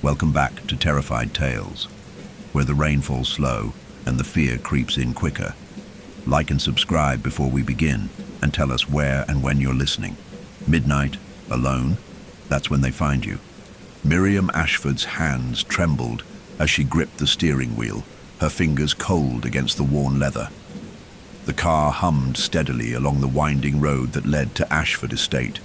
Welcome back to Terrified Tales, where the rain falls slow and the fear creeps in quicker. Like and subscribe before we begin, and tell us where and when you're listening. Midnight, alone, that's when they find you. Miriam Ashford's hands trembled as she gripped the steering wheel, her fingers cold against the worn leather. The car hummed steadily along the winding road that led to Ashford Estate.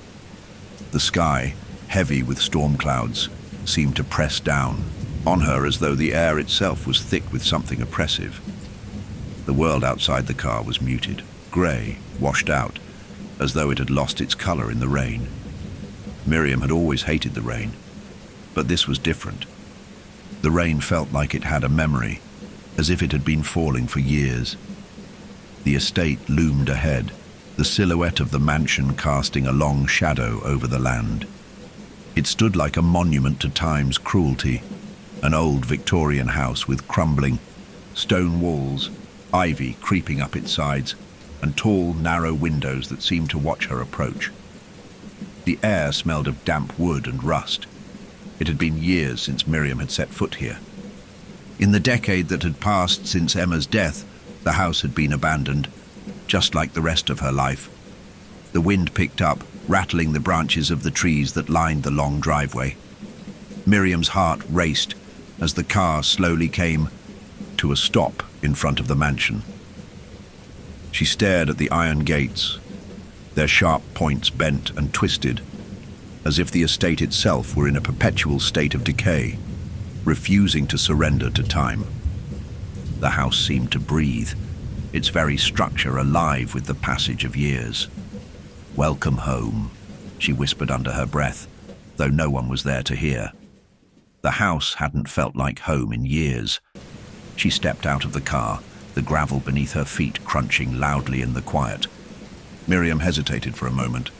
The sky, heavy with storm clouds, seemed to press down on her as though the air itself was thick with something oppressive. The world outside the car was muted, grey, washed out, as though it had lost its colour in the rain. Miriam had always hated the rain, but this was different. The rain felt like it had a memory, as if it had been falling for years. The estate loomed ahead, the silhouette of the mansion casting a long shadow over the land. It stood like a monument to time's cruelty, an old Victorian house with crumbling stone walls, ivy creeping up its sides, and tall, narrow windows that seemed to watch her approach. The air smelled of damp wood and rust. It had been years since Miriam had set foot here. In the decade that had passed since Emma's death, the house had been abandoned, just like the rest of her life. The wind picked up, rattling the branches of the trees that lined the long driveway. Miriam's heart raced as the car slowly came to a stop in front of the mansion. She stared at the iron gates, their sharp points bent and twisted, as if the estate itself were in a perpetual state of decay, refusing to surrender to time. The house seemed to breathe, its very structure alive with the passage of years. "Welcome home," she whispered under her breath, though no one was there to hear. The house hadn't felt like home in years. She stepped out of the car, the gravel beneath her feet crunching loudly in the quiet. Miriam hesitated for a moment,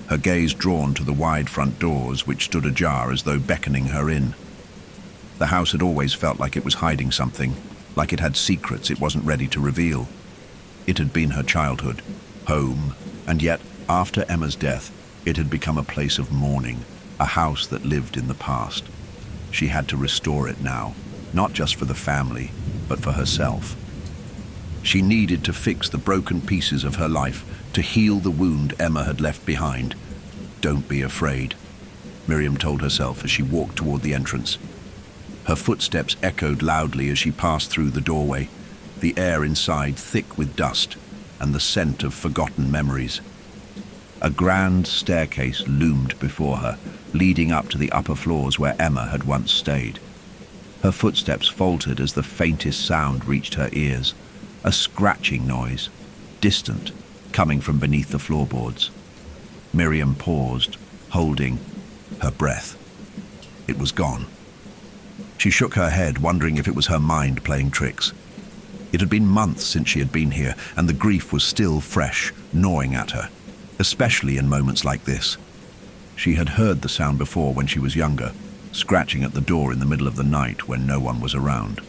her gaze drawn to the wide front doors which stood ajar as though beckoning her in. The house had always felt like it was hiding something, like it had secrets it wasn't ready to reveal. It had been her childhood, home, and yet, after Emma's death, it had become a place of mourning, a house that lived in the past. She had to restore it now, not just for the family, but for herself. She needed to fix the broken pieces of her life, to heal the wound Emma had left behind. "Don't be afraid," Miriam told herself as she walked toward the entrance. Her footsteps echoed loudly as she passed through the doorway, the air inside thick with dust and the scent of forgotten memories. A grand staircase loomed before her, leading up to the upper floors where Emma had once stayed. Her footsteps faltered as the faintest sound reached her ears, a scratching noise, distant, coming from beneath the floorboards. Miriam paused, holding her breath. It was gone. She shook her head, wondering if it was her mind playing tricks. It had been months since she had been here, and the grief was still fresh, gnawing at her, especially in moments like this. She had heard the sound before when she was younger, scratching at the door in the middle of the night when no one was around.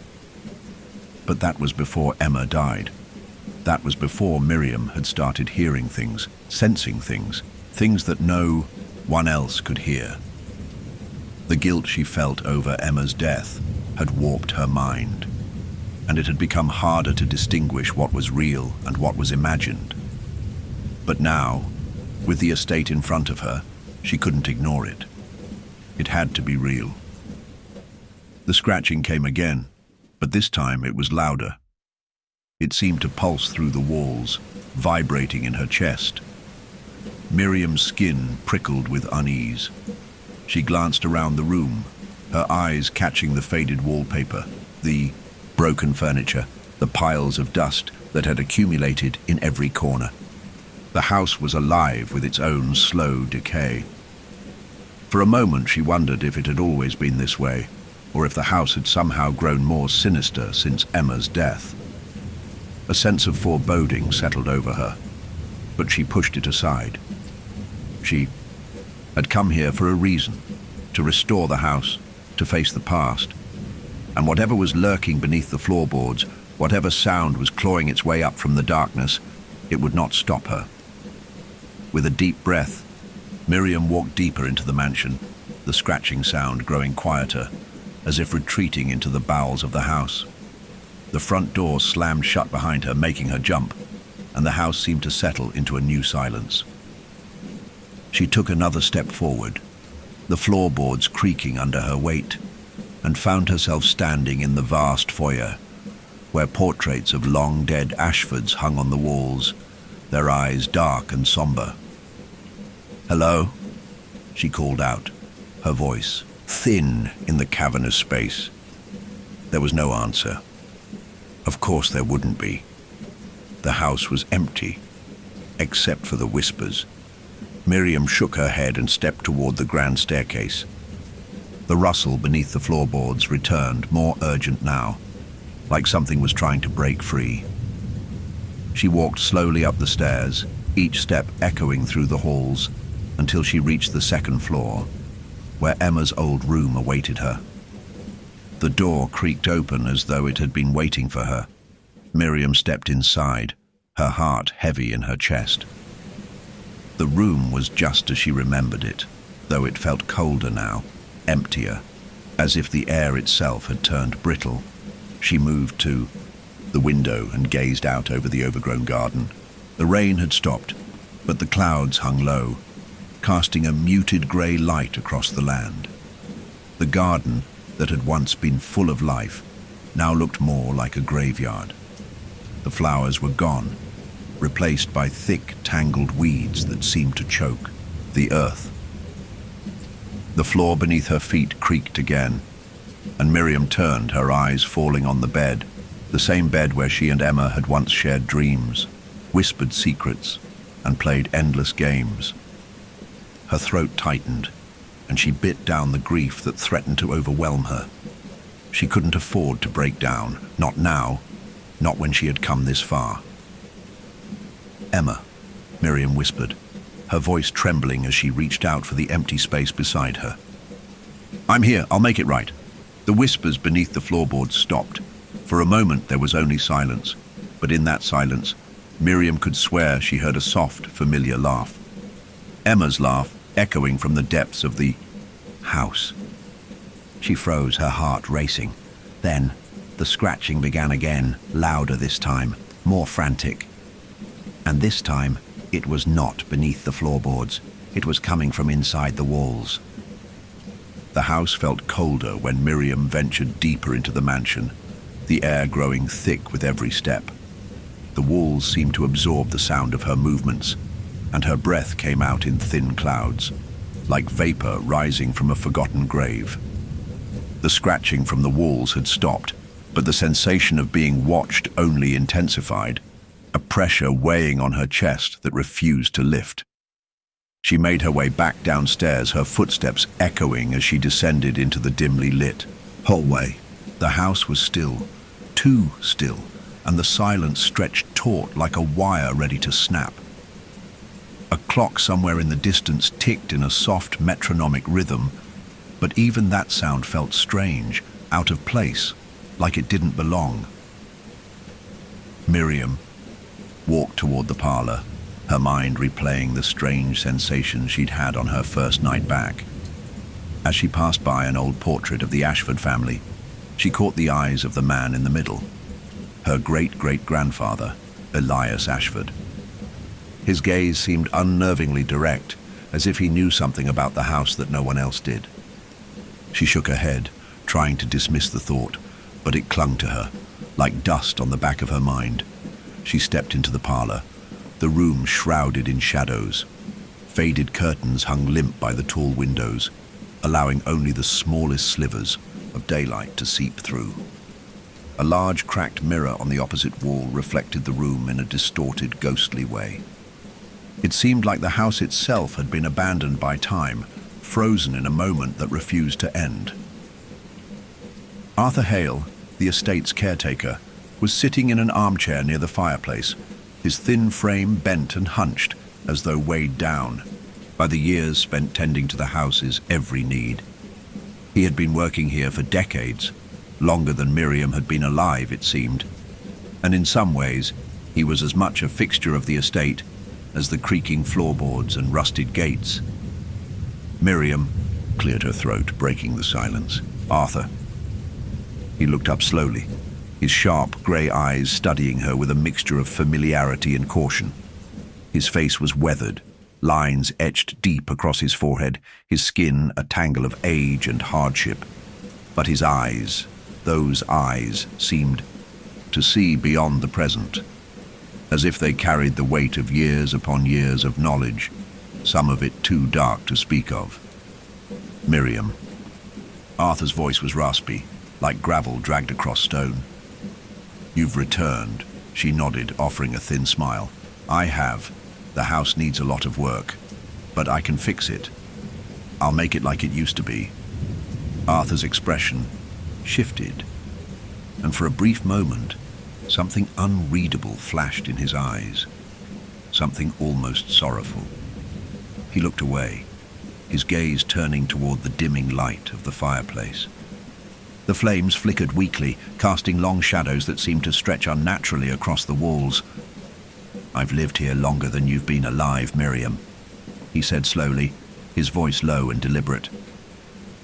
But that was before Emma died. That was before Miriam had started hearing things, sensing things, things that no one else could hear. The guilt she felt over Emma's death had warped her mind, and it had become harder to distinguish what was real and what was imagined. But now, with the estate in front of her, she couldn't ignore it. It had to be real. The scratching came again, but this time it was louder. It seemed to pulse through the walls, vibrating in her chest. Miriam's skin prickled with unease. She glanced around the room, her eyes catching the faded wallpaper, the broken furniture, the piles of dust that had accumulated in every corner. The house was alive with its own slow decay. For a moment she wondered if it had always been this way, or if the house had somehow grown more sinister since Emma's death. A sense of foreboding settled over her, but she pushed it aside. She had come here for a reason, to restore the house, to face the past. And whatever was lurking beneath the floorboards, whatever sound was clawing its way up from the darkness, it would not stop her. With a deep breath, Miriam walked deeper into the mansion, the scratching sound growing quieter, as if retreating into the bowels of the house. The front door slammed shut behind her, making her jump, and the house seemed to settle into a new silence. She took another step forward, the floorboards creaking under her weight, and found herself standing in the vast foyer, where portraits of long-dead Ashfords hung on the walls, their eyes dark and somber. "Hello?" she called out, her voice thin in the cavernous space. There was no answer. Of course there wouldn't be. The house was empty, except for the whispers. Miriam shook her head and stepped toward the grand staircase. The rustle beneath the floorboards returned, more urgent now, like something was trying to break free. She walked slowly up the stairs, each step echoing through the halls, until she reached the second floor, where Emma's old room awaited her. The door creaked open as though it had been waiting for her. Miriam stepped inside, her heart heavy in her chest. The room was just as she remembered it, though it felt colder now, emptier, as if the air itself had turned brittle. She moved to the window and gazed out over the overgrown garden. The rain had stopped, but the clouds hung low, casting a muted grey light across the land. The garden, that had once been full of life, now looked more like a graveyard. The flowers were gone, replaced by thick, tangled weeds that seemed to choke the earth. The floor beneath her feet creaked again, and Miriam turned, her eyes falling on the bed, the same bed where she and Emma had once shared dreams, whispered secrets, and played endless games. Her throat tightened, and she bit down the grief that threatened to overwhelm her. She couldn't afford to break down, not now, not when she had come this far. "Emma," Miriam whispered, her voice trembling as she reached out for the empty space beside her. "I'm here, I'll make it right." The whispers beneath the floorboards stopped. For a moment there was only silence, but in that silence, Miriam could swear she heard a soft, familiar laugh. Emma's laugh, echoing from the depths of the house. She froze, her heart racing. Then, the scratching began again, louder this time, more frantic. And this time, it was not beneath the floorboards. It was coming from inside the walls. The house felt colder when Miriam ventured deeper into the mansion, the air growing thick with every step. The walls seemed to absorb the sound of her movements, and her breath came out in thin clouds, like vapor rising from a forgotten grave. The scratching from the walls had stopped, but the sensation of being watched only intensified, a pressure weighing on her chest that refused to lift. She made her way back downstairs, her footsteps echoing as she descended into the dimly lit hallway. The house was still, too still, and the silence stretched taut like a wire ready to snap. A clock somewhere in the distance ticked in a soft metronomic rhythm, but even that sound felt strange, out of place, like it didn't belong. Miriam walked toward the parlor, her mind replaying the strange sensations she'd had on her first night back. As she passed by an old portrait of the Ashford family, she caught the eyes of the man in the middle, her great-great-grandfather, Elias Ashford. His gaze seemed unnervingly direct, as if he knew something about the house that no one else did. She shook her head, trying to dismiss the thought, but it clung to her, like dust on the back of her mind. She stepped into the parlor, the room shrouded in shadows. Faded curtains hung limp by the tall windows, allowing only the smallest slivers of daylight to seep through. A large cracked mirror on the opposite wall reflected the room in a distorted, ghostly way. It seemed like the house itself had been abandoned by time, frozen in a moment that refused to end. Arthur Hale, the estate's caretaker, was sitting in an armchair near the fireplace, his thin frame bent and hunched as though weighed down by the years spent tending to the house's every need. He had been working here for decades, longer than Miriam had been alive, it seemed, and in some ways he was as much a fixture of the estate as the creaking floorboards and rusted gates. Miriam cleared her throat, breaking the silence. "Arthur," He looked up slowly, his sharp grey eyes studying her with a mixture of familiarity and caution. His face was weathered, lines etched deep across his forehead, his skin a tangle of age and hardship. But his eyes, those eyes, seemed to see beyond the present, as if they carried the weight of years upon years of knowledge, some of it too dark to speak of. Miriam. Arthur's voice was raspy, like gravel dragged across stone. You've returned, she nodded, offering a thin smile. I have. The house needs a lot of work, but I can fix it. I'll make it like it used to be. Arthur's expression shifted, and for a brief moment, something unreadable flashed in his eyes, something almost sorrowful. He looked away, his gaze turning toward the dimming light of the fireplace. The flames flickered weakly, casting long shadows that seemed to stretch unnaturally across the walls. I've lived here longer than you've been alive, Miriam, he said slowly, his voice low and deliberate.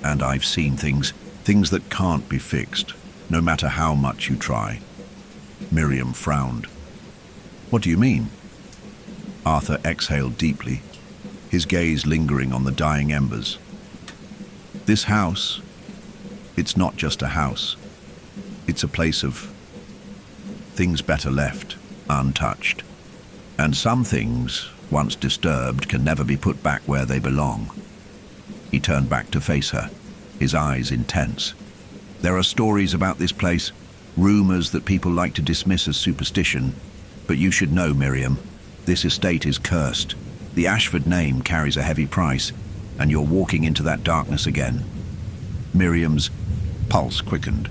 And I've seen things that can't be fixed, no matter how much you try. Miriam frowned. What do you mean? Arthur exhaled deeply, his gaze lingering on the dying embers. This house, it's not just a house. It's a place of things better left untouched. And some things, once disturbed, can never be put back where they belong. He turned back to face her, his eyes intense. There are stories about this place, rumors that people like to dismiss as superstition, but you should know, Miriam, this estate is cursed. The Ashford name carries a heavy price, and you're walking into that darkness again. Miriam's pulse quickened,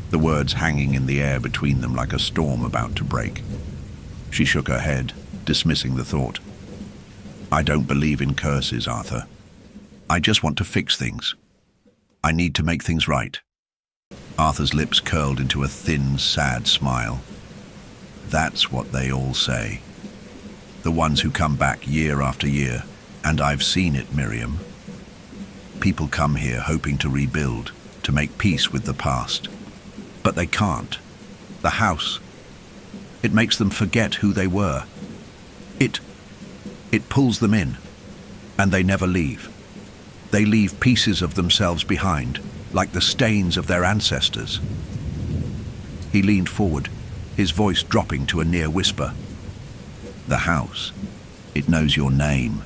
the words hanging in the air between them like a storm about to break. She shook her head, dismissing the thought. I don't believe in curses, Arthur. I just want to fix things. I need to make things right. Arthur's lips curled into a thin, sad smile. That's what they all say. The ones who come back year after year, and I've seen it, Miriam. People come here hoping to rebuild, to make peace with the past. But they can't. The house, it makes them forget who they were. It pulls them in, and they never leave. They leave pieces of themselves behind, like the stains of their ancestors. He leaned forward, his voice dropping to a near whisper. The house, it knows your name.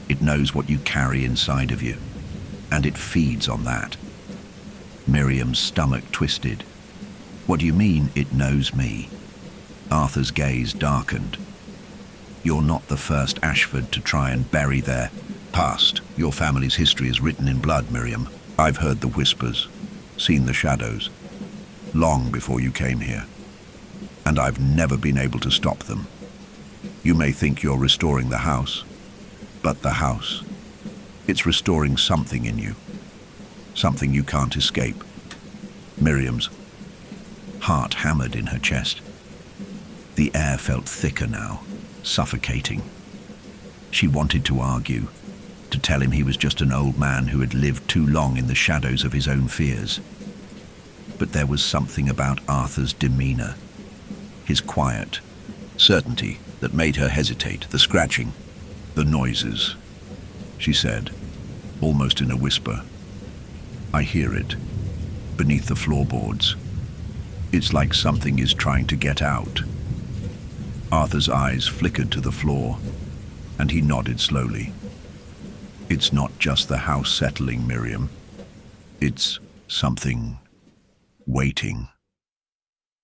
It knows what you carry inside of you, and it feeds on that. Miriam's stomach twisted. What do you mean, it knows me? Arthur's gaze darkened. You're not the first Ashford to try and bury their past. Your family's history is written in blood, Miriam. I've heard the whispers, seen the shadows, long before you came here. And I've never been able to stop them. You may think you're restoring the house, but the house, it's restoring something in you. Something you can't escape. Miriam's heart hammered in her chest. The air felt thicker now, suffocating. She wanted to argue, to tell him he was just an old man who had lived too long in the shadows of his own fears. But there was something about Arthur's demeanor, his quiet certainty that made her hesitate, the scratching, the noises. She said, almost in a whisper, I hear it, beneath the floorboards. It's like something is trying to get out. Arthur's eyes flickered to the floor, and he nodded slowly. It's not just the house settling, Miriam. It's something waiting.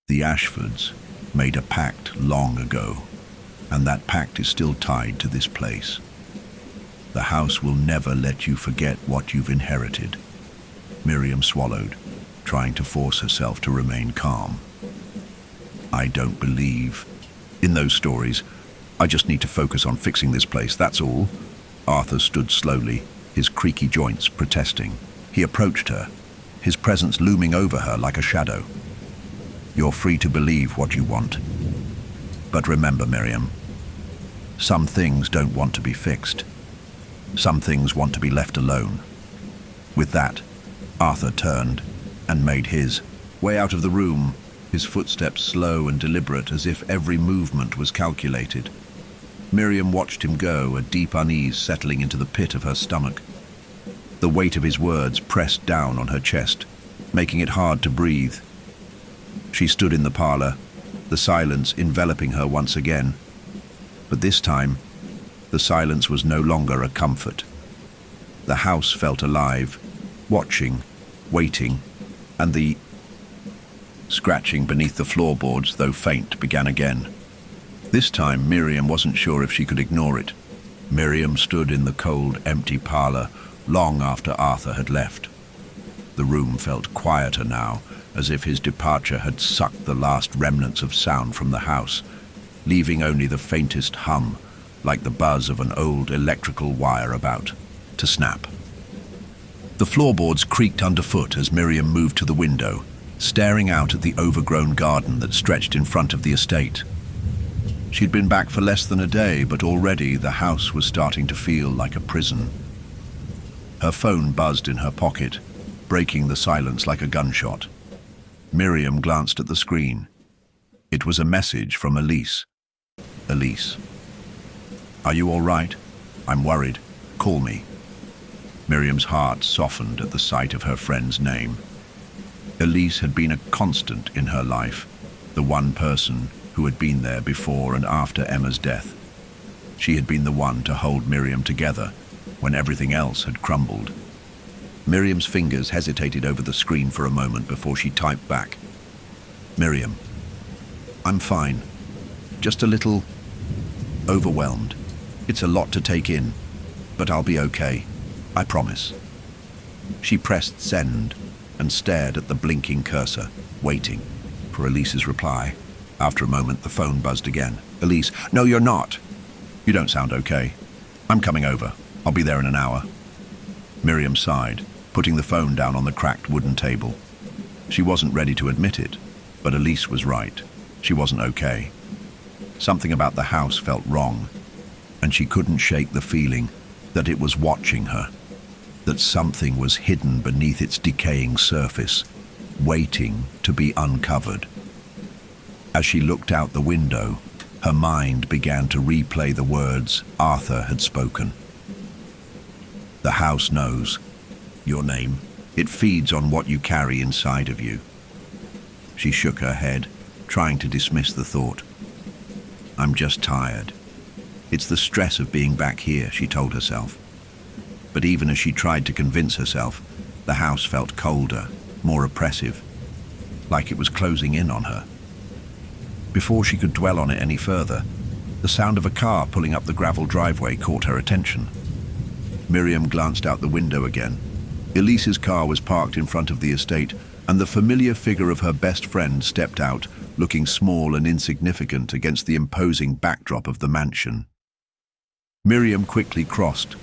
The Ashfords made a pact long ago, and that pact is still tied to this place. The house will never let you forget what you've inherited. Miriam swallowed, trying to force herself to remain calm. I don't believe in those stories. I just need to focus on fixing this place, that's all. Arthur stood slowly, his creaky joints protesting. He approached her, his presence looming over her like a shadow. You're free to believe what you want. But remember, Miriam, some things don't want to be fixed. Some things want to be left alone. With that, Arthur turned and made his Way out of the room, his footsteps slow and deliberate, as if every movement was calculated. Miriam watched him go, a deep unease settling into the pit of her stomach. The weight of his words pressed down on her chest, making it hard to breathe. She stood in the parlor, the silence enveloping her once again. But this time, the silence was no longer a comfort. The house felt alive, watching, waiting, and the scratching beneath the floorboards, though faint, began again. This time, Miriam wasn't sure if she could ignore it. Miriam stood in the cold, empty parlor long after Arthur had left. The room felt quieter now, as if his departure had sucked the last remnants of sound from the house, leaving only the faintest hum, like the buzz of an old electrical wire about to snap. The floorboards creaked underfoot as Miriam moved to the window, staring out at the overgrown garden that stretched in front of the estate. She'd been back for less than a day, but already the house was starting to feel like a prison. Her phone buzzed in her pocket, breaking the silence like a gunshot. Miriam glanced at the screen. It was a message from Elise. Elise. "Are you all right? I'm worried. Call me." Miriam's heart softened at the sight of her friend's name. Elise had been a constant in her life, the one person who had been there before and after Emma's death. She had been the one to hold Miriam together when everything else had crumbled. Miriam's fingers hesitated over the screen for a moment before she typed back. "Miriam, I'm fine. Just a little overwhelmed. It's a lot to take in, but I'll be okay. I promise." She pressed send and stared at the blinking cursor, waiting for Elise's reply. After a moment, the phone buzzed again. "Elise, no, you're not. You don't sound okay. I'm coming over. I'll be there in an hour." Miriam sighed, putting the phone down on the cracked wooden table. She wasn't ready to admit it, but Elise was right. She wasn't okay. Something about the house felt wrong, and she couldn't shake the feeling that it was watching her, that something was hidden beneath its decaying surface, waiting to be uncovered. As she looked out the window, her mind began to replay the words Arthur had spoken. "The house knows your name. It feeds on what you carry inside of you." She shook her head, trying to dismiss the thought. "I'm just tired. It's the stress of being back here," she told herself. But even as she tried to convince herself, the house felt colder, more oppressive, like it was closing in on her. Before she could dwell on it any further, the sound of a car pulling up the gravel driveway caught her attention. Miriam glanced out the window again. Elise's car was parked in front of the estate, and the familiar figure of her best friend stepped out, looking small and insignificant against the imposing backdrop of the mansion. Miriam quickly crossed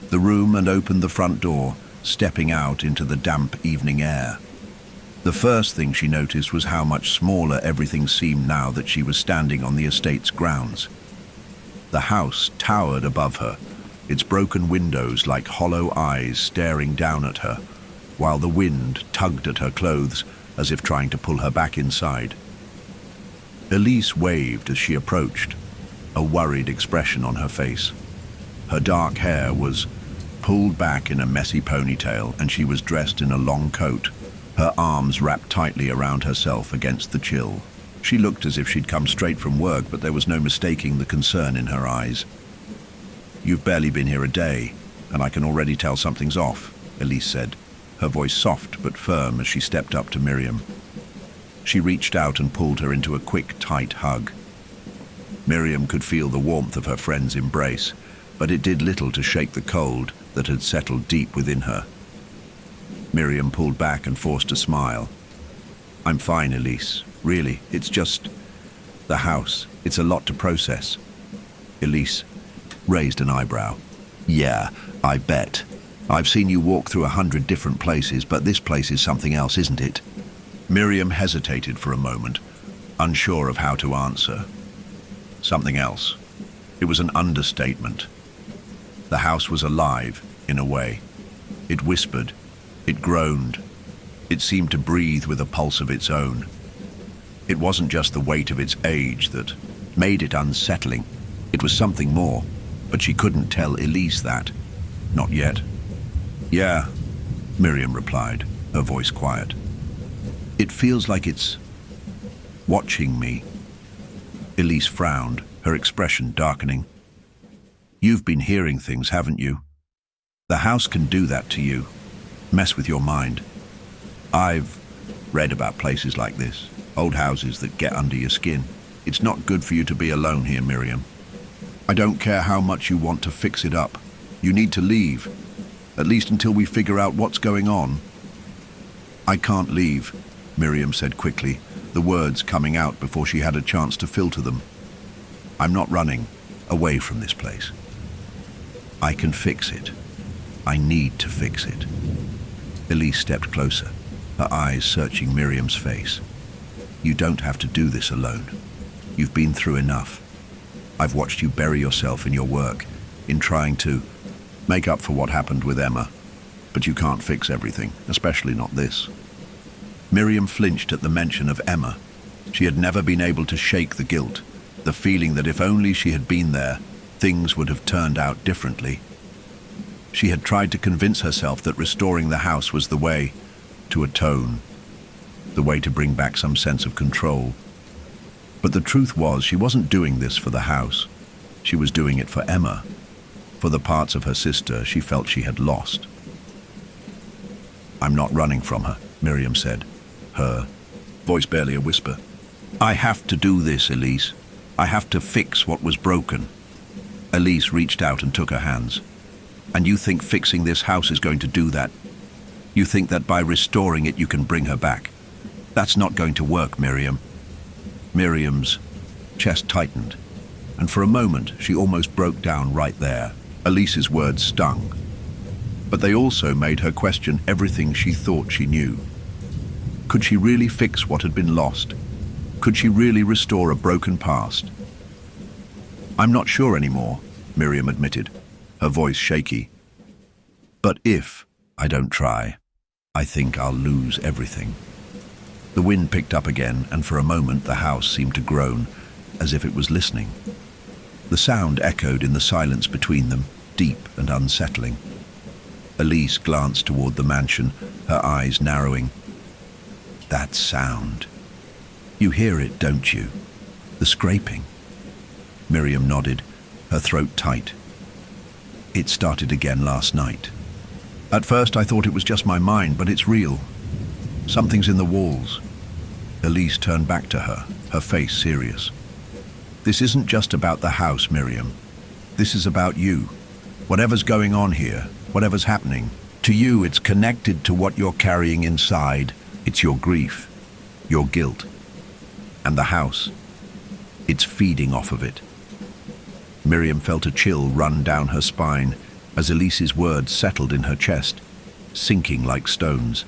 the room and opened the front door, stepping out into the damp evening air. The first thing she noticed was how much smaller everything seemed now that she was standing on the estate's grounds. The house towered above her, its broken windows like hollow eyes staring down at her, while the wind tugged at her clothes as if trying to pull her back inside. Elise waved as she approached, a worried expression on her face. Her dark hair was pulled back in a messy ponytail, and she was dressed in a long coat, her arms wrapped tightly around herself against the chill. She looked as if she'd come straight from work, but there was no mistaking the concern in her eyes. "You've barely been here a day, and I can already tell something's off," Elise said, her voice soft but firm as she stepped up to Miriam. She reached out and pulled her into a quick, tight hug. Miriam could feel the warmth of her friend's embrace, but it did little to shake the cold that had settled deep within her. Miriam pulled back and forced a smile. "I'm fine, Elise. Really, it's just the house. It's a lot to process." Elise raised an eyebrow. "Yeah, I bet. I've seen you walk through 100 different places, but this place is something else, isn't it?" Miriam hesitated for a moment, unsure of how to answer. Something else. It was an understatement. The house was alive, in a way. It whispered, it groaned, It seemed to breathe with a pulse of its own. It wasn't just the weight of its age that made it unsettling. It was something more, but she couldn't tell Elise that. Not yet. "Yeah," Miriam replied, her voice quiet. "It feels like it's watching me." Elise frowned, her expression darkening. "You've been hearing things, haven't you? The house can do that to you, mess with your mind. I've read about places like this, old houses that get under your skin. It's not good for you to be alone here, Miriam. I don't care how much you want to fix it up. You need to leave, at least until we figure out what's going on." "I can't leave," Miriam said quickly, the words coming out before she had a chance to filter them. "I'm not running away from this place. I can fix it. I need to fix it." Elise stepped closer, her eyes searching Miriam's face. "You don't have to do this alone. You've been through enough. I've watched you bury yourself in your work, in trying to make up for what happened with Emma. But you can't fix everything, especially not this." Miriam flinched at the mention of Emma. She had never been able to shake the guilt, the feeling that if only she had been there, things would have turned out differently. She had tried to convince herself that restoring the house was the way to atone, the way to bring back some sense of control. But the truth was, she wasn't doing this for the house. She was doing it for Emma, for the parts of her sister she felt she had lost. "I'm not running from her," Miriam said, her voice barely a whisper. "I have to do this, Elise. I have to fix what was broken." Elise reached out and took her hands. "And you think fixing this house is going to do that? You think that by restoring it you can bring her back? That's not going to work, Miriam." Miriam's chest tightened, and for a moment she almost broke down right there. Elise's words stung, but they also made her question everything she thought she knew. Could she really fix what had been lost? Could she really restore a broken past? "I'm not sure anymore," Miriam admitted, her voice shaky. "But if I don't try, I think I'll lose everything." The wind picked up again, and for a moment the house seemed to groan, as if it was listening. The sound echoed in the silence between them, deep and unsettling. Elise glanced toward the mansion, her eyes narrowing. "That sound. You hear it, don't you? The scraping." Miriam nodded, her throat tight. "It started again last night. At first I thought it was just my mind, but it's real. Something's in the walls." Elise turned back to her, her face serious. "This isn't just about the house, Miriam. This is about you. Whatever's going on here, whatever's happening, to you it's connected to what you're carrying inside. It's your grief, your guilt. And the house, it's feeding off of it." Miriam felt a chill run down her spine as Elise's words settled in her chest, sinking like stones.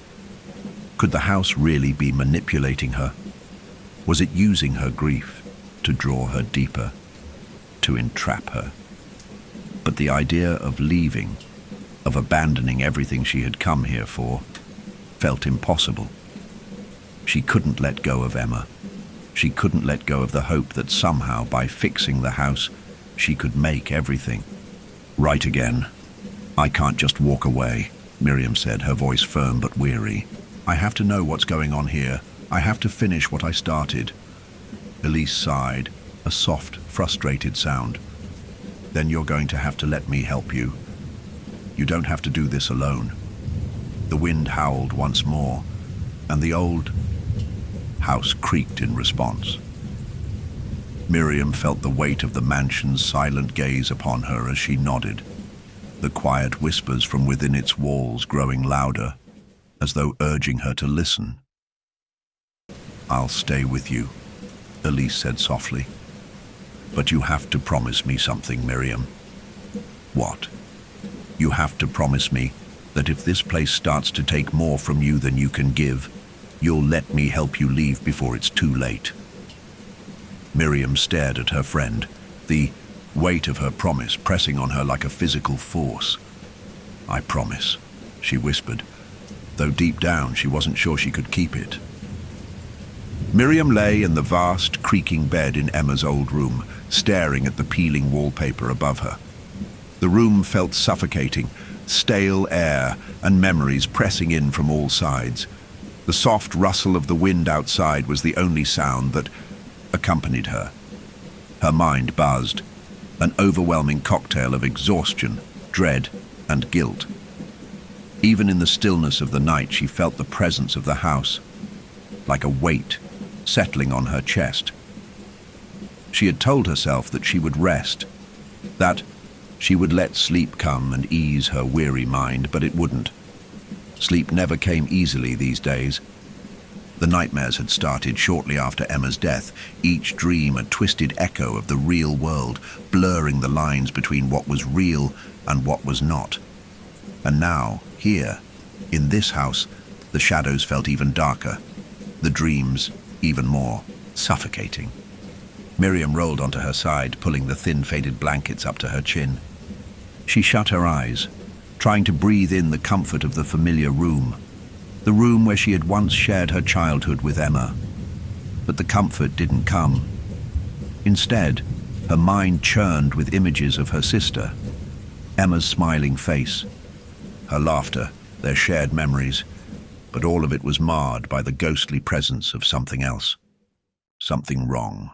Could the house really be manipulating her? Was it using her grief to draw her deeper, to entrap her? But the idea of leaving, of abandoning everything she had come here for, felt impossible. She couldn't let go of Emma. She couldn't let go of the hope that somehow, by fixing the house, she could make everything right again. "I can't just walk away," Miriam said, her voice firm but weary. "I have to know what's going on here. I have to finish what I started." Elise sighed, a soft, frustrated sound. "Then you're going to have to let me help you. You don't have to do this alone." The wind howled once more, and the old house creaked in response. Miriam felt the weight of the mansion's silent gaze upon her as she nodded, the quiet whispers from within its walls growing louder, as though urging her to listen. "I'll stay with you," Elise said softly. "But you have to promise me something, Miriam." "What?" "You have to promise me that if this place starts to take more from you than you can give, you'll let me help you leave before it's too late." Miriam stared at her friend, the weight of her promise pressing on her like a physical force. "I promise," she whispered, though deep down she wasn't sure she could keep it. Miriam lay in the vast, creaking bed in Emma's old room, staring at the peeling wallpaper above her. The room felt suffocating, stale air and memories pressing in from all sides. The soft rustle of the wind outside was the only sound that accompanied her. Her mind buzzed, an overwhelming cocktail of exhaustion, dread, and guilt. Even in the stillness of the night, she felt the presence of the house, like a weight settling on her chest. She had told herself that she would rest, that she would let sleep come and ease her weary mind, but it wouldn't. Sleep never came easily these days. The nightmares had started shortly after Emma's death, each dream a twisted echo of the real world, blurring the lines between what was real and what was not. And now, here, in this house, the shadows felt even darker, the dreams even more suffocating. Miriam rolled onto her side, pulling the thin, faded blankets up to her chin. She shut her eyes, trying to breathe in the comfort of the familiar room, the room where she had once shared her childhood with Emma. But the comfort didn't come. Instead, her mind churned with images of her sister, Emma's smiling face, her laughter, their shared memories, but all of it was marred by the ghostly presence of something else, something wrong.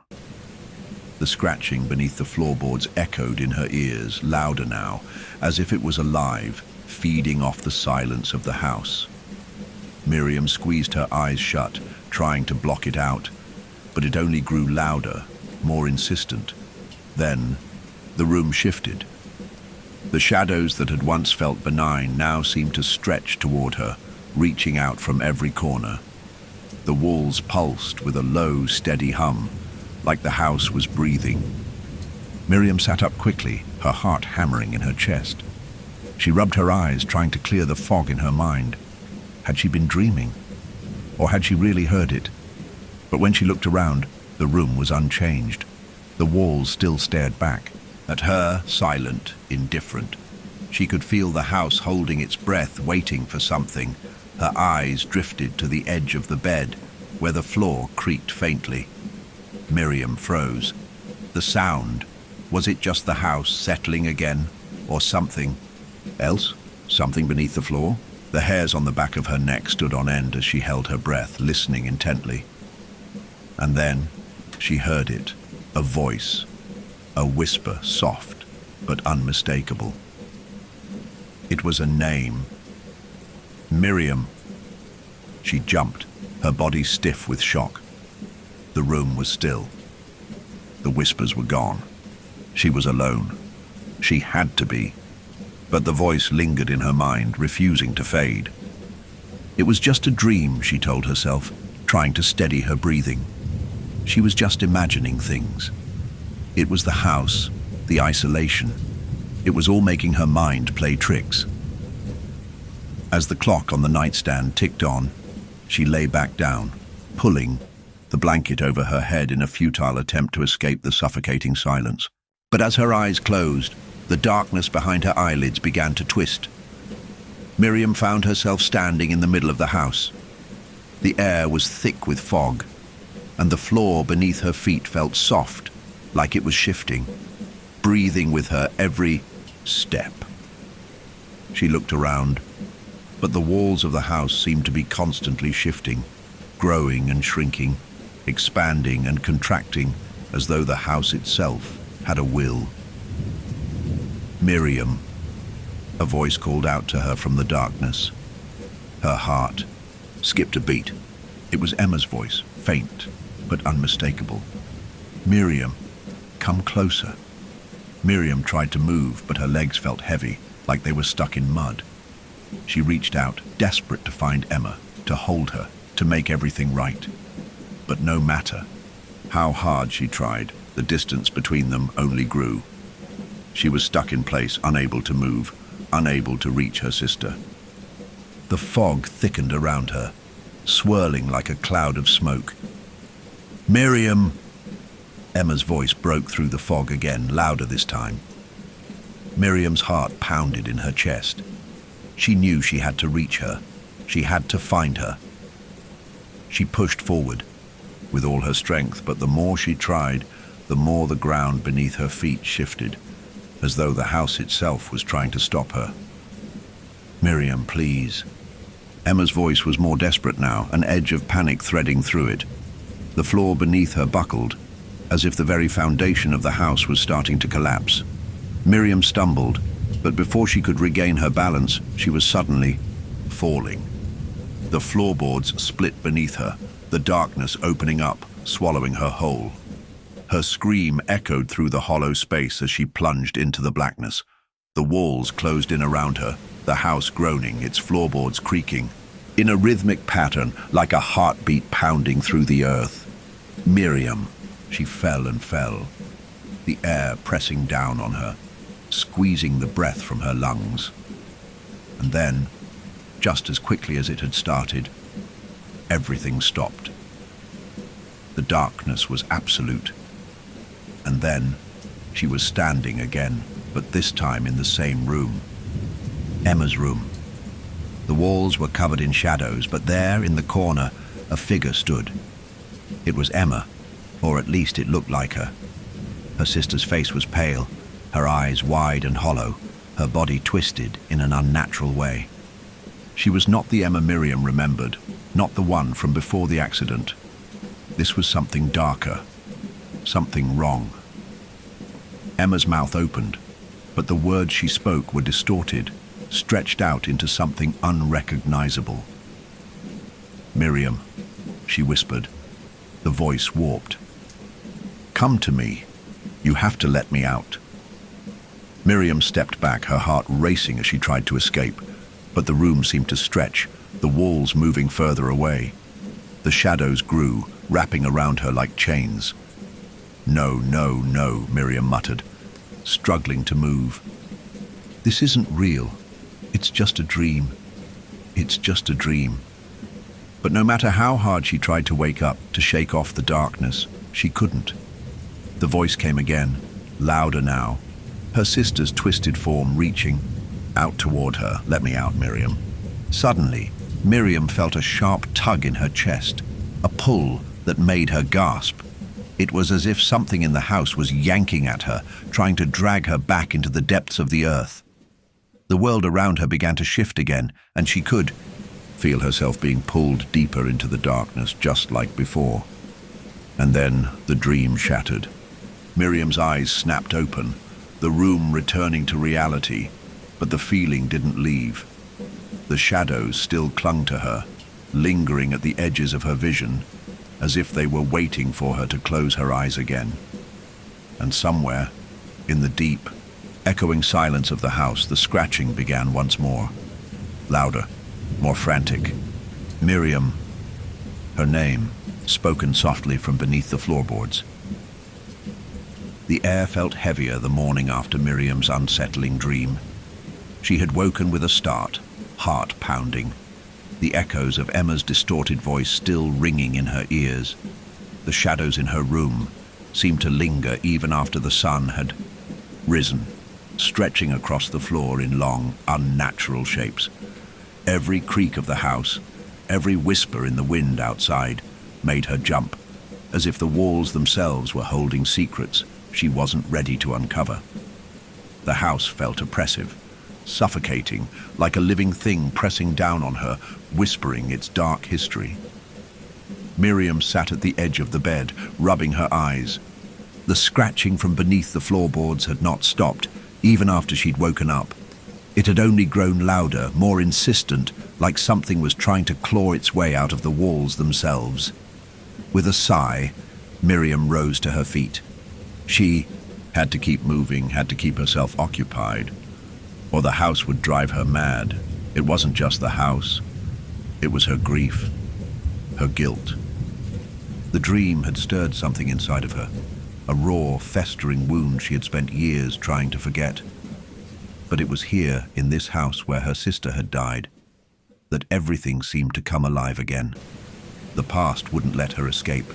The scratching beneath the floorboards echoed in her ears, louder now, as if it was alive, feeding off the silence of the house. Miriam squeezed her eyes shut, trying to block it out, but it only grew louder, more insistent. Then, the room shifted. The shadows that had once felt benign now seemed to stretch toward her, reaching out from every corner. The walls pulsed with a low, steady hum, like the house was breathing. Miriam sat up quickly, her heart hammering in her chest. She rubbed her eyes, trying to clear the fog in her mind. Had she been dreaming? Or had she really heard it? But when she looked around, the room was unchanged. The walls still stared back, at her, silent, indifferent. She could feel the house holding its breath, waiting for something. Her eyes drifted to the edge of the bed, where the floor creaked faintly. Miriam froze. The sound, was it just the house settling again, or something else? Something beneath the floor? The hairs on the back of her neck stood on end as she held her breath, listening intently. And then she heard it, a voice, a whisper, soft but unmistakable. It was a name. Miriam. She jumped, her body stiff with shock. The room was still. The whispers were gone. She was alone. She had to be. But the voice lingered in her mind, refusing to fade. It was just a dream, she told herself, trying to steady her breathing. She was just imagining things. It was the house, the isolation. It was all making her mind play tricks. As the clock on the nightstand ticked on, she lay back down, pulling the blanket over her head in a futile attempt to escape the suffocating silence. But as her eyes closed, the darkness behind her eyelids began to twist. Miriam found herself standing in the middle of the house. The air was thick with fog, and the floor beneath her feet felt soft, like it was shifting, breathing with her every step. She looked around, but the walls of the house seemed to be constantly shifting, growing and shrinking, expanding and contracting, as though the house itself had a will. Miriam, a voice called out to her from the darkness. Her heart skipped a beat. It was Emma's voice, faint but unmistakable. Miriam, come closer. Miriam tried to move, but her legs felt heavy, like they were stuck in mud. She reached out, desperate to find Emma, to hold her, to make everything right. But no matter how hard she tried, the distance between them only grew. She was stuck in place, unable to move, unable to reach her sister. The fog thickened around her, swirling like a cloud of smoke. Miriam! Emma's voice broke through the fog again, louder this time. Miriam's heart pounded in her chest. She knew she had to reach her, She had to find her. She pushed forward with all her strength, but the more she tried, the more the ground beneath her feet shifted, as though the house itself was trying to stop her. "Miriam, please." Emma's voice was more desperate now, an edge of panic threading through it. The floor beneath her buckled, as if the very foundation of the house was starting to collapse. Miriam stumbled, but before she could regain her balance, she was suddenly falling. The floorboards split beneath her, the darkness opening up, swallowing her whole. Her scream echoed through the hollow space as she plunged into the blackness. The walls closed in around her, the house groaning, its floorboards creaking, in a rhythmic pattern like a heartbeat pounding through the earth. Miriam, she fell and fell, the air pressing down on her, squeezing the breath from her lungs. And then, just as quickly as it had started, everything stopped. The darkness was absolute. And then, she was standing again, but this time in the same room. Emma's room. The walls were covered in shadows, but there, in the corner, a figure stood. It was Emma, or at least it looked like her. Her sister's face was pale, her eyes wide and hollow, her body twisted in an unnatural way. She was not the Emma Miriam remembered, not the one from before the accident. This was something darker, something wrong. Emma's mouth opened, but the words she spoke were distorted, stretched out into something unrecognizable. "Miriam," she whispered, the voice warped. "Come to me. You have to let me out." Miriam stepped back, her heart racing as she tried to escape, but the room seemed to stretch, the walls moving further away. The shadows grew, wrapping around her like chains. "No, no, no," Miriam muttered, struggling to move. "This isn't real. It's just a dream. It's just a dream." But no matter how hard she tried to wake up, to shake off the darkness, she couldn't. The voice came again, louder now, her sister's twisted form reaching out toward her. "Let me out, Miriam." Suddenly, Miriam felt a sharp tug in her chest, a pull that made her gasp. It was as if something in the house was yanking at her, trying to drag her back into the depths of the earth. The world around her began to shift again, and she could feel herself being pulled deeper into the darkness, just like before. And then the dream shattered. Miriam's eyes snapped open, the room returning to reality, but the feeling didn't leave. The shadows still clung to her, lingering at the edges of her vision, as if they were waiting for her to close her eyes again. And somewhere, in the deep, echoing silence of the house, the scratching began once more. Louder, more frantic. "Miriam," her name, spoken softly from beneath the floorboards. The air felt heavier the morning after Miriam's unsettling dream. She had woken with a start, heart pounding, the echoes of Emma's distorted voice still ringing in her ears. The shadows in her room seemed to linger even after the sun had risen, stretching across the floor in long, unnatural shapes. Every creak of the house, every whisper in the wind outside, made her jump, as if the walls themselves were holding secrets she wasn't ready to uncover. The house felt oppressive, suffocating, like a living thing pressing down on her, whispering its dark history. Miriam sat at the edge of the bed, rubbing her eyes. The scratching from beneath the floorboards had not stopped, even after she'd woken up. It had only grown louder, more insistent, like something was trying to claw its way out of the walls themselves. With a sigh, Miriam rose to her feet. She had to keep moving, had to keep herself occupied, or the house would drive her mad. It wasn't just the house. It was her grief, her guilt. The dream had stirred something inside of her, a raw, festering wound she had spent years trying to forget. But it was here, in this house where her sister had died, that everything seemed to come alive again. The past wouldn't let her escape.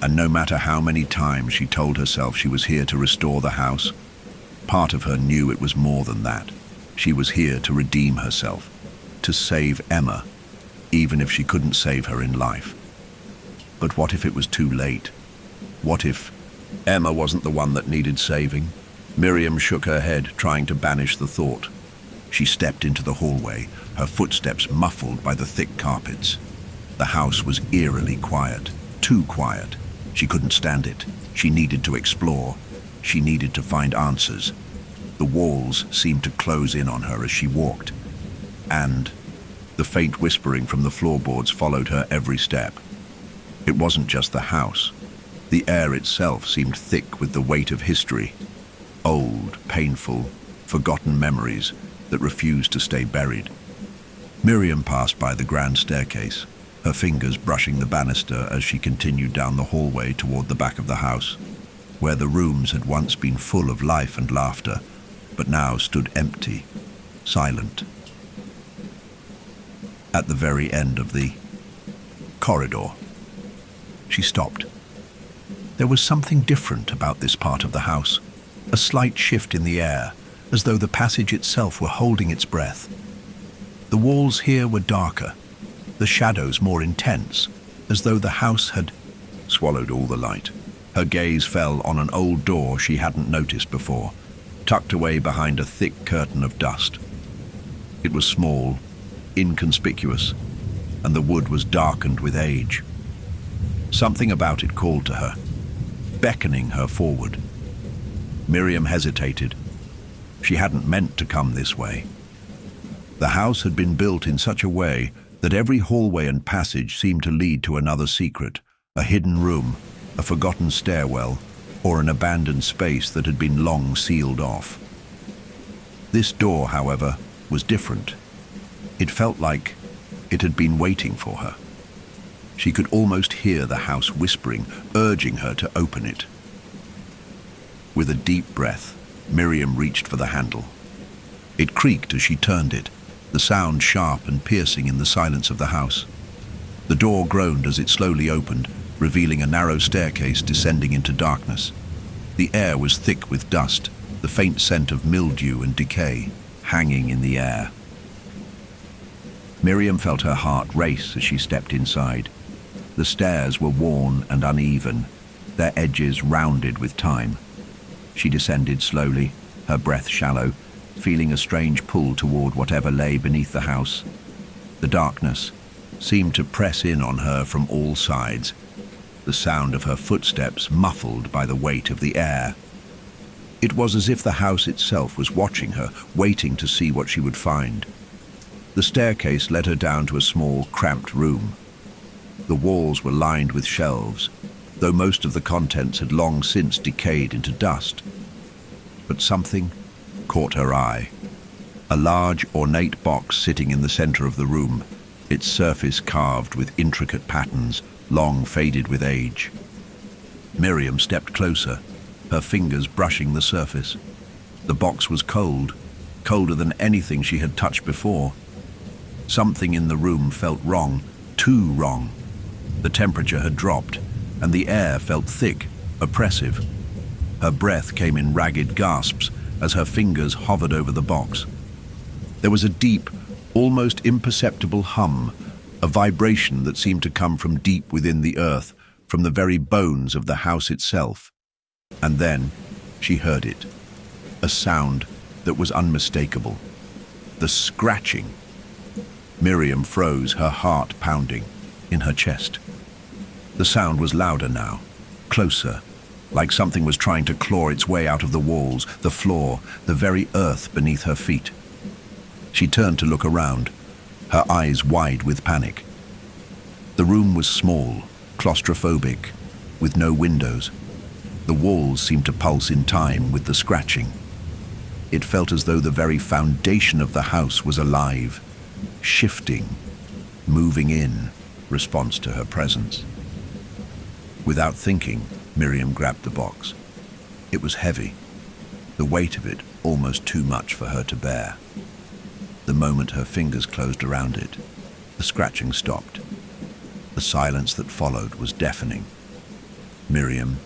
And no matter how many times she told herself she was here to restore the house, part of her knew it was more than that. She was here to redeem herself, to save Emma, even if she couldn't save her in life. But what if it was too late? What if Emma wasn't the one that needed saving? Miriam shook her head, trying to banish the thought. She stepped into the hallway, her footsteps muffled by the thick carpets. The house was eerily quiet, too quiet. She couldn't stand it. She needed to explore. She needed to find answers. The walls seemed to close in on her as she walked, and the faint whispering from the floorboards followed her every step. It wasn't just the house. The air itself seemed thick with the weight of history, old, painful, forgotten memories that refused to stay buried. Miriam passed by the grand staircase, her fingers brushing the banister as she continued down the hallway toward the back of the house, where the rooms had once been full of life and laughter, but now stood empty, silent. At the very end of the corridor, she stopped. There was something different about this part of the house, a slight shift in the air, as though the passage itself were holding its breath. The walls here were darker, the shadows more intense, as though the house had swallowed all the light. Her gaze fell on an old door she hadn't noticed before, tucked away behind a thick curtain of dust. It was small, inconspicuous, and the wood was darkened with age. Something about it called to her, beckoning her forward. Miriam hesitated. She hadn't meant to come this way. The house had been built in such a way that every hallway and passage seemed to lead to another secret, a hidden room, a forgotten stairwell, or an abandoned space that had been long sealed off. This door, however, was different. It felt like it had been waiting for her. She could almost hear the house whispering, urging her to open it. With a deep breath, Miriam reached for the handle. It creaked as she turned it, the sound sharp and piercing in the silence of the house. The door groaned as it slowly opened, revealing a narrow staircase descending into darkness. The air was thick with dust, the faint scent of mildew and decay hanging in the air. Miriam felt her heart race as she stepped inside. The stairs were worn and uneven, their edges rounded with time. She descended slowly, her breath shallow, feeling a strange pull toward whatever lay beneath the house. The darkness seemed to press in on her from all sides, the sound of her footsteps muffled by the weight of the air. It was as if the house itself was watching her, waiting to see what she would find. The staircase led her down to a small, cramped room. The walls were lined with shelves, though most of the contents had long since decayed into dust. But something caught her eye. A large, ornate box sitting in the center of the room, its surface carved with intricate patterns, long faded with age. Miriam stepped closer, her fingers brushing the surface. The box was cold, colder than anything she had touched before. Something in the room felt wrong, too wrong. The temperature had dropped, and the air felt thick, oppressive. Her breath came in ragged gasps as her fingers hovered over the box. There was a deep, almost imperceptible hum, a vibration that seemed to come from deep within the earth, from the very bones of the house itself. And then she heard it, a sound that was unmistakable, the scratching. Miriam froze, her heart pounding in her chest. The sound was louder now, closer, like something was trying to claw its way out of the walls, the floor, the very earth beneath her feet. She turned to look around, her eyes wide with panic. The room was small, claustrophobic, with no windows. The walls seemed to pulse in time with the scratching. It felt as though the very foundation of the house was alive, shifting, moving in response to her presence. Without thinking, Miriam grabbed the box. It was heavy, the weight of it almost too much for her to bear. The moment her fingers closed around it, the scratching stopped. The silence that followed was deafening. Miriam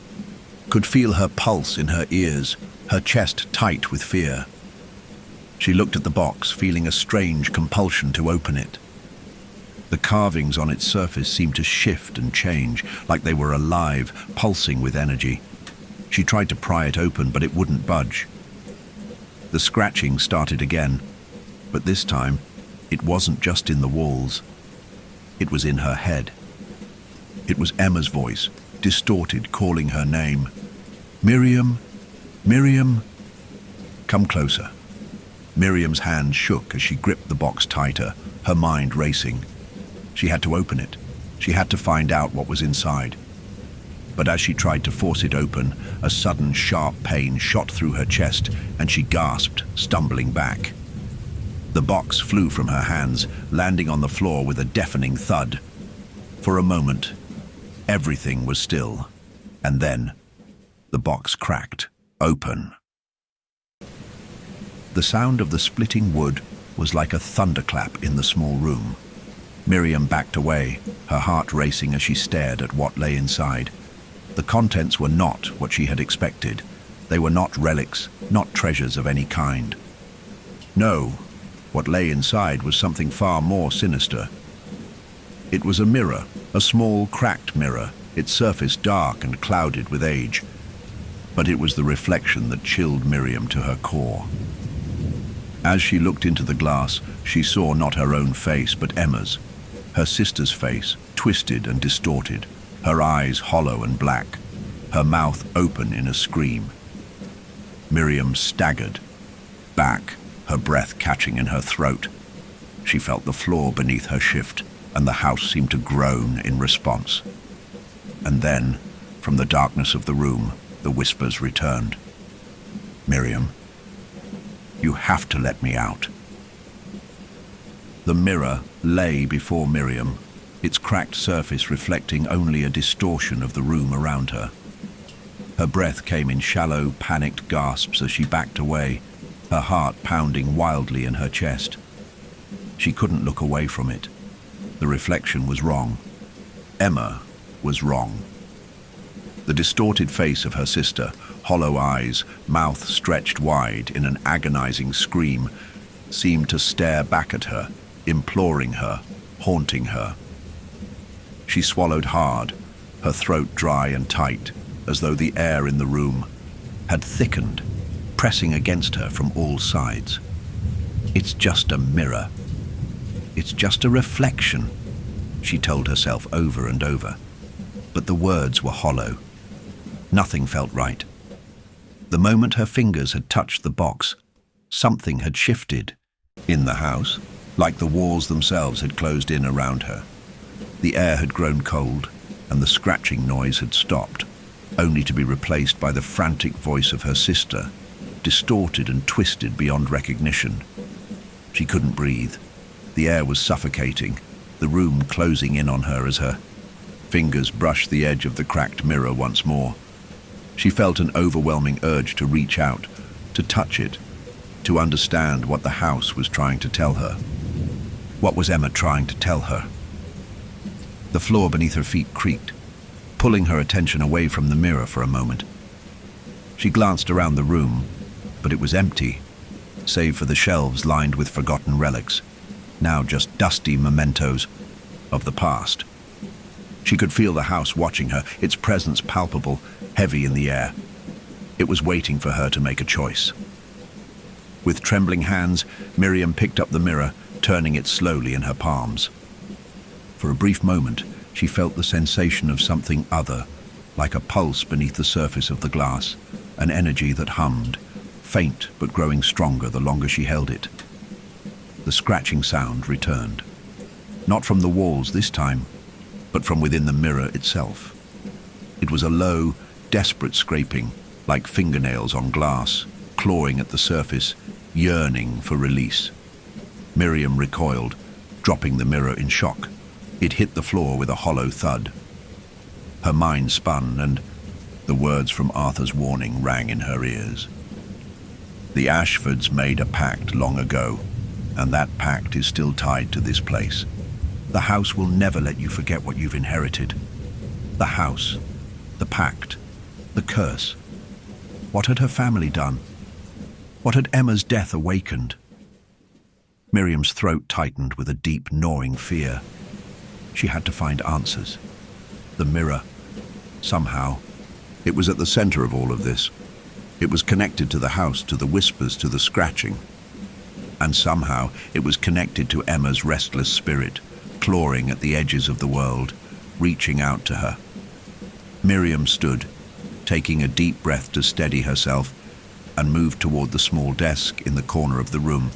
could feel her pulse in her ears, her chest tight with fear. She looked at the box, feeling a strange compulsion to open it. The carvings on its surface seemed to shift and change, like they were alive, pulsing with energy. She tried to pry it open, but it wouldn't budge. The scratching started again, but this time, it wasn't just in the walls. It was in her head. It was Emma's voice, distorted, calling her name. "Miriam, Miriam." "Come closer." Miriam's hand shook as she gripped the box tighter, her mind racing. She had to open it. She had to find out what was inside. But as she tried to force it open, a sudden sharp pain shot through her chest and she gasped, stumbling back. The box flew from her hands, landing on the floor with a deafening thud. For a moment, everything was still, and then the box cracked open. The sound of the splitting wood was like a thunderclap in the small room. Miriam backed away, her heart racing as she stared at what lay inside. The contents were not what she had expected. They were not relics, not treasures of any kind. No, what lay inside was something far more sinister. It was a mirror, a small, cracked mirror, its surface dark and clouded with age. But it was the reflection that chilled Miriam to her core. As she looked into the glass, she saw not her own face, but Emma's. Her sister's face, twisted and distorted, her eyes hollow and black, her mouth open in a scream. Miriam staggered back, her breath catching in her throat. She felt the floor beneath her shift, and the house seemed to groan in response. And then, from the darkness of the room, the whispers returned. "Miriam, you have to let me out." The mirror lay before Miriam, its cracked surface reflecting only a distortion of the room around her. Her breath came in shallow, panicked gasps as she backed away, her heart pounding wildly in her chest. She couldn't look away from it. The reflection was wrong. Emma was wrong. The distorted face of her sister, hollow eyes, mouth stretched wide in an agonizing scream, seemed to stare back at her, imploring her, haunting her. She swallowed hard, her throat dry and tight, as though the air in the room had thickened, pressing against her from all sides. "It's just a mirror. It's just a reflection," she told herself over and over. But the words were hollow. Nothing felt right. The moment her fingers had touched the box, something had shifted in the house, like the walls themselves had closed in around her. The air had grown cold, and the scratching noise had stopped, only to be replaced by the frantic voice of her sister, distorted and twisted beyond recognition. She couldn't breathe. The air was suffocating, the room closing in on her as her fingers brushed the edge of the cracked mirror once more. She felt an overwhelming urge to reach out, to touch it, to understand what the house was trying to tell her. What was Emma trying to tell her? The floor beneath her feet creaked, pulling her attention away from the mirror for a moment. She glanced around the room, but it was empty, save for the shelves lined with forgotten relics, now just dusty mementos of the past. She could feel the house watching her, its presence palpable, heavy in the air. It was waiting for her to make a choice. With trembling hands, Miriam picked up the mirror, turning it slowly in her palms. For a brief moment, she felt the sensation of something other, like a pulse beneath the surface of the glass, an energy that hummed, faint but growing stronger the longer she held it. The scratching sound returned. Not from the walls this time, but from within the mirror itself. It was a low, desperate scraping, like fingernails on glass, clawing at the surface, yearning for release. Miriam recoiled, dropping the mirror in shock. It hit the floor with a hollow thud. Her mind spun, and the words from Arthur's warning rang in her ears. The Ashfords made a pact long ago, and that pact is still tied to this place. The house will never let you forget what you've inherited. The house, the pact, the curse. What had her family done? What had Emma's death awakened? Miriam's throat tightened with a deep, gnawing fear. She had to find answers. The mirror. Somehow, it was at the center of all of this. It was connected to the house, to the whispers, to the scratching. And somehow, it was connected to Emma's restless spirit, clawing at the edges of the world, reaching out to her. Miriam stood, taking a deep breath to steady herself, and moved toward the small desk in the corner of the room.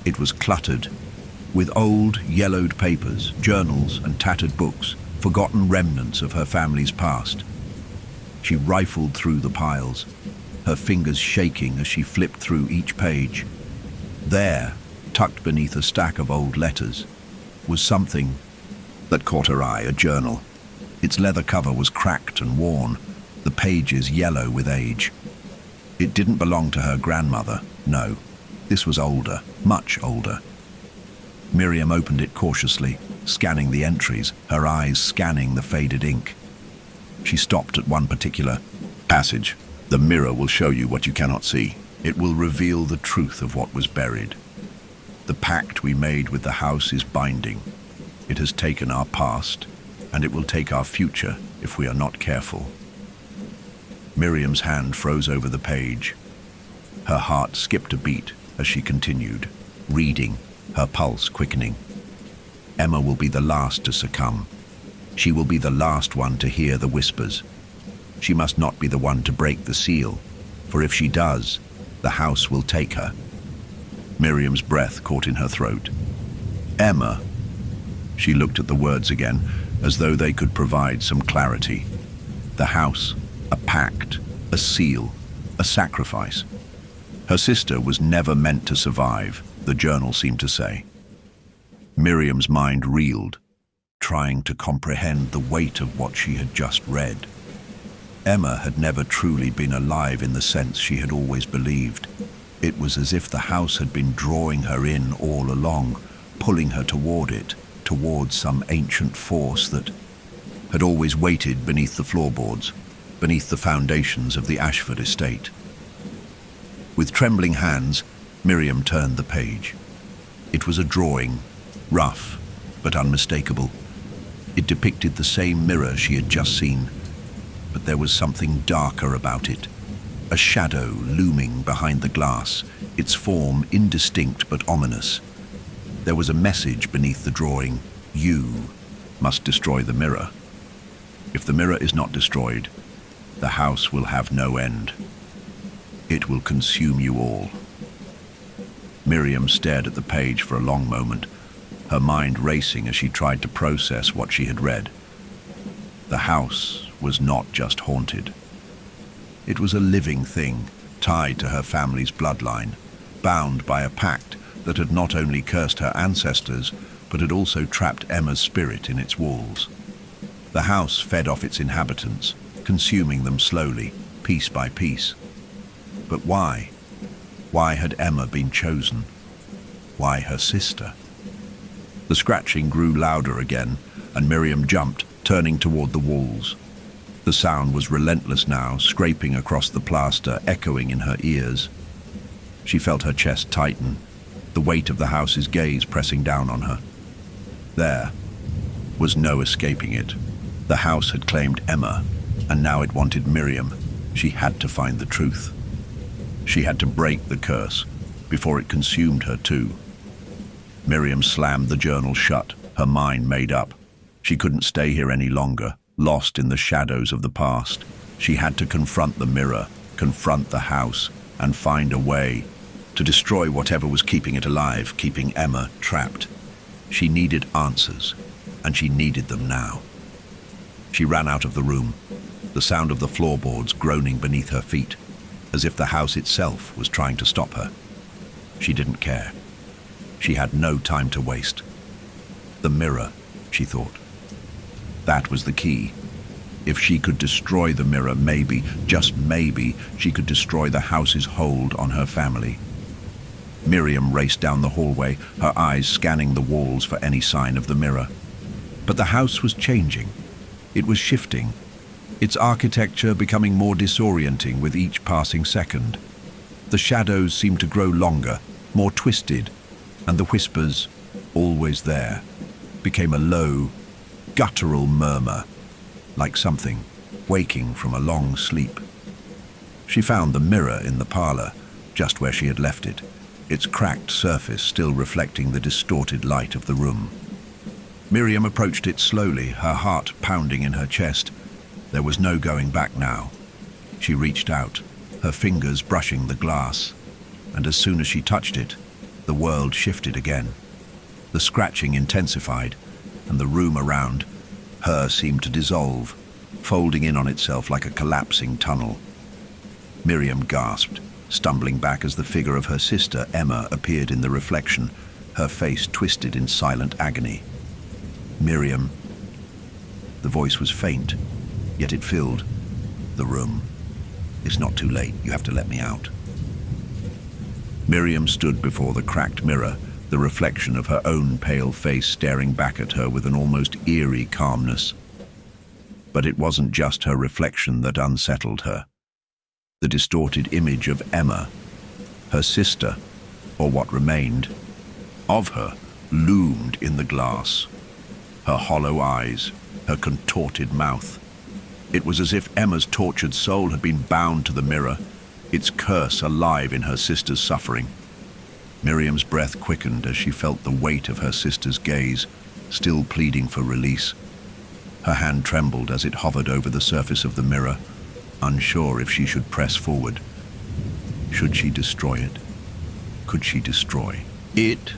It was cluttered with old, yellowed papers, journals, and tattered books, forgotten remnants of her family's past. She rifled through the piles, her fingers shaking as she flipped through each page. There, tucked beneath a stack of old letters, was something that caught her eye, a journal. Its leather cover was cracked and worn, the pages yellow with age. It didn't belong to her grandmother, no. This was older, much older. Miriam opened it cautiously, scanning the entries, her eyes scanning the faded ink. She stopped at one particular passage. The mirror will show you what you cannot see. It will reveal the truth of what was buried. The pact we made with the house is binding. It has taken our past, and it will take our future if we are not careful. Miriam's hand froze over the page. Her heart skipped a beat as she continued, reading, her pulse quickening. Emma will be the last to succumb. She will be the last one to hear the whispers. She must not be the one to break the seal, for if she does, the house will take her. Miriam's breath caught in her throat. Emma. She looked at the words again, as though they could provide some clarity. The house, a pact, a seal, a sacrifice. Her sister was never meant to survive, the journal seemed to say. Miriam's mind reeled, trying to comprehend the weight of what she had just read. Emma had never truly been alive in the sense she had always believed. It was as if the house had been drawing her in all along, pulling her toward it, towards some ancient force that had always waited beneath the floorboards, beneath the foundations of the Ashford estate. With trembling hands, Miriam turned the page. It was a drawing, rough but unmistakable. It depicted the same mirror she had just seen, but there was something darker about it. A shadow looming behind the glass, its form indistinct but ominous. There was a message beneath the drawing. You must destroy the mirror. If the mirror is not destroyed, the house will have no end. It will consume you all. Miriam stared at the page for a long moment, her mind racing as she tried to process what she had read. The house was not just haunted. It was a living thing, tied to her family's bloodline, bound by a pact that had not only cursed her ancestors, but had also trapped Emma's spirit in its walls. The house fed off its inhabitants, consuming them slowly, piece by piece. But why? Why had Emma been chosen? Why her sister? The scratching grew louder again, and Miriam jumped, turning toward the walls. The sound was relentless now, scraping across the plaster, echoing in her ears. She felt her chest tighten, the weight of the house's gaze pressing down on her. There was no escaping it. The house had claimed Emma, and now it wanted Miriam. She had to find the truth. She had to break the curse before it consumed her too. Miriam slammed the journal shut, her mind made up. She couldn't stay here any longer, lost in the shadows of the past. She had to confront the mirror, confront the house, and find a way to destroy whatever was keeping it alive, keeping Emma trapped. She needed answers, and she needed them now. She ran out of the room, the sound of the floorboards groaning beneath her feet, as if the house itself was trying to stop her. She didn't care. She had no time to waste. The mirror, she thought. That was the key. If she could destroy the mirror, maybe, just maybe, she could destroy the house's hold on her family. Miriam raced down the hallway, her eyes scanning the walls for any sign of the mirror. But the house was changing. It was shifting, its architecture becoming more disorienting with each passing second. The shadows seemed to grow longer, more twisted, and the whispers, always there, became a low, guttural murmur, like something waking from a long sleep. She found the mirror in the parlor, just where she had left it, its cracked surface still reflecting the distorted light of the room. Miriam approached it slowly, her heart pounding in her chest. There was no going back now. She reached out, her fingers brushing the glass, and as soon as she touched it, the world shifted again. The scratching intensified, and the room around her seemed to dissolve, folding in on itself like a collapsing tunnel. Miriam gasped, stumbling back as the figure of her sister, Emma, appeared in the reflection, her face twisted in silent agony. "Miriam." The voice was faint, yet it filled the room. "It's not too late. You have to let me out." Miriam stood before the cracked mirror, the reflection of her own pale face staring back at her with an almost eerie calmness. But it wasn't just her reflection that unsettled her. The distorted image of Emma, her sister, or what remained of her, loomed in the glass. Her hollow eyes, her contorted mouth. It was as if Emma's tortured soul had been bound to the mirror, its curse alive in her sister's suffering. Miriam's breath quickened as she felt the weight of her sister's gaze, still pleading for release. Her hand trembled as it hovered over the surface of the mirror, unsure if she should press forward. Should she destroy it? Could she destroy it?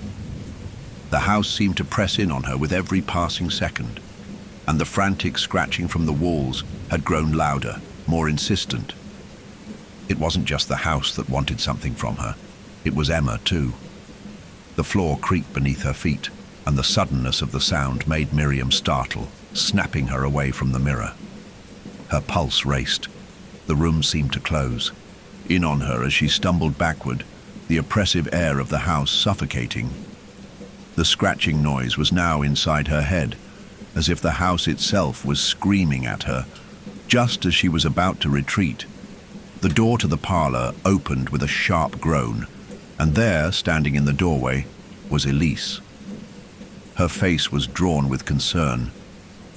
The house seemed to press in on her with every passing second, and the frantic scratching from the walls had grown louder, more insistent. It wasn't just the house that wanted something from her. It was Emma, too. The floor creaked beneath her feet, and the suddenness of the sound made Miriam startle, snapping her away from the mirror. Her pulse raced. The room seemed to close in on her as she stumbled backward, the oppressive air of the house suffocating. The scratching noise was now inside her head, as if the house itself was screaming at her. Just as she was about to retreat, the door to the parlor opened with a sharp groan, and there, standing in the doorway, was Elise. Her face was drawn with concern,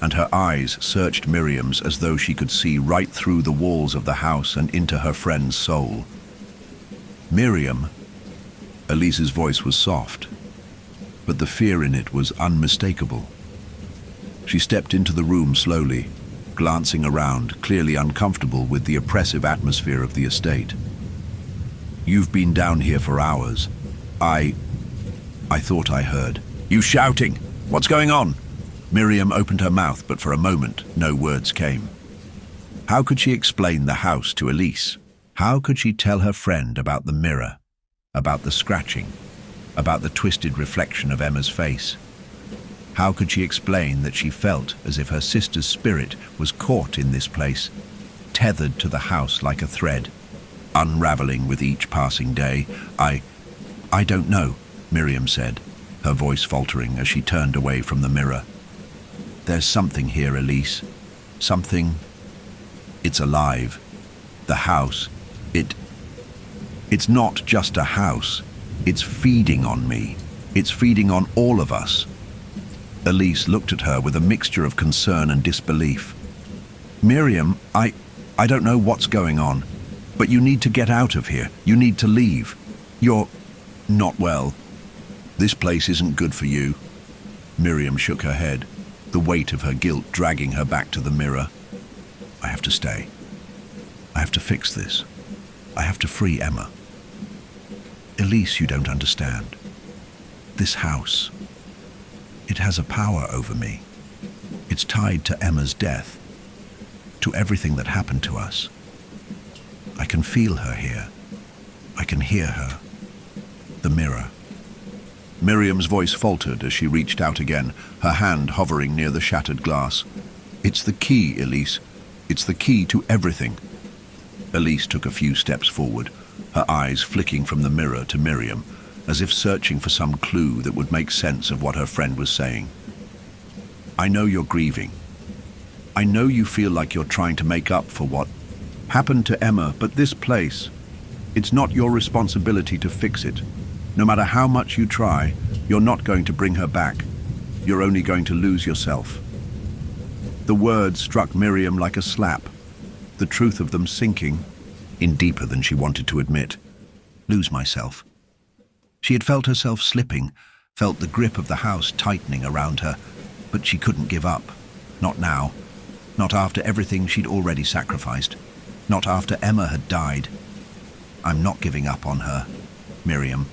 and her eyes searched Miriam's as though she could see right through the walls of the house and into her friend's soul. "Miriam." Elise's voice was soft, but the fear in it was unmistakable. She stepped into the room slowly, glancing around, clearly uncomfortable with the oppressive atmosphere of the estate. "You've been down here for hours. I thought I heard you shouting. What's going on?" Miriam opened her mouth, but for a moment, no words came. How could she explain the house to Elise? How could she tell her friend about the mirror, about the scratching, about the twisted reflection of Emma's face? How could she explain that she felt as if her sister's spirit was caught in this place, tethered to the house like a thread, unraveling with each passing day? I don't know," Miriam said, her voice faltering as she turned away from the mirror. "There's something here, Elise. Something. It's alive. The house. It's not just a house. It's feeding on me. It's feeding on all of us." Elise looked at her with a mixture of concern and disbelief. "Miriam, I don't know what's going on, but you need to get out of here. You need to leave. You're not well. This place isn't good for you." Miriam shook her head, the weight of her guilt dragging her back to the mirror. "I have to stay. I have to fix this. I have to free Emma." "Elise, you don't understand. This house, it has a power over me. It's tied to Emma's death, to everything that happened to us. I can feel her here. I can hear her. The mirror." Miriam's voice faltered as she reached out again, her hand hovering near the shattered glass. "It's the key, Elise. It's the key to everything." Elise took a few steps forward, her eyes flicking from the mirror to Miriam, as if searching for some clue that would make sense of what her friend was saying. "I know you're grieving. I know you feel like you're trying to make up for what happened to Emma, but this place, it's not your responsibility to fix it. No matter how much you try, you're not going to bring her back. You're only going to lose yourself." The words struck Miriam like a slap, the truth of them sinking in deeper than she wanted to admit. Lose myself. She had felt herself slipping, felt the grip of the house tightening around her, but she couldn't give up. Not now. Not after everything she'd already sacrificed. Not after Emma had died. I'm not giving up on her, Miriam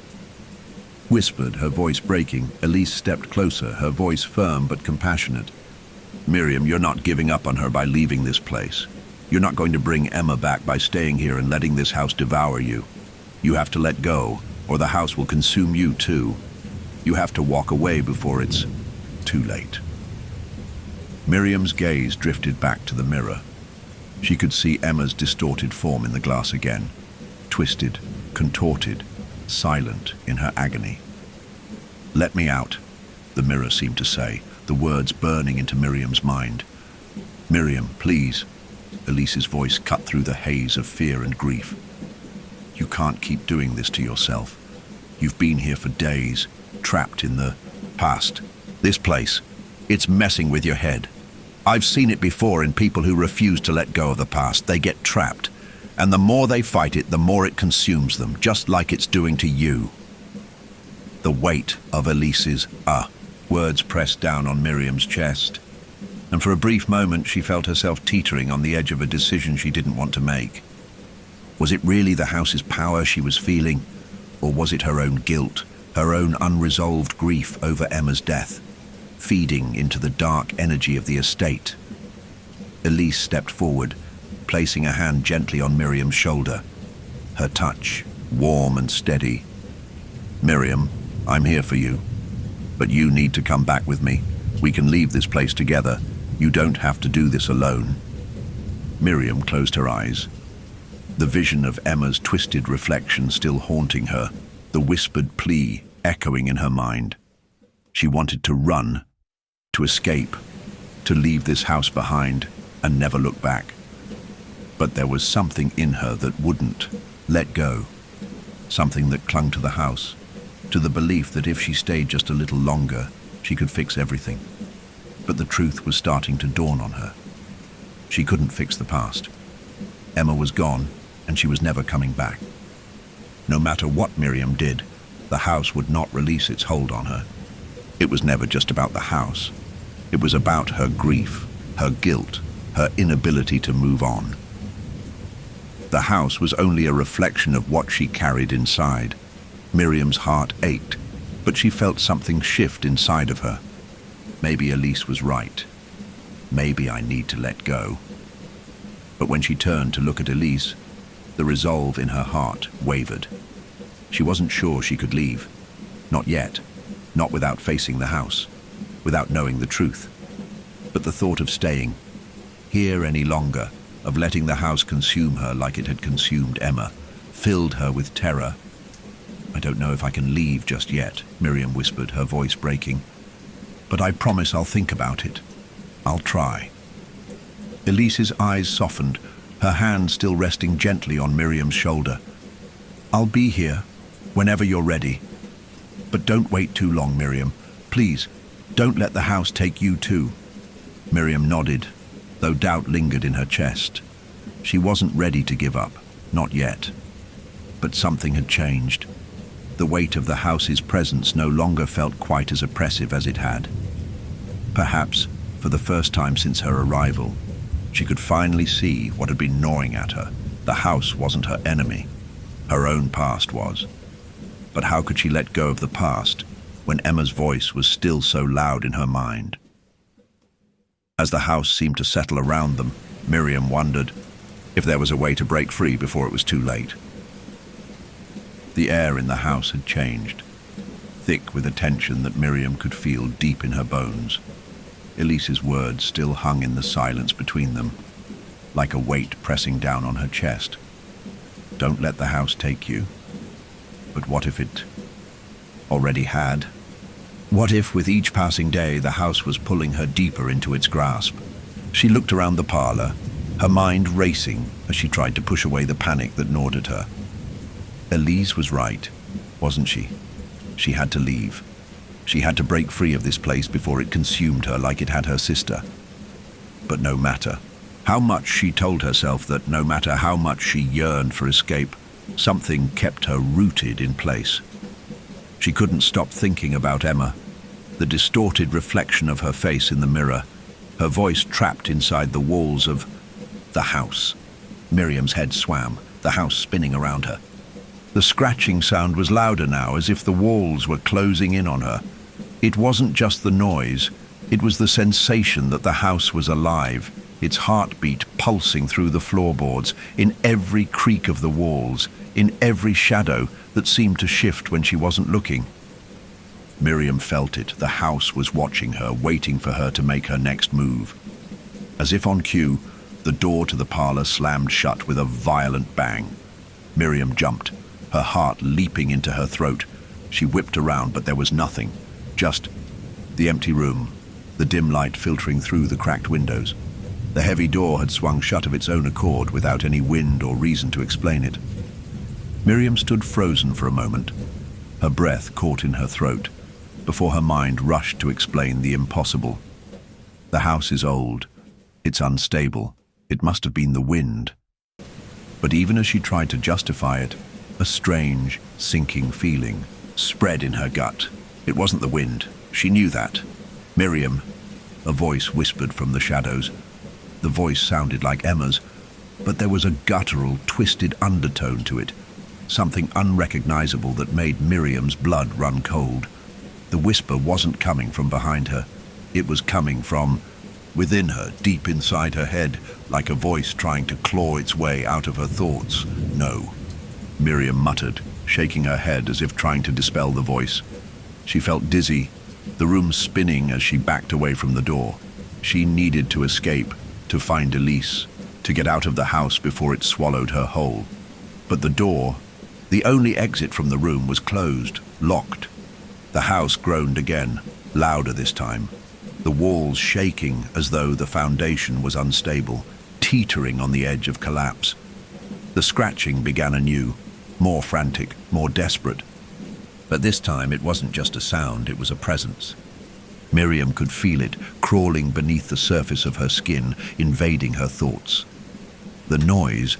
whispered, her voice breaking. Elise stepped closer, her voice firm but compassionate. Miriam, you're not giving up on her by leaving this place. You're not going to bring Emma back by staying here and letting this house devour you. You have to let go, or the house will consume you too. You have to walk away before it's too late. Miriam's gaze drifted back to the mirror. She could see Emma's distorted form in the glass again, twisted, contorted, silent in her agony. Let me out, the mirror seemed to say, the words burning into Miriam's mind. Miriam, please. Elise's voice cut through the haze of fear and grief. You can't keep doing this to yourself. You've been here for days, trapped in the past. This place, it's messing with your head. I've seen it before in people who refuse to let go of the past. They get trapped, and the more they fight it, the more it consumes them, just like it's doing to you. The weight of Elise's words pressed down on Miriam's chest, and for a brief moment she felt herself teetering on the edge of a decision she didn't want to make. Was it really the house's power she was feeling, or was it her own guilt, her own unresolved grief over Emma's death, feeding into the dark energy of the estate? Elise stepped forward, placing a hand gently on Miriam's shoulder, her touch warm and steady. Miriam, I'm here for you, but you need to come back with me. We can leave this place together. You don't have to do this alone. Miriam closed her eyes, the vision of Emma's twisted reflection still haunting her, the whispered plea echoing in her mind. She wanted to run, to escape, to leave this house behind and never look back. But there was something in her that wouldn't let go, something that clung to the house, to the belief that if she stayed just a little longer, she could fix everything. But the truth was starting to dawn on her. She couldn't fix the past. Emma was gone, and she was never coming back. No matter what Miriam did, the house would not release its hold on her. It was never just about the house. It was about her grief, her guilt, her inability to move on. The house was only a reflection of what she carried inside. Miriam's heart ached, but she felt something shift inside of her. Maybe Elise was right. Maybe I need to let go. But when she turned to look at Elise, the resolve in her heart wavered. She wasn't sure she could leave. Not yet. Not without facing the house, without knowing the truth. But the thought of staying here any longer, of letting the house consume her like it had consumed Emma, filled her with terror. I don't know if I can leave just yet, Miriam whispered, her voice breaking. But I promise I'll think about it. I'll try. Elise's eyes softened, her hand still resting gently on Miriam's shoulder. I'll be here, whenever you're ready. But don't wait too long, Miriam. Please, don't let the house take you too. Miriam nodded, though doubt lingered in her chest. She wasn't ready to give up, not yet. But something had changed. The weight of the house's presence no longer felt quite as oppressive as it had. Perhaps, for the first time since her arrival, she could finally see what had been gnawing at her. The house wasn't her enemy. Her own past was. But how could she let go of the past when Emma's voice was still so loud in her mind? As the house seemed to settle around them, Miriam wondered if there was a way to break free before it was too late. The air in the house had changed, thick with a tension that Miriam could feel deep in her bones. Elise's words still hung in the silence between them, like a weight pressing down on her chest. Don't let the house take you. But what if it already had? What if, with each passing day, the house was pulling her deeper into its grasp? She looked around the parlor, her mind racing as she tried to push away the panic that gnawed at her. Elise was right, wasn't she? She had to leave. She had to break free of this place before it consumed her like it had her sister. But no matter how much she told herself that no matter how much she yearned for escape, something kept her rooted in place. She couldn't stop thinking about Emma, the distorted reflection of her face in the mirror, her voice trapped inside the walls of the house. Miriam's head swam, the house spinning around her. The scratching sound was louder now, as if the walls were closing in on her. It wasn't just the noise, it was the sensation that the house was alive, its heartbeat pulsing through the floorboards, in every creak of the walls, in every shadow that seemed to shift when she wasn't looking. Miriam felt it. The house was watching her, waiting for her to make her next move. As if on cue, the door to the parlor slammed shut with a violent bang. Miriam jumped, her heart leaping into her throat. She whipped around, but there was nothing. Just the empty room, the dim light filtering through the cracked windows. The heavy door had swung shut of its own accord without any wind or reason to explain it. Miriam stood frozen for a moment, her breath caught in her throat, before her mind rushed to explain the impossible. The house is old. It's unstable. It must have been the wind. But even as she tried to justify it, a strange, sinking feeling spread in her gut. It wasn't the wind. She knew that. Miriam, a voice whispered from the shadows. The voice sounded like Emma's, but there was a guttural, twisted undertone to it, something unrecognizable that made Miriam's blood run cold. The whisper wasn't coming from behind her. It was coming from within her, deep inside her head, like a voice trying to claw its way out of her thoughts. No, Miriam muttered, shaking her head as if trying to dispel the voice. She felt dizzy, the room spinning as she backed away from the door. She needed to escape, to find Elise, to get out of the house before it swallowed her whole. But the door, the only exit from the room, was closed, locked. The house groaned again, louder this time, the walls shaking as though the foundation was unstable, teetering on the edge of collapse. The scratching began anew, more frantic, more desperate. But this time it wasn't just a sound, it was a presence. Miriam could feel it, crawling beneath the surface of her skin, invading her thoughts. The noise,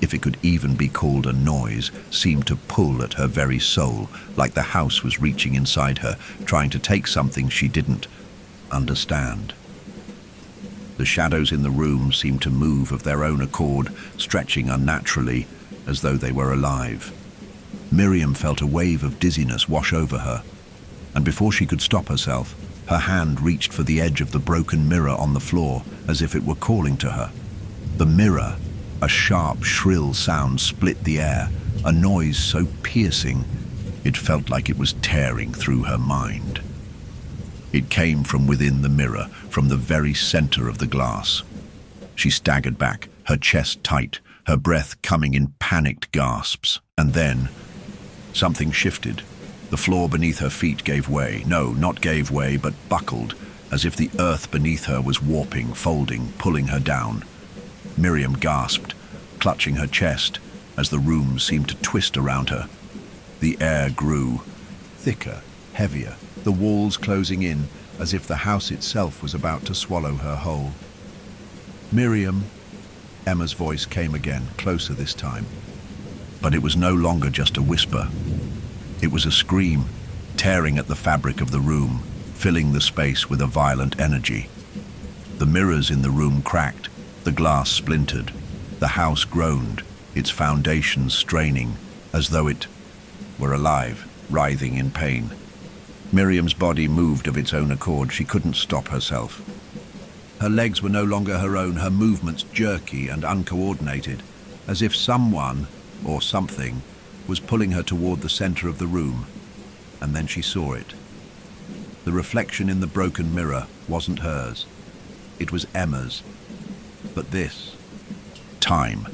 if it could even be called a noise, seemed to pull at her very soul, like the house was reaching inside her, trying to take something she didn't understand. The shadows in the room seemed to move of their own accord, stretching unnaturally, as though they were alive. Miriam felt a wave of dizziness wash over her, and before she could stop herself, her hand reached for the edge of the broken mirror on the floor, as if it were calling to her. The mirror, a sharp, shrill sound split the air, a noise so piercing, it felt like it was tearing through her mind. It came from within the mirror, from the very center of the glass. She staggered back, her chest tight, her breath coming in panicked gasps, and then something shifted. The floor beneath her feet gave way. No, not gave way, but buckled, as if the earth beneath her was warping, folding, pulling her down. Miriam gasped, clutching her chest, as the room seemed to twist around her. The air grew thicker, heavier, the walls closing in, as if the house itself was about to swallow her whole. Miriam, Emma's voice came again, closer this time. But it was no longer just a whisper. It was a scream, tearing at the fabric of the room, filling the space with a violent energy. The mirrors in the room cracked, the glass splintered, the house groaned, its foundations straining, as though it were alive, writhing in pain. Miriam's body moved of its own accord. She couldn't stop herself. Her legs were no longer her own, her movements jerky and uncoordinated, as if someone, or something, was pulling her toward the center of the room. And then she saw it. The reflection in the broken mirror wasn't hers. It was Emma's. But this time,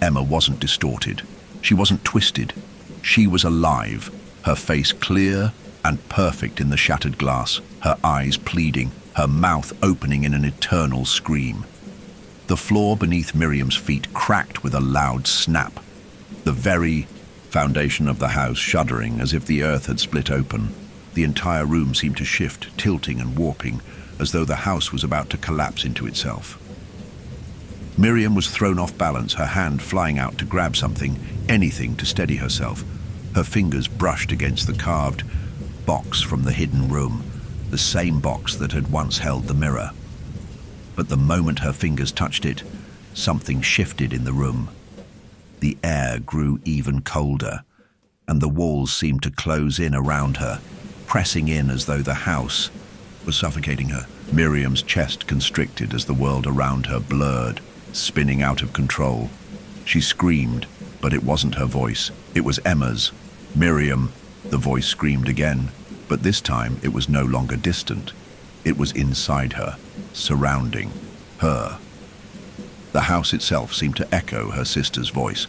Emma wasn't distorted. She wasn't twisted. She was alive, her face clear and perfect in the shattered glass, her eyes pleading, her mouth opening in an eternal scream. The floor beneath Miriam's feet cracked with a loud snap, the very foundation of the house shuddering as if the earth had split open. The entire room seemed to shift, tilting and warping, as though the house was about to collapse into itself. Miriam was thrown off balance, her hand flying out to grab something, anything to steady herself. Her fingers brushed against the carved box from the hidden room, the same box that had once held the mirror. But the moment her fingers touched it, something shifted in the room. The air grew even colder, and the walls seemed to close in around her, pressing in as though the house was suffocating her. Miriam's chest constricted as the world around her blurred, spinning out of control. She screamed, but it wasn't her voice. It was Emma's. "Miriam," the voice screamed again, but this time it was no longer distant. It was inside her, surrounding her. The house itself seemed to echo her sister's voice,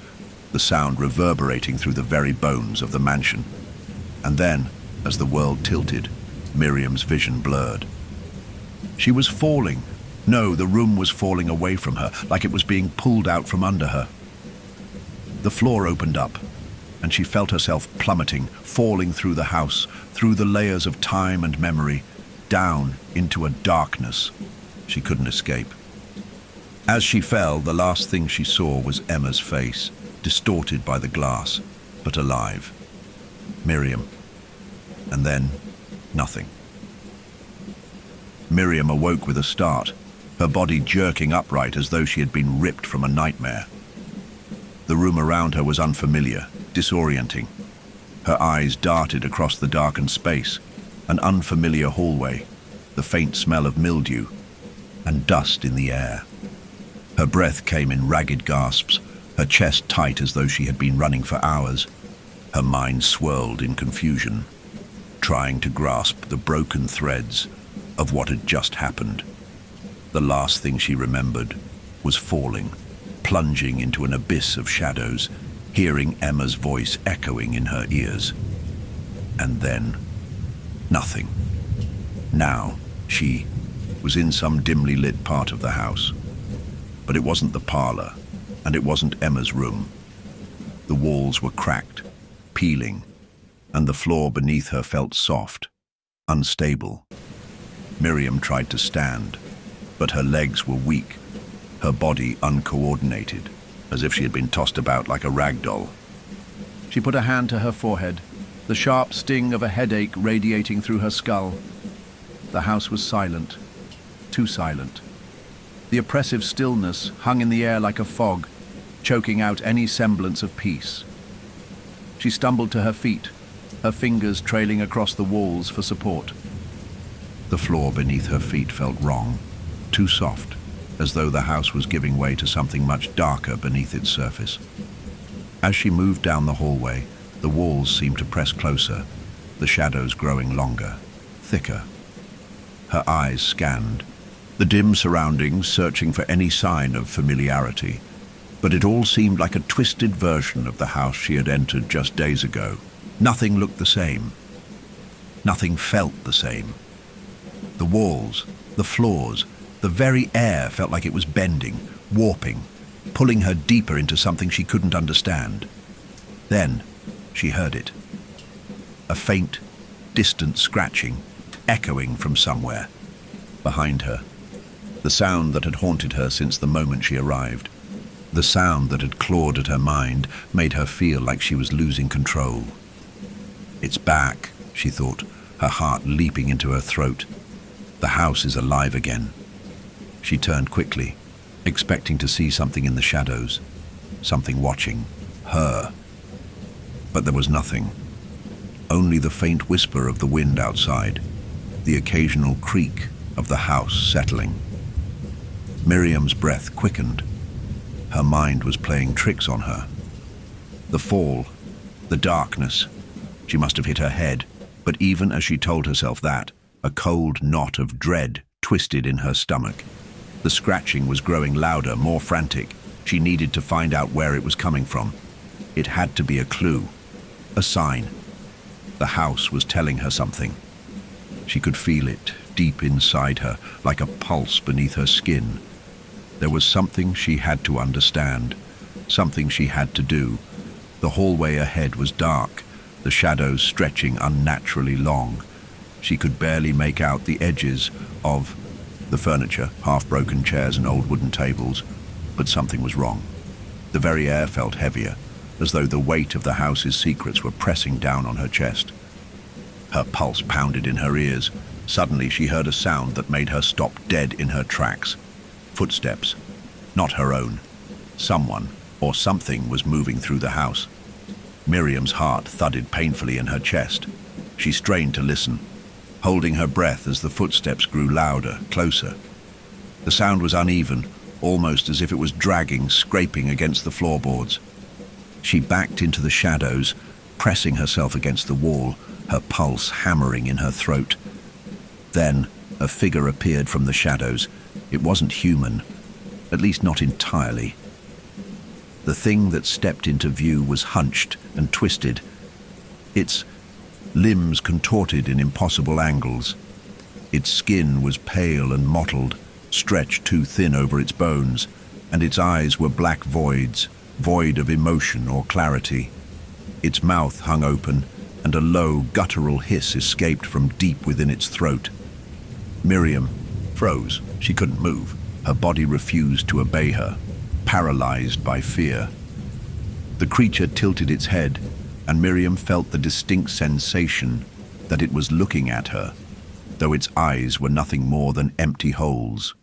the sound reverberating through the very bones of the mansion. And then, as the world tilted, Miriam's vision blurred. She was falling. No, the room was falling away from her, like it was being pulled out from under her. The floor opened up, and she felt herself plummeting, falling through the house, through the layers of time and memory, down into a darkness she couldn't escape. As she fell, the last thing she saw was Emma's face, distorted by the glass, but alive. Miriam. And then, nothing. Miriam awoke with a start, her body jerking upright as though she had been ripped from a nightmare. The room around her was unfamiliar, disorienting. Her eyes darted across the darkened space, an unfamiliar hallway, the faint smell of mildew, and dust in the air. Her breath came in ragged gasps, her chest tight as though she had been running for hours. Her mind swirled in confusion, trying to grasp the broken threads of what had just happened. The last thing she remembered was falling, plunging into an abyss of shadows, hearing Emma's voice echoing in her ears. And then, nothing. Now, she was in some dimly lit part of the house. But it wasn't the parlor, and it wasn't Emma's room. The walls were cracked, peeling, and the floor beneath her felt soft, unstable. Miriam tried to stand, but her legs were weak, her body uncoordinated, as if she had been tossed about like a rag doll. She put a hand to her forehead, the sharp sting of a headache radiating through her skull. The house was silent, too silent. The oppressive stillness hung in the air like a fog, choking out any semblance of peace. She stumbled to her feet, her fingers trailing across the walls for support. The floor beneath her feet felt wrong, too soft, as though the house was giving way to something much darker beneath its surface. As she moved down the hallway, the walls seemed to press closer, the shadows growing longer, thicker. Her eyes scanned, the dim surroundings searching for any sign of familiarity, but it all seemed like a twisted version of the house she had entered just days ago. Nothing looked the same. Nothing felt the same. The walls, the floors, the very air felt like it was bending, warping, pulling her deeper into something she couldn't understand. Then she heard it. A faint, distant scratching, echoing from somewhere behind her. The sound that had haunted her since the moment she arrived. The sound that had clawed at her mind made her feel like she was losing control. "It's back," she thought, her heart leaping into her throat. The house is alive again. She turned quickly, expecting to see something in the shadows, something watching her. But there was nothing. Only the faint whisper of the wind outside, the occasional creak of the house settling. Miriam's breath quickened. Her mind was playing tricks on her. The fall, the darkness. She must have hit her head, but even as she told herself that, a cold knot of dread twisted in her stomach. The scratching was growing louder, more frantic. She needed to find out where it was coming from. It had to be a clue, a sign. The house was telling her something. She could feel it deep inside her, like a pulse beneath her skin. There was something she had to understand, something she had to do. The hallway ahead was dark, the shadows stretching unnaturally long. She could barely make out the edges of the furniture, half-broken chairs and old wooden tables. But something was wrong. The very air felt heavier, as though the weight of the house's secrets were pressing down on her chest. Her pulse pounded in her ears. Suddenly she heard a sound that made her stop dead in her tracks. Footsteps. Not her own. Someone or something was moving through the house. Miriam's heart thudded painfully in her chest. She strained to listen, holding her breath as the footsteps grew louder, closer. The sound was uneven, almost as if it was dragging, scraping against the floorboards. She backed into the shadows, pressing herself against the wall, her pulse hammering in her throat. Then a figure appeared from the shadows. It wasn't human, at least not entirely. The thing that stepped into view was hunched and twisted, its limbs contorted in impossible angles. Its skin was pale and mottled, stretched too thin over its bones, and its eyes were black voids, void of emotion or clarity. Its mouth hung open, and a low, guttural hiss escaped from deep within its throat. Miriam froze. She couldn't move. Her body refused to obey her, paralyzed by fear. The creature tilted its head, and Miriam felt the distinct sensation that it was looking at her, though its eyes were nothing more than empty holes.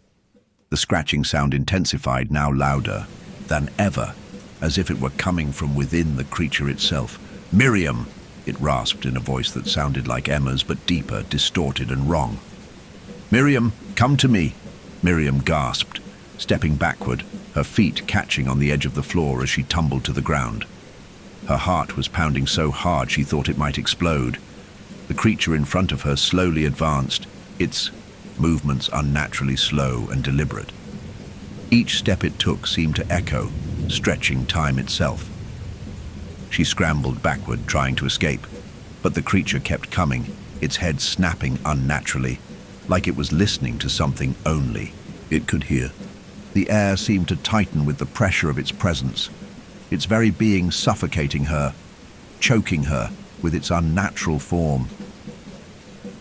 The scratching sound intensified, now louder than ever, as if it were coming from within the creature itself. "Miriam!" it rasped in a voice that sounded like Emma's, but deeper, distorted and wrong. "Miriam, come to me!" Miriam gasped, stepping backward, her feet catching on the edge of the floor as she tumbled to the ground. Her heart was pounding so hard she thought it might explode. The creature in front of her slowly advanced, its movements unnaturally slow and deliberate. Each step it took seemed to echo, stretching time itself. She scrambled backward, trying to escape, but the creature kept coming, its head snapping unnaturally, like it was listening to something only it could hear. The air seemed to tighten with the pressure of its presence, its very being suffocating her, choking her with its unnatural form.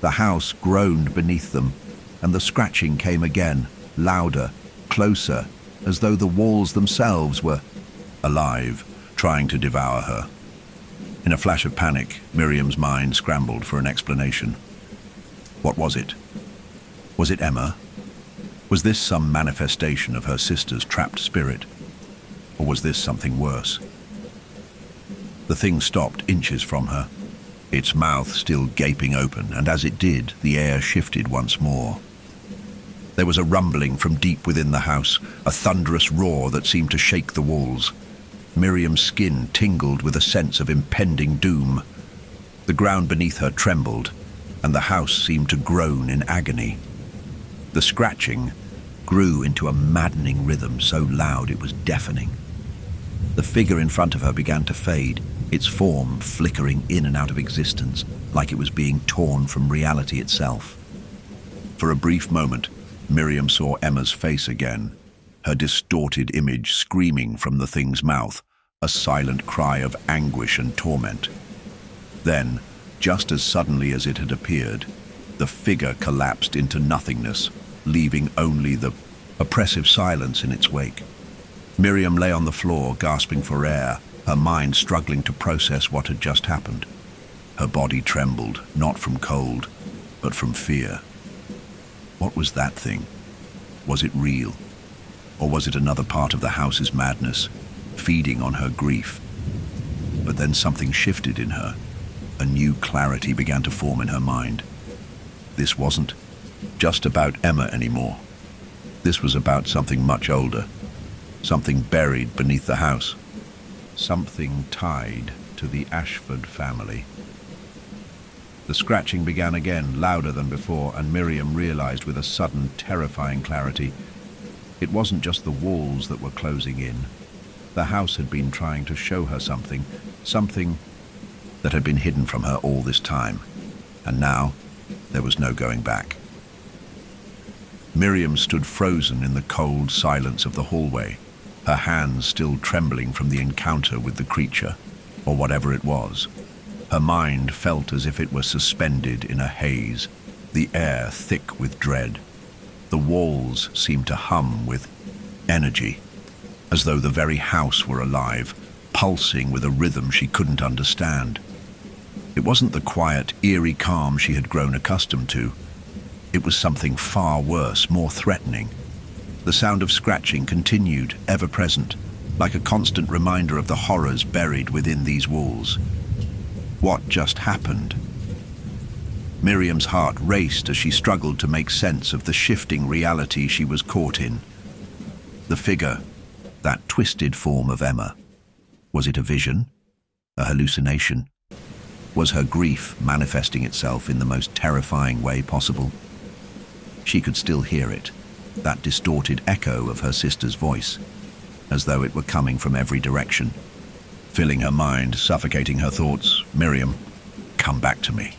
The house groaned beneath them, and the scratching came again, louder, closer, as though the walls themselves were alive, trying to devour her. In a flash of panic, Miriam's mind scrambled for an explanation. What was it? Was it Emma? Was this some manifestation of her sister's trapped spirit? Or was this something worse? The thing stopped inches from her, its mouth still gaping open, and as it did, the air shifted once more. There was a rumbling from deep within the house, a thunderous roar that seemed to shake the walls. Miriam's skin tingled with a sense of impending doom. The ground beneath her trembled, and the house seemed to groan in agony. The scratching grew into a maddening rhythm so loud it was deafening. The figure in front of her began to fade, its form flickering in and out of existence, like it was being torn from reality itself. For a brief moment, Miriam saw Emma's face again, her distorted image screaming from the thing's mouth, a silent cry of anguish and torment. Then, just as suddenly as it had appeared, the figure collapsed into nothingness, leaving only the oppressive silence in its wake. Miriam lay on the floor, gasping for air, her mind struggling to process what had just happened. Her body trembled, not from cold, but from fear. What was that thing? Was it real? Or was it another part of the house's madness, feeding on her grief? But then something shifted in her. A new clarity began to form in her mind. This wasn't just about Emma anymore. This was about something much older, something buried beneath the house, something tied to the Ashford family. The scratching began again, louder than before, and Miriam realized with a sudden, terrifying clarity, it wasn't just the walls that were closing in. The house had been trying to show her something that had been hidden from her all this time, and now there was no going back. Miriam stood frozen in the cold silence of the hallway, her hands still trembling from the encounter with the creature, or whatever it was. Her mind felt as if it were suspended in a haze, the air thick with dread. The walls seemed to hum with energy, as though the very house were alive, pulsing with a rhythm she couldn't understand. It wasn't the quiet, eerie calm she had grown accustomed to. It was something far worse, more threatening. The sound of scratching continued, ever present, like a constant reminder of the horrors buried within these walls. What just happened? Miriam's heart raced as she struggled to make sense of the shifting reality she was caught in. The figure, that twisted form of Emma. Was it a vision? A hallucination? Was her grief manifesting itself in the most terrifying way possible? She could still hear it, that distorted echo of her sister's voice, as though it were coming from every direction, filling her mind, suffocating her thoughts. Miriam, come back to me.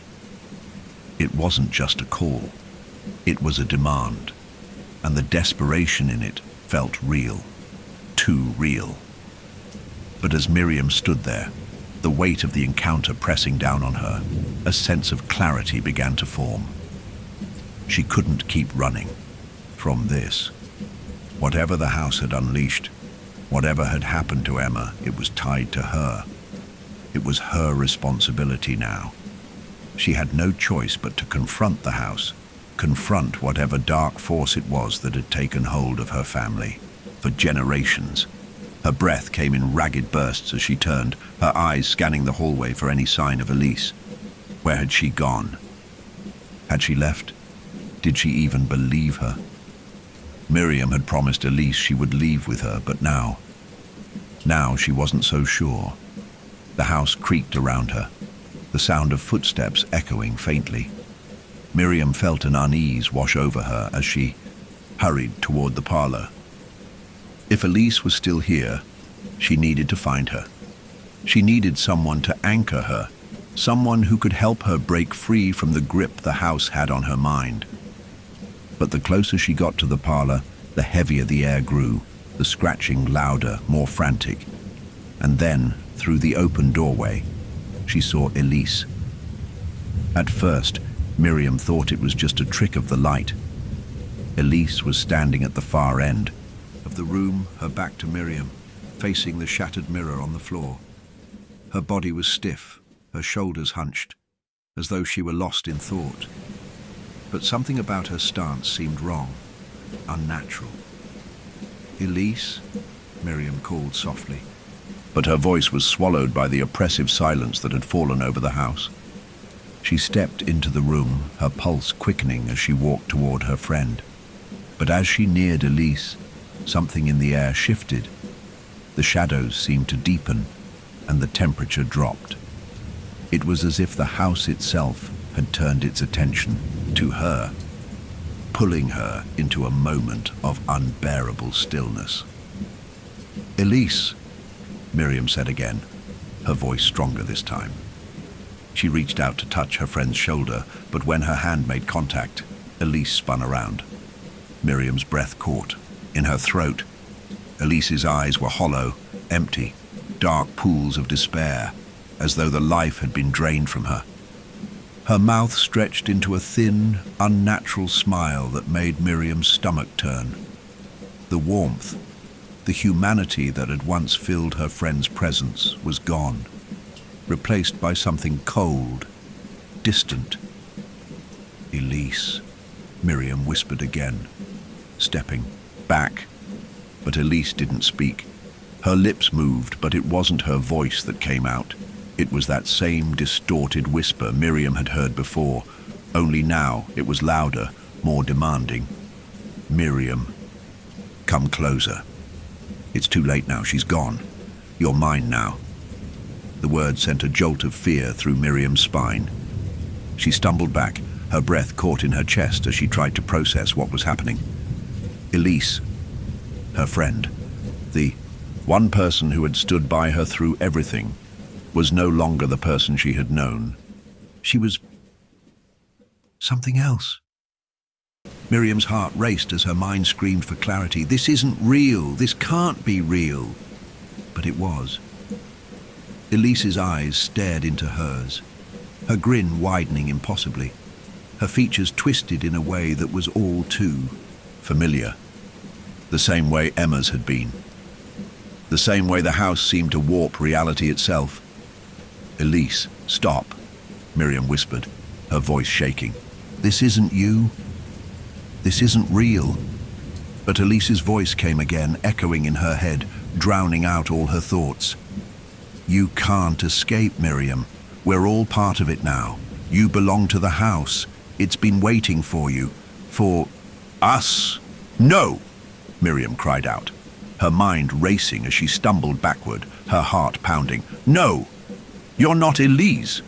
It wasn't just a call. It was a demand, and the desperation in it felt real, too real. But as Miriam stood there, the weight of the encounter pressing down on her, a sense of clarity began to form. She couldn't keep running from this. Whatever the house had unleashed, whatever had happened to Emma, it was tied to her. It was her responsibility now. She had no choice but to confront the house, confront whatever dark force it was that had taken hold of her family. For generations. Her breath came in ragged bursts as she turned, her eyes scanning the hallway for any sign of Elise. Where had she gone? Had she left? Did she even believe her? Miriam had promised Elise she would leave with her, but now she wasn't so sure. The house creaked around her, the sound of footsteps echoing faintly. Miriam felt an unease wash over her as she hurried toward the parlor. If Elise was still here, she needed to find her. She needed someone to anchor her, someone who could help her break free from the grip the house had on her mind. But the closer she got to the parlor, the heavier the air grew, the scratching louder, more frantic. And then, through the open doorway, she saw Elise. At first, Miriam thought it was just a trick of the light. Elise was standing at the far end of the room, her back to Miriam, facing the shattered mirror on the floor. Her body was stiff, her shoulders hunched, as though she were lost in thought. But something about her stance seemed wrong, unnatural. "Elise?" Miriam called softly. But her voice was swallowed by the oppressive silence that had fallen over the house. She stepped into the room, her pulse quickening as she walked toward her friend. But as she neared Elise, something in the air shifted. The shadows seemed to deepen, and the temperature dropped. It was as if the house itself had turned its attention to her, pulling her into a moment of unbearable stillness. "Elise," Miriam said again, her voice stronger this time. She reached out to touch her friend's shoulder, but when her hand made contact, Elise spun around. Miriam's breath caught in her throat. Elise's eyes were hollow, empty, dark pools of despair, as though the life had been drained from her. Her mouth stretched into a thin, unnatural smile that made Miriam's stomach turn. The warmth, the humanity that had once filled her friend's presence was gone, replaced by something cold, distant. "Elise," Miriam whispered again, stepping back. But Elise didn't speak. Her lips moved, but it wasn't her voice that came out. It was that same distorted whisper Miriam had heard before, only now it was louder, more demanding. "Miriam, come closer. It's too late now, she's gone. You're mine now." The word sent a jolt of fear through Miriam's spine. She stumbled back, her breath caught in her chest as she tried to process what was happening. Elise, her friend, the one person who had stood by her through everything, was no longer the person she had known. She was something else. Miriam's heart raced as her mind screamed for clarity. This isn't real. This can't be real. But it was. Elise's eyes stared into hers, her grin widening impossibly, her features twisted in a way that was all too familiar, the same way Emma's had been. the same way the house seemed to warp reality itself. "Elise, stop," Miriam whispered, her voice shaking. "This isn't you. This isn't real." But Elise's voice came again, echoing in her head, drowning out all her thoughts. "You can't escape, Miriam. We're all part of it now. You belong to the house. It's been waiting for you. For us." "No!" Miriam cried out, her mind racing as she stumbled backward, her heart pounding. "No! You're not Elise.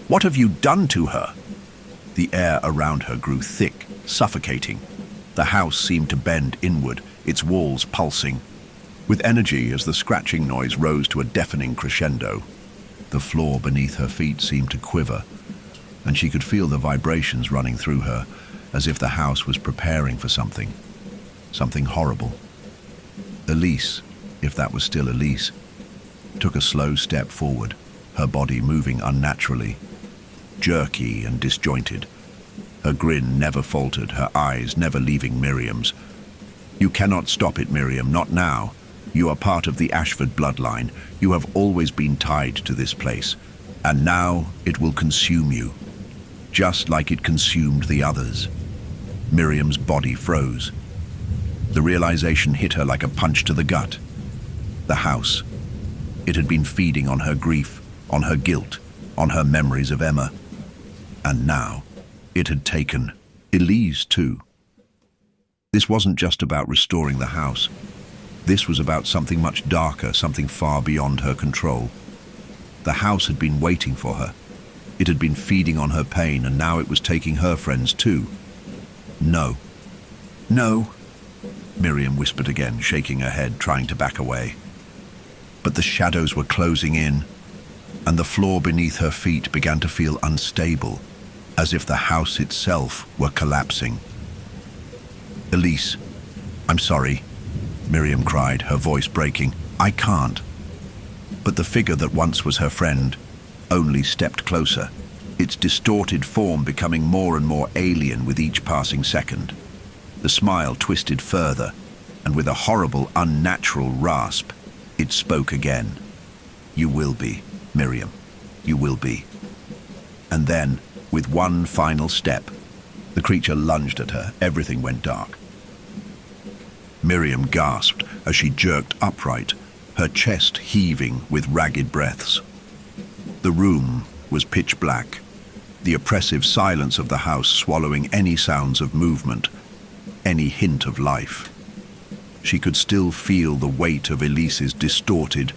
What have you done to her?" The air around her grew thick, suffocating. The house seemed to bend inward, its walls pulsing, with energy as the scratching noise rose to a deafening crescendo. The floor beneath her feet seemed to quiver, and she could feel the vibrations running through her, as if the house was preparing for something horrible. Elise, if that was still Elise, took a slow step forward, her body moving unnaturally, jerky and disjointed. Her grin never faltered, her eyes never leaving Miriam's. "You cannot stop it, Miriam, not now. You are part of the Ashford bloodline. You have always been tied to this place, and now it will consume you, just like it consumed the others." Miriam's body froze. The realization hit her like a punch to the gut. The house. It had been feeding on her grief, on her guilt, on her memories of Emma. And now, it had taken Elise too. This wasn't just about restoring the house. This was about something much darker, something far beyond her control. The house had been waiting for her. It had been feeding on her pain, and now it was taking her friends too. "No. No," Miriam whispered again, shaking her head, trying to back away. But the shadows were closing in, and the floor beneath her feet began to feel unstable, as if the house itself were collapsing. "Elise, I'm sorry," Miriam cried, her voice breaking. "I can't." But the figure that once was her friend only stepped closer, its distorted form becoming more and more alien with each passing second. The smile twisted further, and with a horrible, unnatural rasp, it spoke again. "You will be, Miriam. You will be." And then, with one final step, the creature lunged at her. Everything went dark. Miriam gasped as she jerked upright, her chest heaving with ragged breaths. The room was pitch black, the oppressive silence of the house swallowing any sounds of movement, any hint of life. She could still feel the weight of Elise's distorted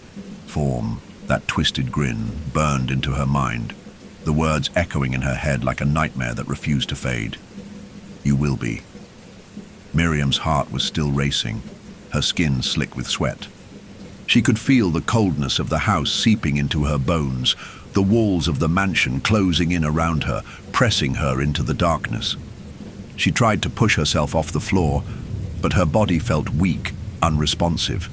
form. That twisted grin burned into her mind, the words echoing in her head like a nightmare that refused to fade. "You will be." Miriam's heart was still racing, her skin slick with sweat. She could feel the coldness of the house seeping into her bones, the walls of the mansion closing in around her, pressing her into the darkness. She tried to push herself off the floor, but her body felt weak, unresponsive.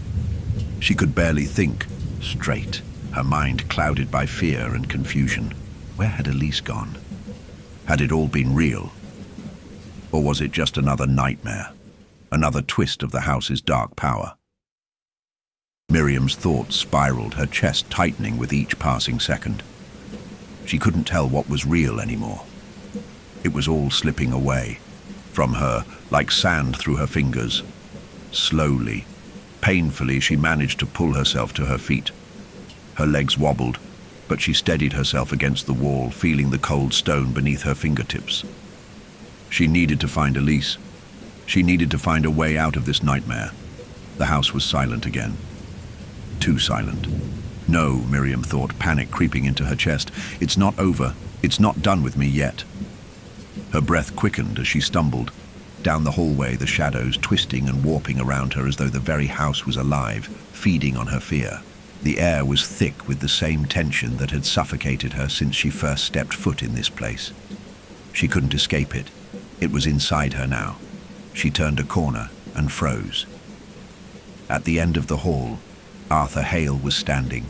She could barely think straight, her mind clouded by fear and confusion. Where had Elise gone? Had it all been real? Or was it just another nightmare, another twist of the house's dark power? Miriam's thoughts spiraled, her chest tightening with each passing second. She couldn't tell what was real anymore. It was all slipping away from her like sand through her fingers. Slowly, painfully, she managed to pull herself to her feet. Her legs wobbled, but she steadied herself against the wall, feeling the cold stone beneath her fingertips. She needed to find Elise. She needed to find a way out of this nightmare. The house was silent again. Too silent. No, Miriam thought, panic creeping into her chest. It's not over. It's not done with me yet. Her breath quickened as she stumbled. Down the hallway, the shadows twisting and warping around her as though the very house was alive, feeding on her fear. The air was thick with the same tension that had suffocated her since she first stepped foot in this place. She couldn't escape it. It was inside her now. She turned a corner and froze. At the end of the hall, Arthur Hale was standing,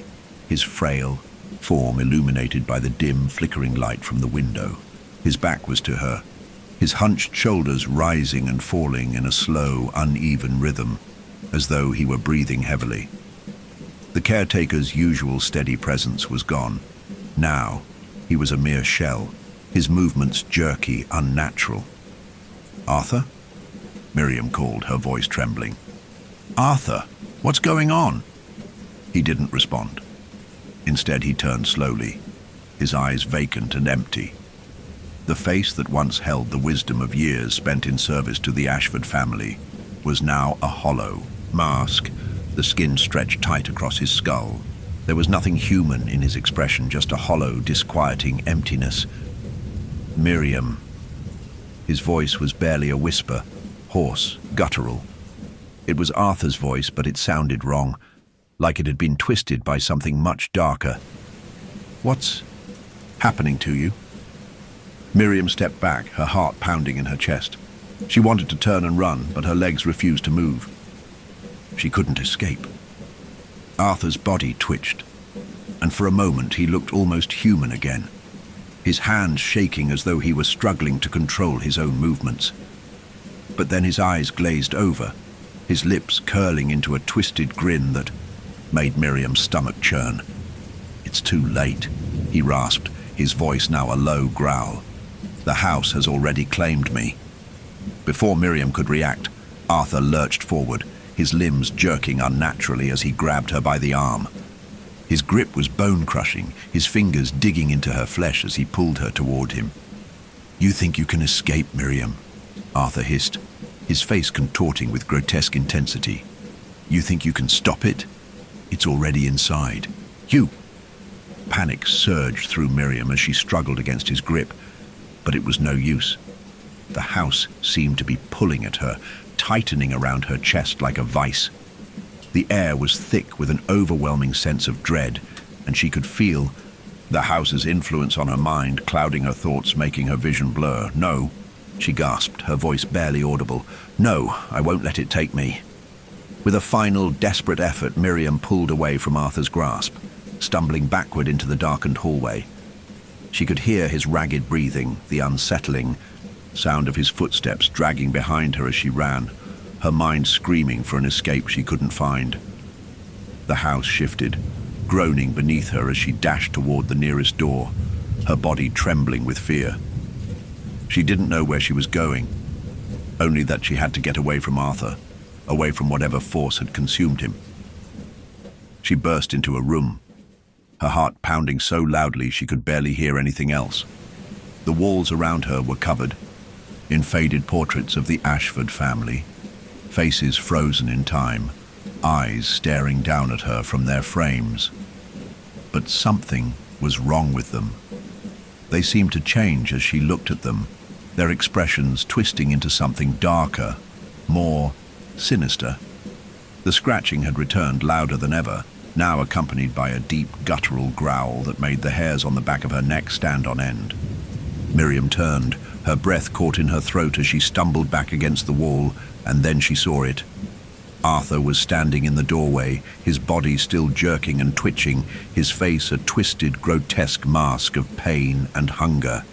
his frail form illuminated by the dim, flickering light from the window. His back was to her, his hunched shoulders rising and falling in a slow, uneven rhythm, as though he were breathing heavily. The caretaker's usual steady presence was gone. Now, he was a mere shell, his movements jerky, unnatural. "Arthur?" Miriam called, her voice trembling. "Arthur, what's going on?" He didn't respond. Instead, he turned slowly, his eyes vacant and empty. The face that once held the wisdom of years spent in service to the Ashford family was now a hollow mask, the skin stretched tight across his skull. There was nothing human in his expression, just a hollow, disquieting emptiness. "Miriam." His voice was barely a whisper, hoarse, guttural. It was Arthur's voice, but it sounded wrong, like it had been twisted by something much darker. "What's happening to you?" Miriam stepped back, her heart pounding in her chest. She wanted to turn and run, but her legs refused to move. She couldn't escape. Arthur's body twitched, and for a moment he looked almost human again, his hands shaking as though he were struggling to control his own movements. But then his eyes glazed over, his lips curling into a twisted grin that made Miriam's stomach churn. "It's too late," he rasped, his voice now a low growl. "The house has already claimed me." Before Miriam could react, Arthur lurched forward, his limbs jerking unnaturally as he grabbed her by the arm. His grip was bone-crushing, his fingers digging into her flesh as he pulled her toward him. "You think you can escape, Miriam?" Arthur hissed, his face contorting with grotesque intensity. "You think you can stop it? It's already inside. You!" Panic surged through Miriam as she struggled against his grip, but it was no use. The house seemed to be pulling at her, tightening around her chest like a vice. The air was thick with an overwhelming sense of dread, and she could feel the house's influence on her mind, clouding her thoughts, making her vision blur. "No," she gasped, her voice barely audible. "No, I won't let it take me." With a final, desperate effort, Miriam pulled away from Arthur's grasp, stumbling backward into the darkened hallway. She could hear his ragged breathing, the unsettling sound of his footsteps dragging behind her as she ran, her mind screaming for an escape she couldn't find. The house shifted, groaning beneath her as she dashed toward the nearest door, her body trembling with fear. She didn't know where she was going, only that she had to get away from Arthur, away from whatever force had consumed him. She burst into a room, her heart pounding so loudly she could barely hear anything else. The walls around her were covered in faded portraits of the Ashford family, faces frozen in time, eyes staring down at her from their frames. But something was wrong with them. They seemed to change as she looked at them, their expressions twisting into something darker, more sinister. The scratching had returned louder than ever, now accompanied by a deep guttural growl that made the hairs on the back of her neck stand on end. Miriam turned, her breath caught in her throat as she stumbled back against the wall, and then she saw it. Arthur was standing in the doorway, his body still jerking and twitching, his face a twisted, grotesque mask of pain and hunger.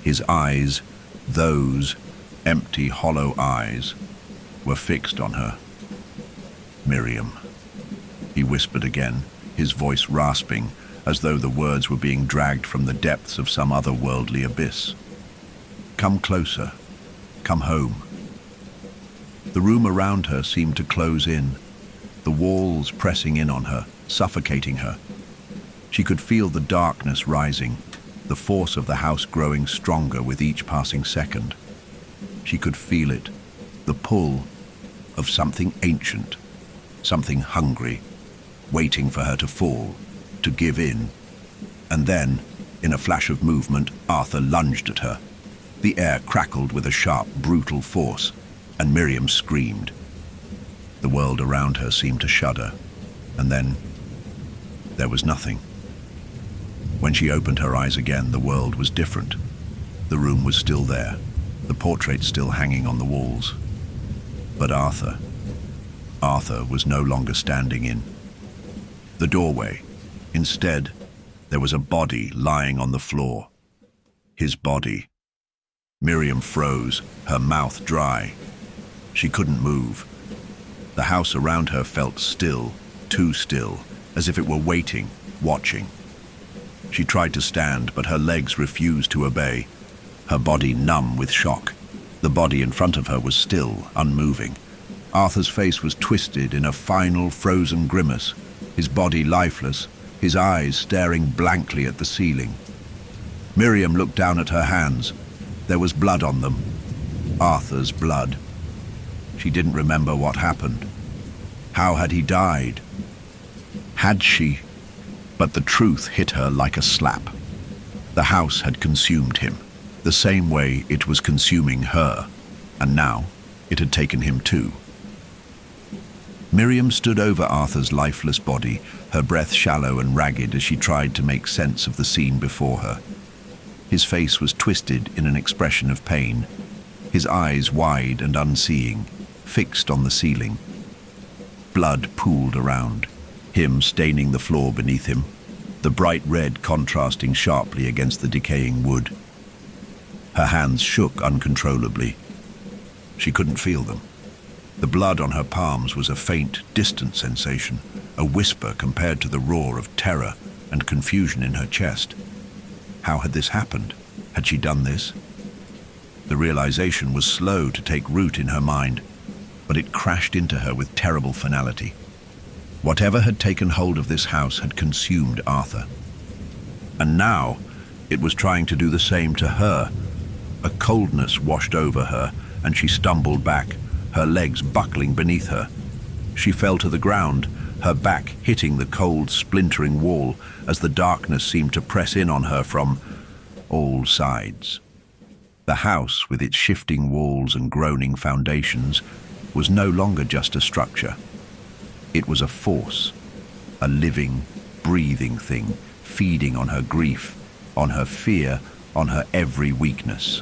His eyes, those empty, hollow eyes, were fixed on her. "Miriam," he whispered again, his voice rasping, as though the words were being dragged from the depths of some otherworldly abyss. "Come closer. Come home." The room around her seemed to close in, the walls pressing in on her, suffocating her. She could feel the darkness rising, the force of the house growing stronger with each passing second. She could feel it, the pull of something ancient, something hungry, waiting for her to fall, to give in. And then, in a flash of movement, Arthur lunged at her. The air crackled with a sharp, brutal force, and Miriam screamed. The world around her seemed to shudder, and then there was nothing. When she opened her eyes again, the world was different. The room was still there, the portraits still hanging on the walls. But Arthur was no longer standing in the doorway. Instead, there was a body lying on the floor. His body. Miriam froze, her mouth dry. She couldn't move. The house around her felt still, too still, as if it were waiting, watching. She tried to stand, but her legs refused to obey, her body numb with shock. The body in front of her was still, unmoving. Arthur's face was twisted in a final, frozen grimace, his body lifeless, his eyes staring blankly at the ceiling. Miriam looked down at her hands. There was blood on them. Arthur's blood. She didn't remember what happened. How had he died? Had she? But the truth hit her like a slap. The house had consumed him, the same way it was consuming her, and now it had taken him too. Miriam stood over Arthur's lifeless body, her breath shallow and ragged as she tried to make sense of the scene before her. His face was twisted in an expression of pain, his eyes wide and unseeing, fixed on the ceiling. Blood pooled around, him staining the floor beneath him, the bright red contrasting sharply against the decaying wood. Her hands shook uncontrollably. She couldn't feel them. The blood on her palms was a faint, distant sensation, a whisper compared to the roar of terror and confusion in her chest. How had this happened? Had she done this? The realization was slow to take root in her mind, but it crashed into her with terrible finality. Whatever had taken hold of this house had consumed Arthur. And now it was trying to do the same to her. A coldness washed over her, and she stumbled back, her legs buckling beneath her. She fell to the ground, her back hitting the cold, splintering wall as the darkness seemed to press in on her from all sides. The house, with its shifting walls and groaning foundations, was no longer just a structure. It was a force, a living, breathing thing, feeding on her grief, on her fear, on her every weakness.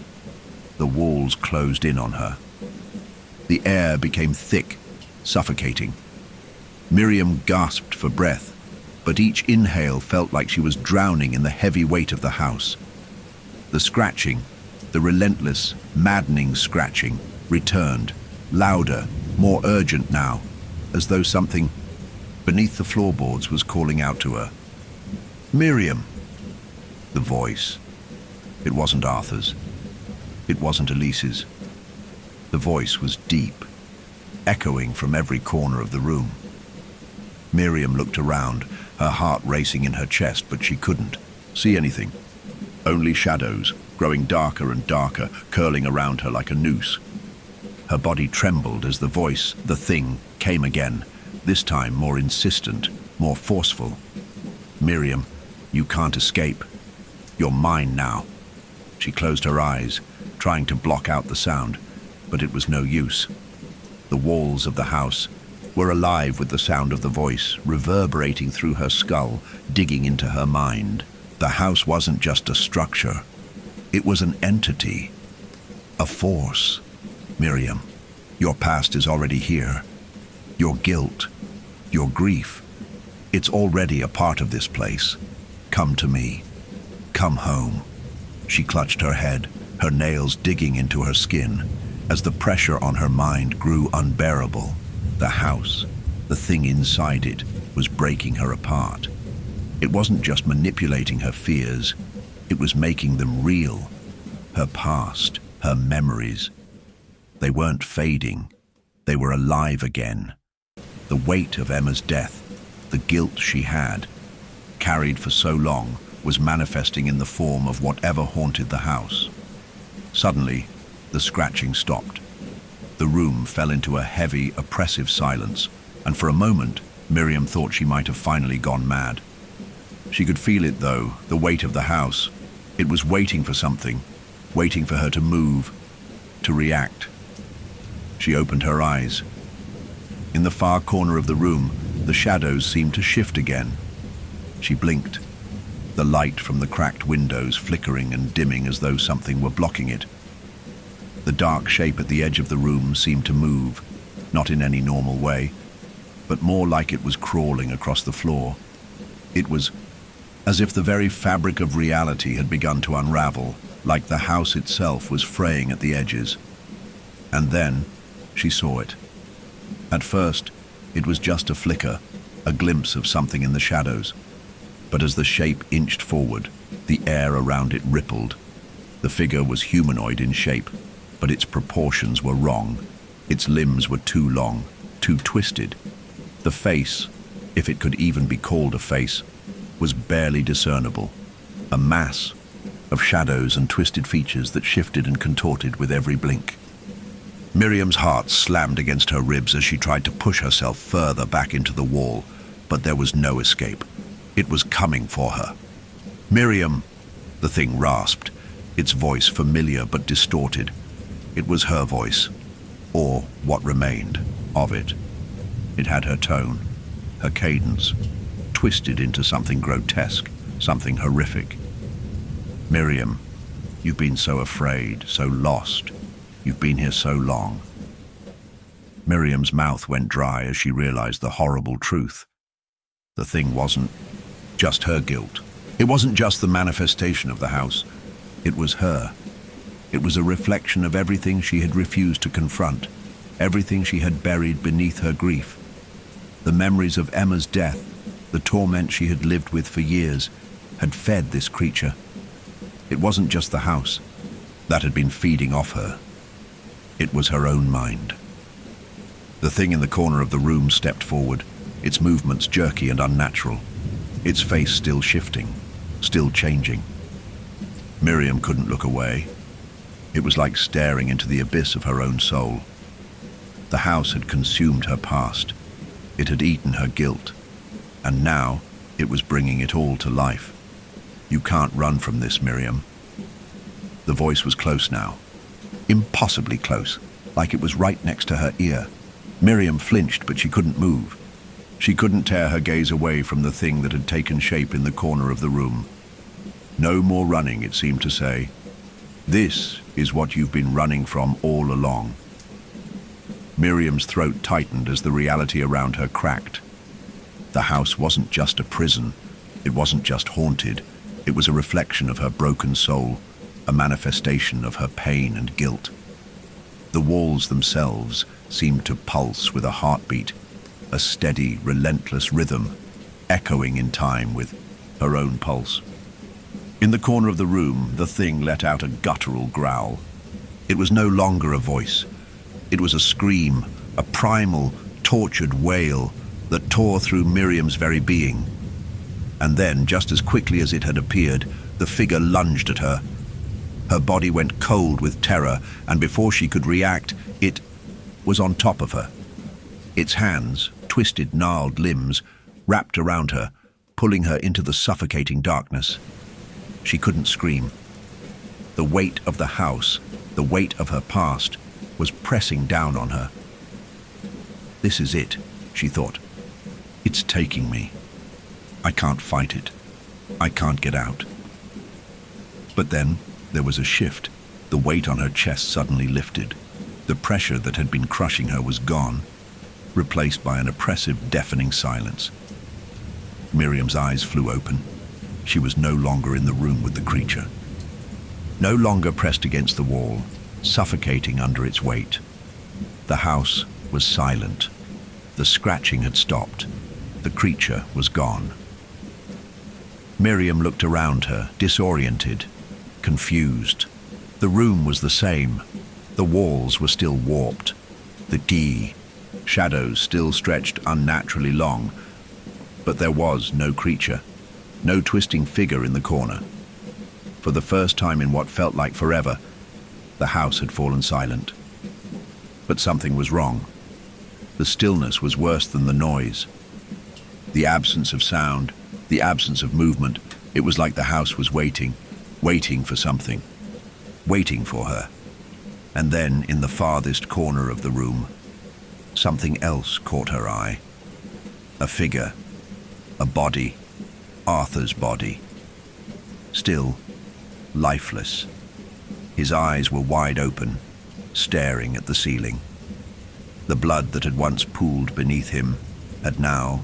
The walls closed in on her. The air became thick, suffocating. Miriam gasped for breath, but each inhale felt like she was drowning in the heavy weight of the house. The scratching, the relentless, maddening scratching, returned, louder, more urgent now, as though something beneath the floorboards was calling out to her. "Miriam!" The voice. It wasn't Arthur's. It wasn't Elise's. The voice was deep, echoing from every corner of the room. Miriam looked around, her heart racing in her chest, but she couldn't see anything. Only shadows, growing darker and darker, curling around her like a noose. Her body trembled as the voice, the thing, came again, this time more insistent, more forceful. "Miriam, you can't escape. You're mine now." She closed her eyes, trying to block out the sound, but it was no use. The walls of the house were alive with the sound of the voice, reverberating through her skull, digging into her mind. The house wasn't just a structure. It was an entity, a force. "Miriam, your past is already here. Your guilt, your grief, it's already a part of this place. Come to me. Come home." She clutched her head, her nails digging into her skin, as the pressure on her mind grew unbearable. The house, the thing inside it, was breaking her apart. It wasn't just manipulating her fears, it was making them real. Her past, her memories. They weren't fading, they were alive again. The weight of Emma's death, the guilt she had, carried for so long, was manifesting in the form of whatever haunted the house. Suddenly, the scratching stopped. The room fell into a heavy, oppressive silence, and for a moment, Miriam thought she might have finally gone mad. She could feel it, though, the weight of the house. It was waiting for something, waiting for her to move, to react. She opened her eyes. In the far corner of the room, the shadows seemed to shift again. She blinked, the light from the cracked windows flickering and dimming as though something were blocking it. The dark shape at the edge of the room seemed to move, not in any normal way, but more like it was crawling across the floor. It was as if the very fabric of reality had begun to unravel, like the house itself was fraying at the edges. And then she saw it. At first, it was just a flicker, a glimpse of something in the shadows. But as the shape inched forward, the air around it rippled. The figure was humanoid in shape, but its proportions were wrong. Its limbs were too long, too twisted. The face, if it could even be called a face, was barely discernible. A mass of shadows and twisted features that shifted and contorted with every blink. Miriam's heart slammed against her ribs as she tried to push herself further back into the wall, but there was no escape. It was coming for her. "Miriam!" the thing rasped, its voice familiar but distorted. It was her voice, or what remained of it. It had her tone, her cadence, twisted into something grotesque, something horrific. "Miriam, you've been so afraid, so lost. You've been here so long." Miriam's mouth went dry as she realized the horrible truth. The thing wasn't just her guilt. It wasn't just the manifestation of the house. It was her. It was a reflection of everything she had refused to confront, everything she had buried beneath her grief. The memories of Emma's death, the torment she had lived with for years, had fed this creature. It wasn't just the house that had been feeding off her. It was her own mind. The thing in the corner of the room stepped forward, its movements jerky and unnatural, its face still shifting, still changing. Miriam couldn't look away. It was like staring into the abyss of her own soul. The house had consumed her past. It had eaten her guilt. And now it was bringing it all to life. "You can't run from this, Miriam." The voice was close now. Impossibly close, like it was right next to her ear. Miriam flinched, but she couldn't move. She couldn't tear her gaze away from the thing that had taken shape in the corner of the room. "No more running," it seemed to say. "This is what you've been running from all along." Miriam's throat tightened as the reality around her cracked. The house wasn't just a prison. It wasn't just haunted. It was a reflection of her broken soul, a manifestation of her pain and guilt. The walls themselves seemed to pulse with a heartbeat, a steady, relentless rhythm, echoing in time with her own pulse. In the corner of the room, the thing let out a guttural growl. It was no longer a voice. It was a scream, a primal, tortured wail that tore through Miriam's very being. And then, just as quickly as it had appeared, the figure lunged at her. Her body went cold with terror, and before she could react, it was on top of her. Its hands, twisted, gnarled limbs, wrapped around her, pulling her into the suffocating darkness. She couldn't scream. The weight of the house, the weight of her past, was pressing down on her. "This is it," she thought. "It's taking me. I can't fight it. I can't get out." But then there was a shift. The weight on her chest suddenly lifted. The pressure that had been crushing her was gone, replaced by an oppressive, deafening silence. Miriam's eyes flew open. She was no longer in the room with the creature. No longer pressed against the wall, suffocating under its weight. The house was silent. The scratching had stopped. The creature was gone. Miriam looked around her, disoriented, confused. The room was the same. The walls were still warped. The shadows still stretched unnaturally long. But there was no creature, no twisting figure in the corner. For the first time in what felt like forever, the house had fallen silent. But something was wrong. The stillness was worse than the noise. The absence of sound, the absence of movement, it was like the house was waiting for something, waiting for her. And then, in the farthest corner of the room, something else caught her eye. A figure, a body, Arthur's body. Still, lifeless. His eyes were wide open, staring at the ceiling. The blood that had once pooled beneath him had now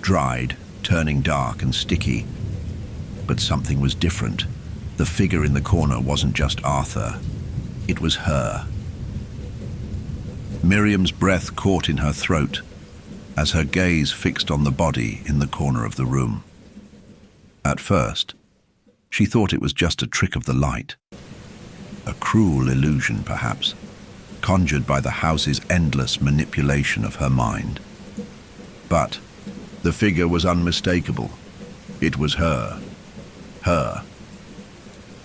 dried, turning dark and sticky. But something was different. The figure in the corner wasn't just Arthur. It was her. Miriam's breath caught in her throat. as her gaze fixed on the body in the corner of the room. At first, she thought it was just a trick of the light, a cruel illusion perhaps, conjured by the house's endless manipulation of her mind. But the figure was unmistakable. It was her. Her.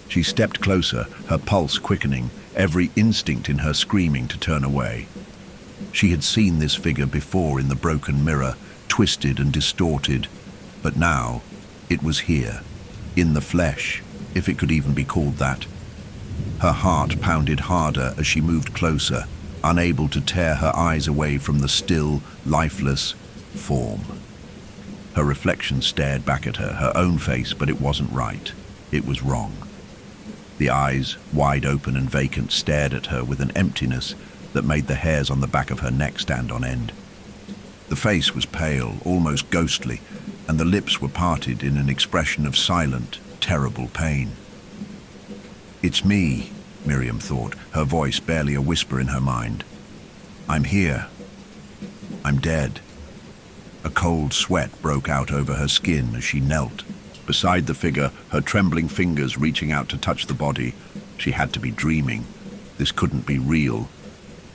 She stepped closer, her pulse quickening, every instinct in her screaming to turn away. She had seen this figure before in the broken mirror, twisted and distorted, but now it was here, in the flesh, if it could even be called that. Her heart pounded harder as she moved closer, unable to tear her eyes away from the still, lifeless form. Her reflection stared back at her, her own face, but it wasn't right. It was wrong. The eyes, wide open and vacant, stared at her with an emptiness that made the hairs on the back of her neck stand on end. The face was pale, almost ghostly, and the lips were parted in an expression of silent, terrible pain. "It's me," Miriam thought, her voice barely a whisper in her mind. "I'm here. I'm dead." A cold sweat broke out over her skin as she knelt beside the figure, her trembling fingers reaching out to touch the body. She had to be dreaming. This couldn't be real.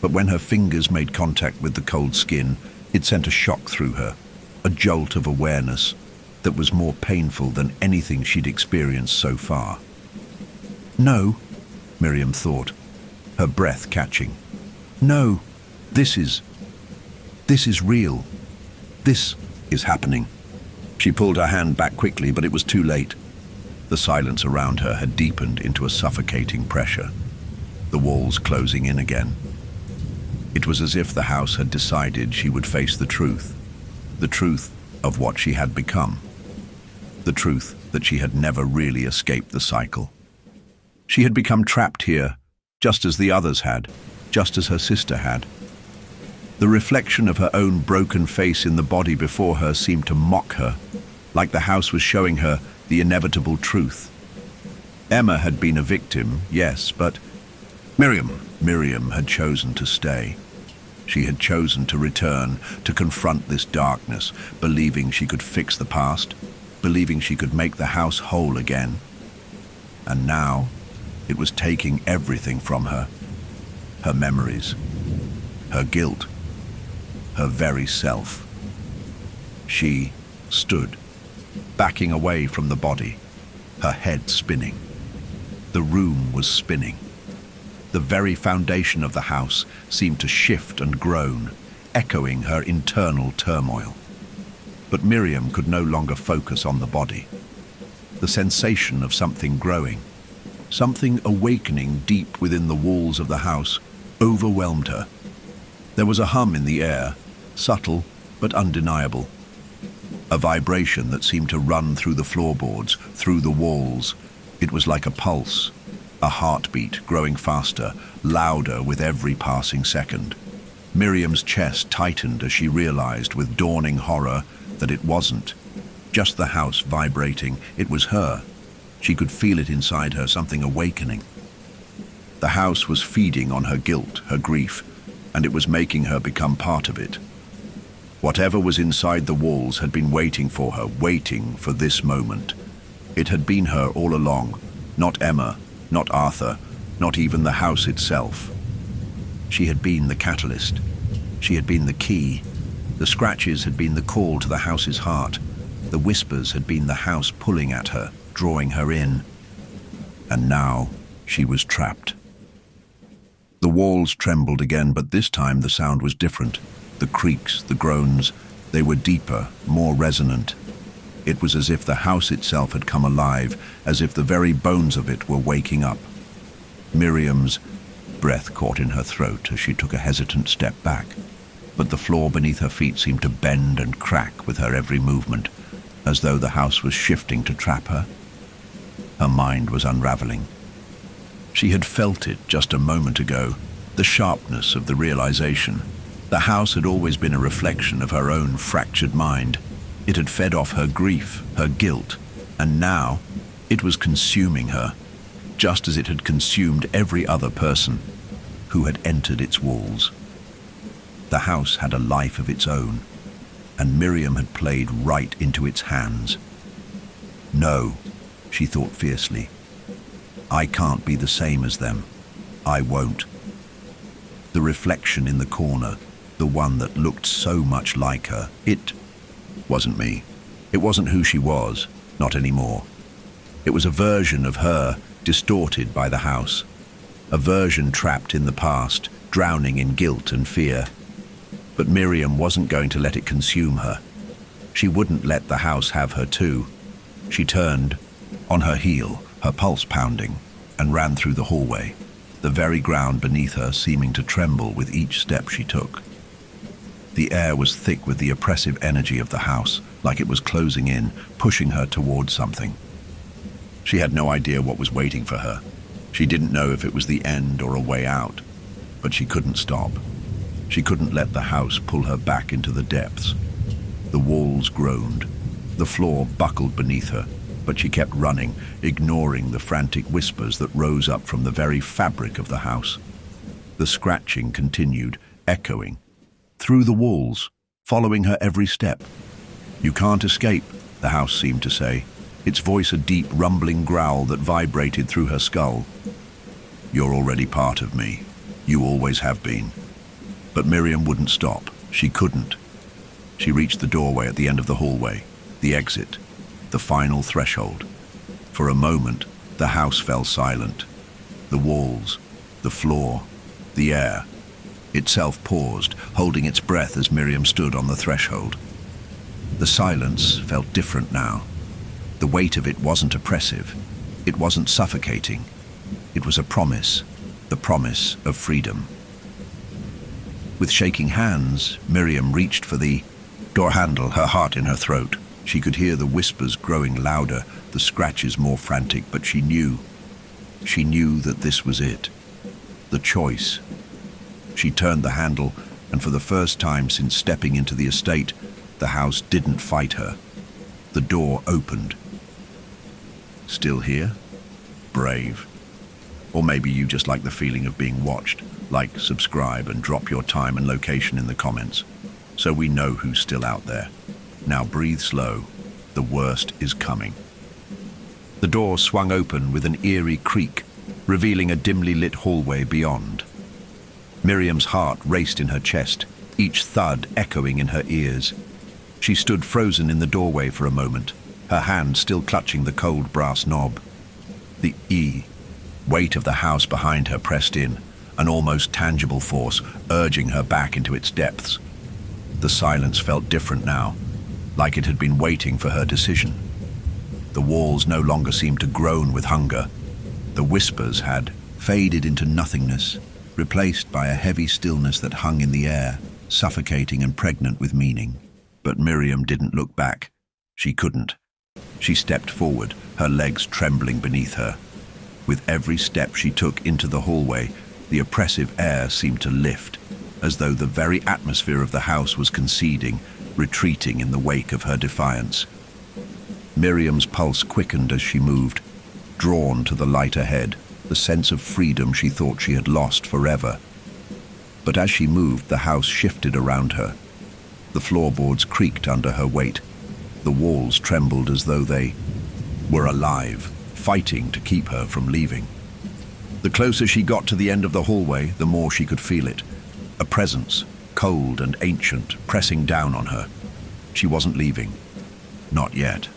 But when her fingers made contact with the cold skin, it sent a shock through her, a jolt of awareness that was more painful than anything she'd experienced so far. "No," Miriam thought, her breath catching. "No, this is real. This is happening." She pulled her hand back quickly, but it was too late. The silence around her had deepened into a suffocating pressure, the walls closing in again. It was as if the house had decided she would face the truth of what she had become, the truth that she had never really escaped the cycle. She had become trapped here, just as the others had, just as her sister had. The reflection of her own broken face in the body before her seemed to mock her, like the house was showing her the inevitable truth. Emma had been a victim, yes, but Miriam had chosen to stay. She had chosen to return, to confront this darkness, believing she could fix the past, believing she could make the house whole again. And now, it was taking everything from her. Her memories, her guilt, her very self. She stood, backing away from the body, her head spinning. The room was spinning. The very foundation of the house seemed to shift and groan, echoing her internal turmoil. But Miriam could no longer focus on the body. The sensation of something growing, something awakening deep within the walls of the house, overwhelmed her. There was a hum in the air, subtle but undeniable. A vibration that seemed to run through the floorboards, through the walls. It was like a pulse, a heartbeat growing faster, louder with every passing second. Miriam's chest tightened as she realized with dawning horror that it wasn't just the house vibrating, it was her. She could feel it inside her, something awakening. The house was feeding on her guilt, her grief, and it was making her become part of it. Whatever was inside the walls had been waiting for her, waiting for this moment. It had been her all along, not Emma, not Arthur, not even the house itself. She had been the catalyst. She had been the key. The scratches had been the call to the house's heart. The whispers had been the house pulling at her, drawing her in. And now she was trapped. The walls trembled again, but this time the sound was different. The creaks, the groans, they were deeper, more resonant. It was as if the house itself had come alive, as if the very bones of it were waking up. Miriam's breath caught in her throat as she took a hesitant step back, but the floor beneath her feet seemed to bend and crack with her every movement, as though the house was shifting to trap her. Her mind was unraveling. She had felt it just a moment ago, the sharpness of the realization. The house had always been a reflection of her own fractured mind. It had fed off her grief, her guilt, and now it was consuming her, just as it had consumed every other person who had entered its walls. The house had a life of its own, and Miriam had played right into its hands. No, she thought fiercely. I can't be the same as them. I won't. The reflection in the corner, the one that looked so much like her, it wasn't me. It wasn't who she was, not anymore. It was a version of her distorted by the house, a version trapped in the past, drowning in guilt and fear. But Miriam wasn't going to let it consume her. She wouldn't let the house have her too. She turned, on her heel, her pulse pounding, and ran through the hallway, the very ground beneath her seeming to tremble with each step she took. The air was thick with the oppressive energy of the house, like it was closing in, pushing her towards something. She had no idea what was waiting for her. She didn't know if it was the end or a way out, but she couldn't stop. She couldn't let the house pull her back into the depths. The walls groaned. The floor buckled beneath her, but she kept running, ignoring the frantic whispers that rose up from the very fabric of the house. The scratching continued, echoing, through the walls, following her every step. "You can't escape," the house seemed to say, its voice a deep, rumbling growl that vibrated through her skull. "You're already part of me. You always have been." But Miriam wouldn't stop. She couldn't. She reached the doorway at the end of the hallway, the exit, the final threshold. For a moment, the house fell silent. The walls, the floor, the air itself paused, holding its breath as Miriam stood on the threshold. The silence felt different now. The weight of it wasn't oppressive. It wasn't suffocating. It was a promise, the promise of freedom. With shaking hands, Miriam reached for the door handle, her heart in her throat. She could hear the whispers growing louder, the scratches more frantic, but she knew that this was it. The choice. She turned the handle, and for the first time since stepping into the estate, the house didn't fight her. The door opened. Still here? Brave. Or maybe you just like the feeling of being watched. Like, subscribe, and drop your time and location in the comments, so we know who's still out there. Now breathe slow. The worst is coming. The door swung open with an eerie creak, revealing a dimly lit hallway beyond. Miriam's heart raced in her chest, each thud echoing in her ears. She stood frozen in the doorway for a moment, her hand still clutching the cold brass knob. The weight of the house behind her pressed in, an almost tangible force urging her back into its depths. The silence felt different now, like it had been waiting for her decision. The walls no longer seemed to groan with hunger. The whispers had faded into nothingness, replaced by a heavy stillness that hung in the air, suffocating and pregnant with meaning. But Miriam didn't look back. She couldn't. She stepped forward, her legs trembling beneath her. With every step she took into the hallway, the oppressive air seemed to lift, as though the very atmosphere of the house was conceding, retreating in the wake of her defiance. Miriam's pulse quickened as she moved, drawn to the light ahead, the sense of freedom she thought she had lost forever. But as she moved, the house shifted around her. The floorboards creaked under her weight. The walls trembled as though they were alive, fighting to keep her from leaving. The closer she got to the end of the hallway, the more she could feel it. A presence, cold and ancient, pressing down on her. She wasn't leaving. Not yet.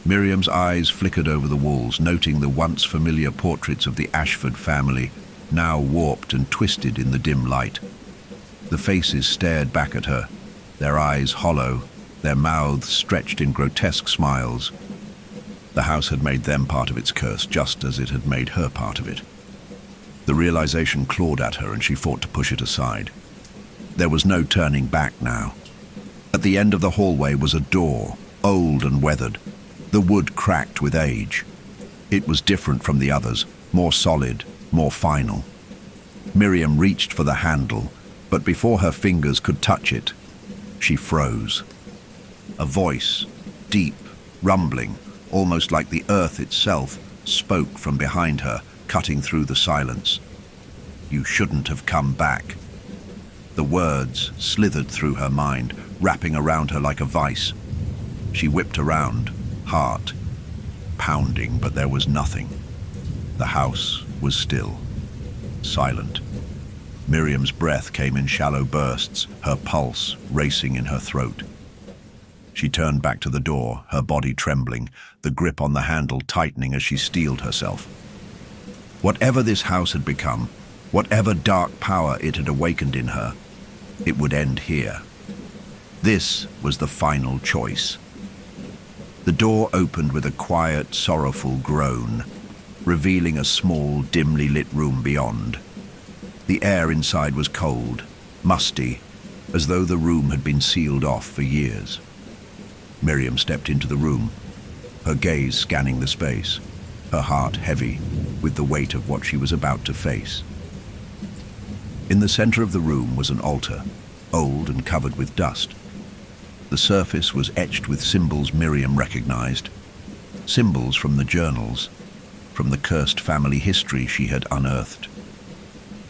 Miriam's eyes flickered over the walls, noting the once familiar portraits of the Ashford family, now warped and twisted in the dim light. The faces stared back at her, their eyes hollow, their mouths stretched in grotesque smiles. The house had made them part of its curse, just as it had made her part of it. The realization clawed at her, and she fought to push it aside. There was no turning back now. At the end of the hallway was a door, old and weathered. The wood cracked with age. It was different from the others, more solid, more final. Miriam reached for the handle, but before her fingers could touch it, she froze. A voice, deep, rumbling, almost like the earth itself, spoke from behind her, cutting through the silence. "You shouldn't have come back." The words slithered through her mind, wrapping around her like a vice. She whipped around, heart pounding, but there was nothing. The house was still, silent. Miriam's breath came in shallow bursts, her pulse racing in her throat. She turned back to the door, her body trembling, the grip on the handle tightening as she steeled herself. Whatever this house had become, whatever dark power it had awakened in her, it would end here. This was the final choice. The door opened with a quiet, sorrowful groan, revealing a small, dimly lit room beyond. The air inside was cold, musty, as though the room had been sealed off for years. Miriam stepped into the room, her gaze scanning the space, her heart heavy with the weight of what she was about to face. In the center of the room was an altar, old and covered with dust. The surface was etched with symbols Miriam recognized, symbols from the journals, from the cursed family history she had unearthed.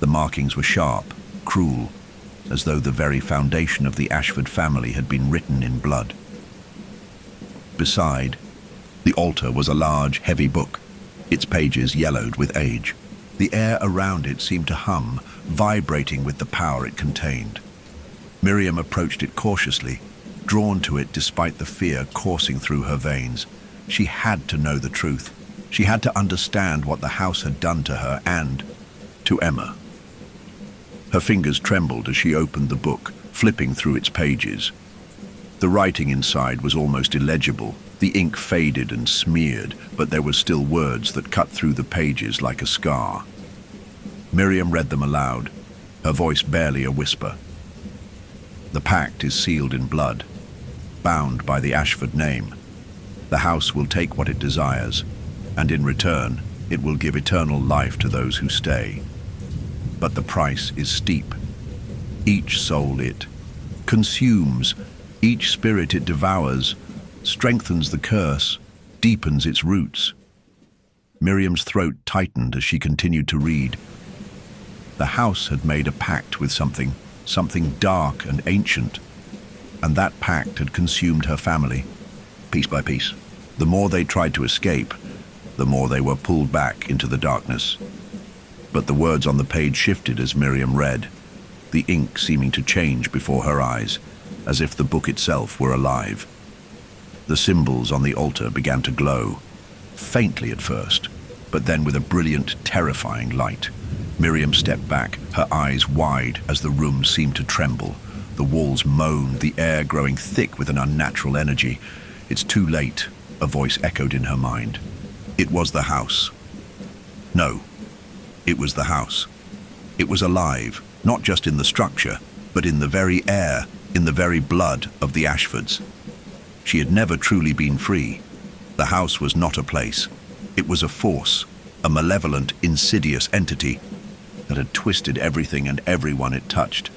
The markings were sharp, cruel, as though the very foundation of the Ashford family had been written in blood. Beside the altar was a large, heavy book, its pages yellowed with age. The air around it seemed to hum, vibrating with the power it contained. Miriam approached it cautiously, drawn to it despite the fear coursing through her veins. She had to know the truth. She had to understand what the house had done to her and to Emma. Her fingers trembled as she opened the book, flipping through its pages. The writing inside was almost illegible. The ink faded and smeared, but there were still words that cut through the pages like a scar. Miriam read them aloud, her voice barely a whisper. The pact is sealed in blood, bound by the Ashford name. The house will take what it desires, and in return, it will give eternal life to those who stay. But the price is steep. Each soul it consumes, each spirit it devours, strengthens the curse, deepens its roots. Miriam's throat tightened as she continued to read. The house had made a pact with something dark and ancient, and that pact had consumed her family, piece by piece. The more they tried to escape, the more they were pulled back into the darkness. But the words on the page shifted as Miriam read, the ink seeming to change before her eyes, as if the book itself were alive. The symbols on the altar began to glow, faintly at first, but then with a brilliant, terrifying light. Miriam stepped back, her eyes wide as the room seemed to tremble. The walls moaned, the air growing thick with an unnatural energy. "It's too late," a voice echoed in her mind. It was the house. No, it was the house. It was alive, not just in the structure, but in the very air, in the very blood of the Ashfords. She had never truly been free. The house was not a place. It was a force, a malevolent, insidious entity that had twisted everything and everyone it touched.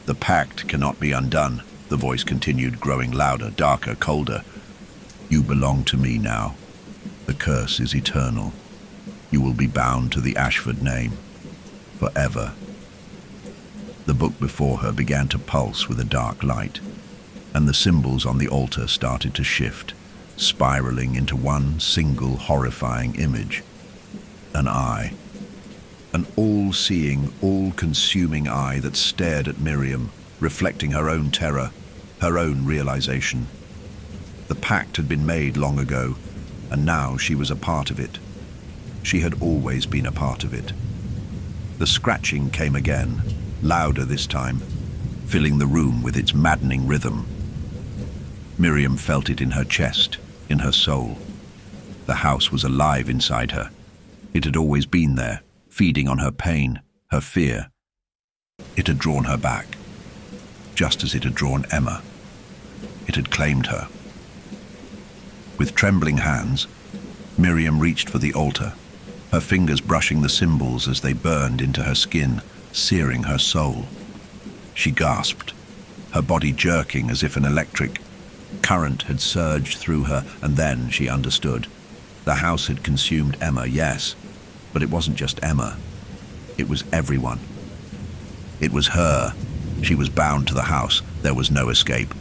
"The pact cannot be undone," the voice continued, growing louder, darker, colder. "You belong to me now. The curse is eternal. You will be bound to the Ashford name, forever." The book before her began to pulse with a dark light, and the symbols on the altar started to shift, spiraling into one single horrifying image. An eye. An all-seeing, all-consuming eye that stared at Miriam, reflecting her own terror, her own realization. The pact had been made long ago, and now she was a part of it. She had always been a part of it. The scratching came again, louder this time, filling the room with its maddening rhythm. Miriam felt it in her chest, in her soul. The house was alive inside her. It had always been there, feeding on her pain, her fear. It had drawn her back, just as it had drawn Emma. It had claimed her. With trembling hands, Miriam reached for the altar, her fingers brushing the symbols as they burned into her skin, searing her soul. She gasped, her body jerking as if an electric current had surged through her, and then she understood. The house had consumed Emma, yes, but it wasn't just Emma. It was everyone. It was her. She was bound to the house. There was no escape.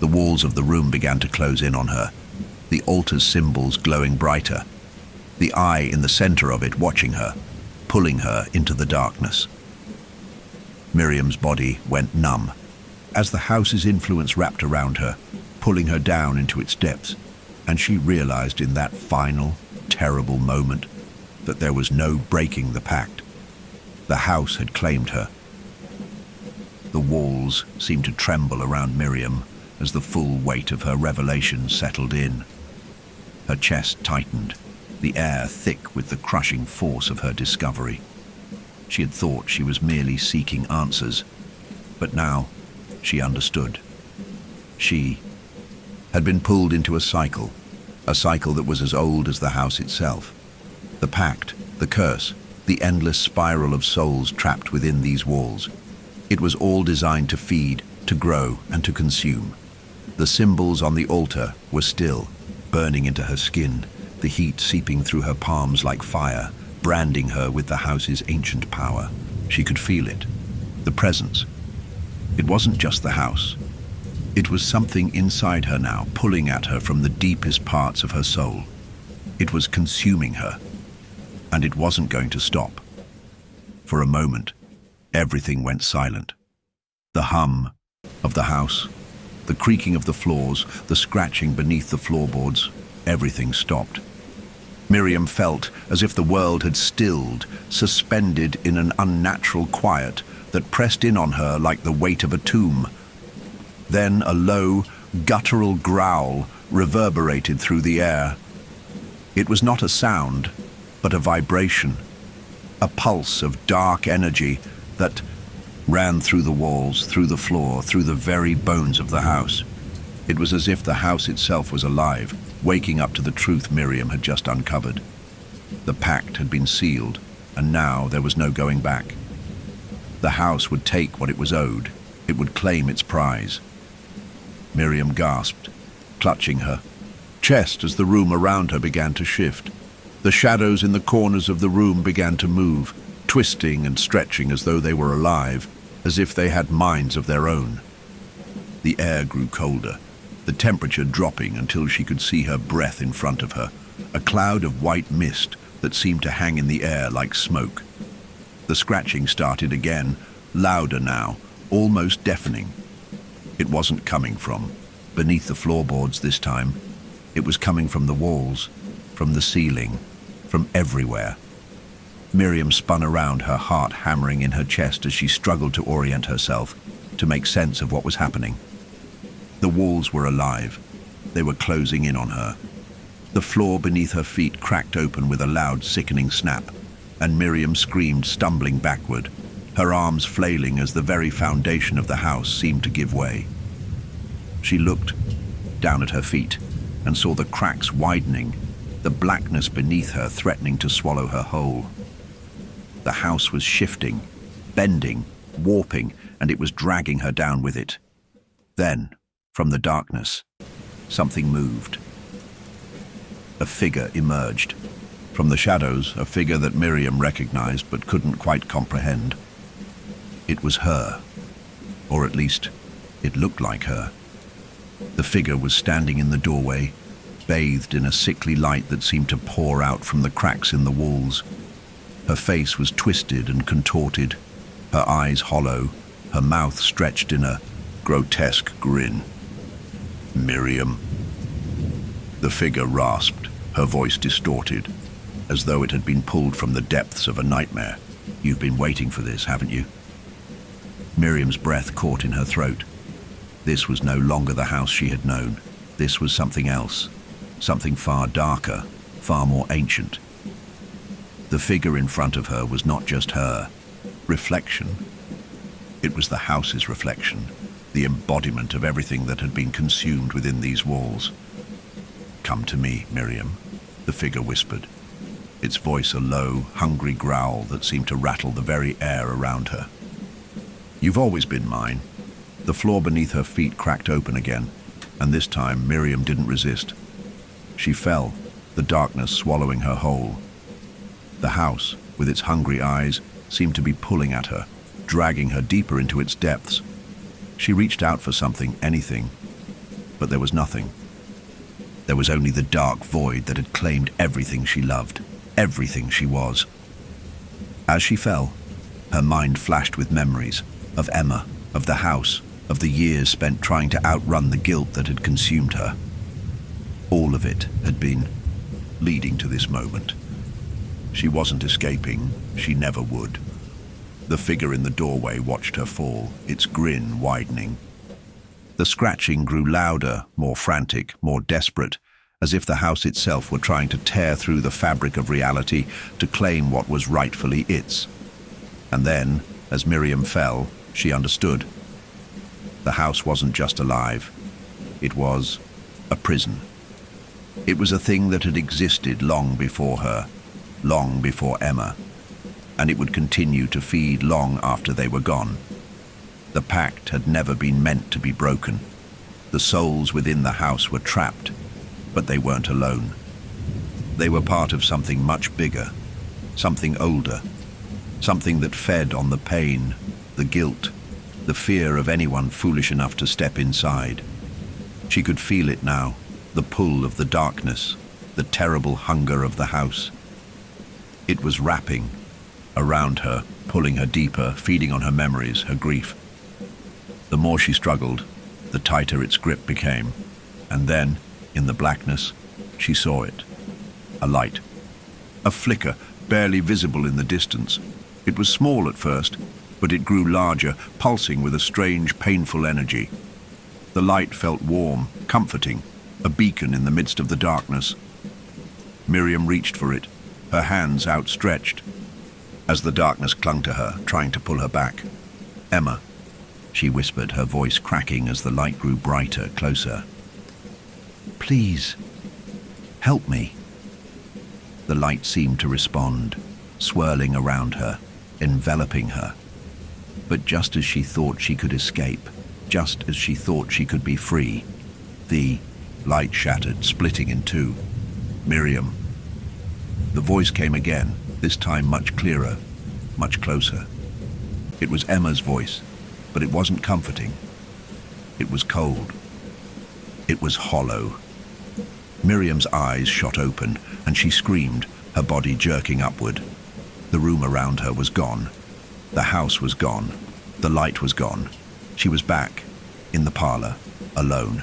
The walls of the room began to close in on her, the altar's symbols glowing brighter, the eye in the center of it watching her, pulling her into the darkness. Miriam's body went numb as the house's influence wrapped around her, pulling her down into its depths, and she realized in that final, terrible moment that there was no breaking the pact. The house had claimed her. The walls seemed to tremble around Miriam as the full weight of her revelation settled in. Her chest tightened, the air thick with the crushing force of her discovery. She had thought she was merely seeking answers, but now she understood. She had been pulled into a cycle that was as old as the house itself. The pact, the curse, the endless spiral of souls trapped within these walls. It was all designed to feed, to grow, and to consume. The symbols on the altar were still, burning into her skin, the heat seeping through her palms like fire, branding her with the house's ancient power. She could feel it, the presence. It wasn't just the house. It was something inside her now, pulling at her from the deepest parts of her soul. It was consuming her, and it wasn't going to stop. For a moment, everything went silent. The hum of the house, the creaking of the floors, the scratching beneath the floorboards, everything stopped. Miriam felt as if the world had stilled, suspended in an unnatural quiet that pressed in on her like the weight of a tomb. Then a low, guttural growl reverberated through the air. It was not a sound, but a vibration, a pulse of dark energy that ran through the walls, through the floor, through the very bones of the house. It was as if the house itself was alive, waking up to the truth Miriam had just uncovered. The pact had been sealed, and now there was no going back. The house would take what it was owed. It would claim its prize. Miriam gasped, clutching her chest as the room around her began to shift. The shadows in the corners of the room began to move, twisting and stretching as though they were alive, as if they had minds of their own. The air grew colder, the temperature dropping until she could see her breath in front of her, a cloud of white mist that seemed to hang in the air like smoke. The scratching started again, louder now, almost deafening. It wasn't coming from beneath the floorboards this time. It was coming from the walls, from the ceiling, from everywhere. Miriam spun around, her heart hammering in her chest as she struggled to orient herself, to make sense of what was happening. The walls were alive. They were closing in on her. The floor beneath her feet cracked open with a loud, sickening snap, and Miriam screamed, stumbling backward, her arms flailing as the very foundation of the house seemed to give way. She looked down at her feet and saw the cracks widening, the blackness beneath her threatening to swallow her whole. The house was shifting, bending, warping, and it was dragging her down with it. Then, from the darkness, something moved. A figure emerged. From the shadows, a figure that Miriam recognized but couldn't quite comprehend. It was her, or at least, it looked like her. The figure was standing in the doorway, bathed in a sickly light that seemed to pour out from the cracks in the walls. Her face was twisted and contorted, her eyes hollow, her mouth stretched in a grotesque grin. "Miriam." The figure rasped, her voice distorted, as though it had been pulled from the depths of a nightmare. "You've been waiting for this, haven't you?" Miriam's breath caught in her throat. This was no longer the house she had known. This was something else, something far darker, far more ancient. The figure in front of her was not just her reflection. It was the house's reflection, the embodiment of everything that had been consumed within these walls. "Come to me, Miriam," the figure whispered, its voice a low, hungry growl that seemed to rattle the very air around her. "You've always been mine." The floor beneath her feet cracked open again, and this time Miriam didn't resist. She fell, the darkness swallowing her whole. The house, with its hungry eyes, seemed to be pulling at her, dragging her deeper into its depths. She reached out for something, anything, but there was nothing. There was only the dark void that had claimed everything she loved, everything she was. As she fell, her mind flashed with memories of Emma, of the house, of the years spent trying to outrun the guilt that had consumed her. All of it had been leading to this moment. She wasn't escaping, she never would. The figure in the doorway watched her fall, its grin widening. The scratching grew louder, more frantic, more desperate, as if the house itself were trying to tear through the fabric of reality to claim what was rightfully its. And then, as Miriam fell, she understood. The house wasn't just alive. It was a prison. It was a thing that had existed long before her, long before Emma, and it would continue to feed long after they were gone. The pact had never been meant to be broken. The souls within the house were trapped, but they weren't alone. They were part of something much bigger, something older, something that fed on the pain, the guilt, the fear of anyone foolish enough to step inside. She could feel it now, the pull of the darkness, the terrible hunger of the house. It was wrapping around her, pulling her deeper, feeding on her memories, her grief. The more she struggled, the tighter its grip became. And then, in the blackness, she saw it. A light. A flicker, barely visible in the distance. It was small at first, but it grew larger, pulsing with a strange, painful energy. The light felt warm, comforting, a beacon in the midst of the darkness. Miriam reached for it, her hands outstretched, as the darkness clung to her, trying to pull her back. "Emma," she whispered, her voice cracking as the light grew brighter, closer. "Please, help me." The light seemed to respond, swirling around her, enveloping her. But just as she thought she could escape, just as she thought she could be free, the light shattered, splitting in two. "Miriam." The voice came again, this time much clearer, much closer. It was Emma's voice, but it wasn't comforting. It was cold. It was hollow. Miriam's eyes shot open, and she screamed, her body jerking upward. The room around her was gone. The house was gone. The light was gone. She was back, in the parlor, alone.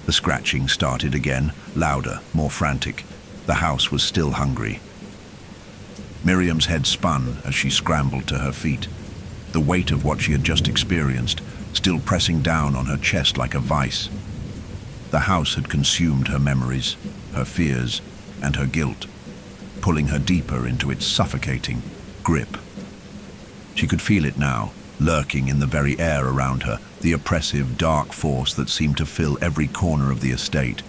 The scratching started again, louder, more frantic. The house was still hungry. Miriam's head spun as she scrambled to her feet, the weight of what she had just experienced still pressing down on her chest like a vice. The house had consumed her memories, her fears, and her guilt, pulling her deeper into its suffocating grip. She could feel it now, lurking in the very air around her, the oppressive, dark force that seemed to fill every corner of the estate.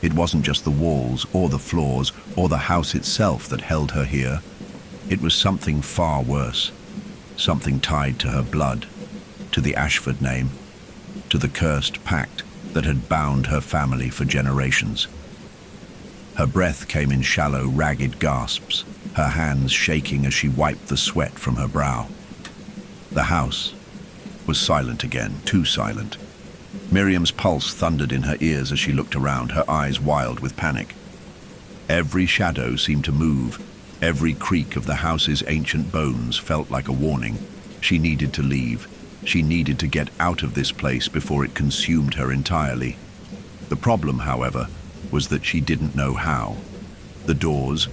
It wasn't just the walls, or the floors, or the house itself that held her here. It was something far worse, something tied to her blood, to the Ashford name, to the cursed pact that had bound her family for generations. Her breath came in shallow, ragged gasps, her hands shaking as she wiped the sweat from her brow. The house was silent again, too silent. Miriam's pulse thundered in her ears as she looked around, her eyes wild with panic. Every shadow seemed to move. Every creak of the house's ancient bones felt like a warning. She needed to leave. She needed to get out of this place before it consumed her entirely. The problem, however, was that she didn't know how. The doors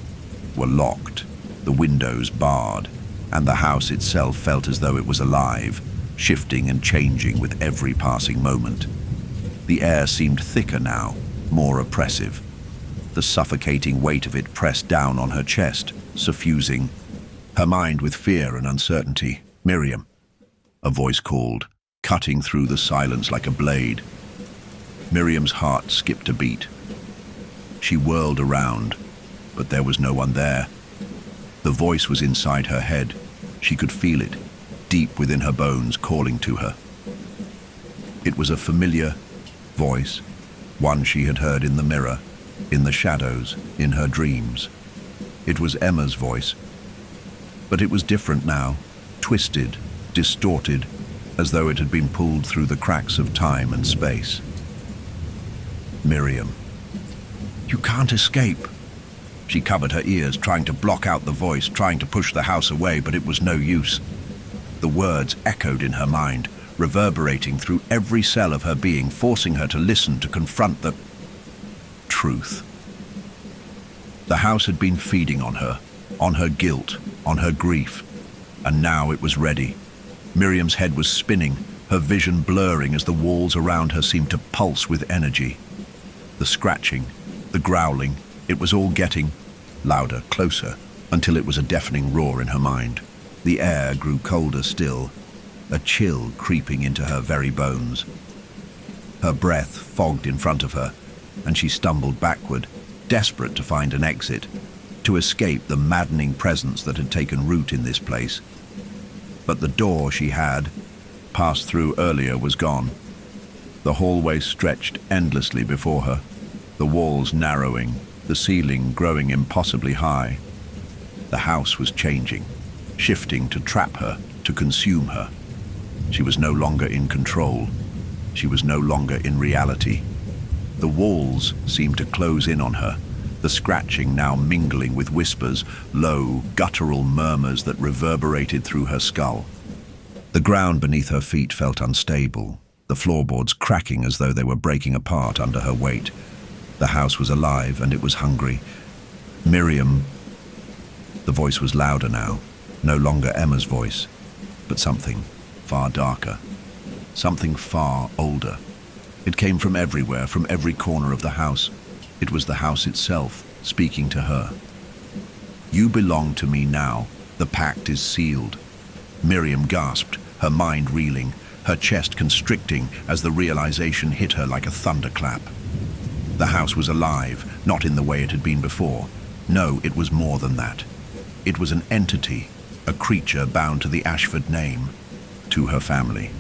were locked, the windows barred, and the house itself felt as though it was alive, shifting and changing with every passing moment. The air seemed thicker now, more oppressive. The suffocating weight of it pressed down on her chest, suffusing her mind with fear and uncertainty. "Miriam," a voice called, cutting through the silence like a blade. Miriam's heart skipped a beat. She whirled around, but there was no one there. The voice was inside her head. She could feel it, deep within her bones, calling to her. It was a familiar voice, one she had heard in the mirror, in the shadows, in her dreams. It was Emma's voice, but it was different now, twisted, distorted, as though it had been pulled through the cracks of time and space. Miriam. "You can't escape." She covered her ears, trying to block out the voice, trying to push the house away, but it was no use. The words echoed in her mind, reverberating through every cell of her being, forcing her to listen, to confront the truth. The house had been feeding on her guilt, on her grief, and now it was ready. Miriam's head was spinning, her vision blurring as the walls around her seemed to pulse with energy. The scratching, the growling, it was all getting louder, closer, until it was a deafening roar in her mind. The air grew colder still, a chill creeping into her very bones. Her breath fogged in front of her, and she stumbled backward, desperate to find an exit, to escape the maddening presence that had taken root in this place. But the door she had passed through earlier was gone. The hallway stretched endlessly before her, the walls narrowing, the ceiling growing impossibly high. The house was changing, shifting to trap her, to consume her. She was no longer in control. She was no longer in reality. The walls seemed to close in on her, the scratching now mingling with whispers, low, guttural murmurs that reverberated through her skull. The ground beneath her feet felt unstable, the floorboards cracking as though they were breaking apart under her weight. The house was alive and it was hungry. Miriam. The voice was louder now, no longer Emma's voice, but something far darker, something far older. It came from everywhere, from every corner of the house. It was the house itself, speaking to her. "You belong to me now. The pact is sealed." Miriam gasped, her mind reeling, her chest constricting as the realization hit her like a thunderclap. The house was alive, not in the way it had been before. No, it was more than that. It was an entity, a creature bound to the Ashford name, to her family.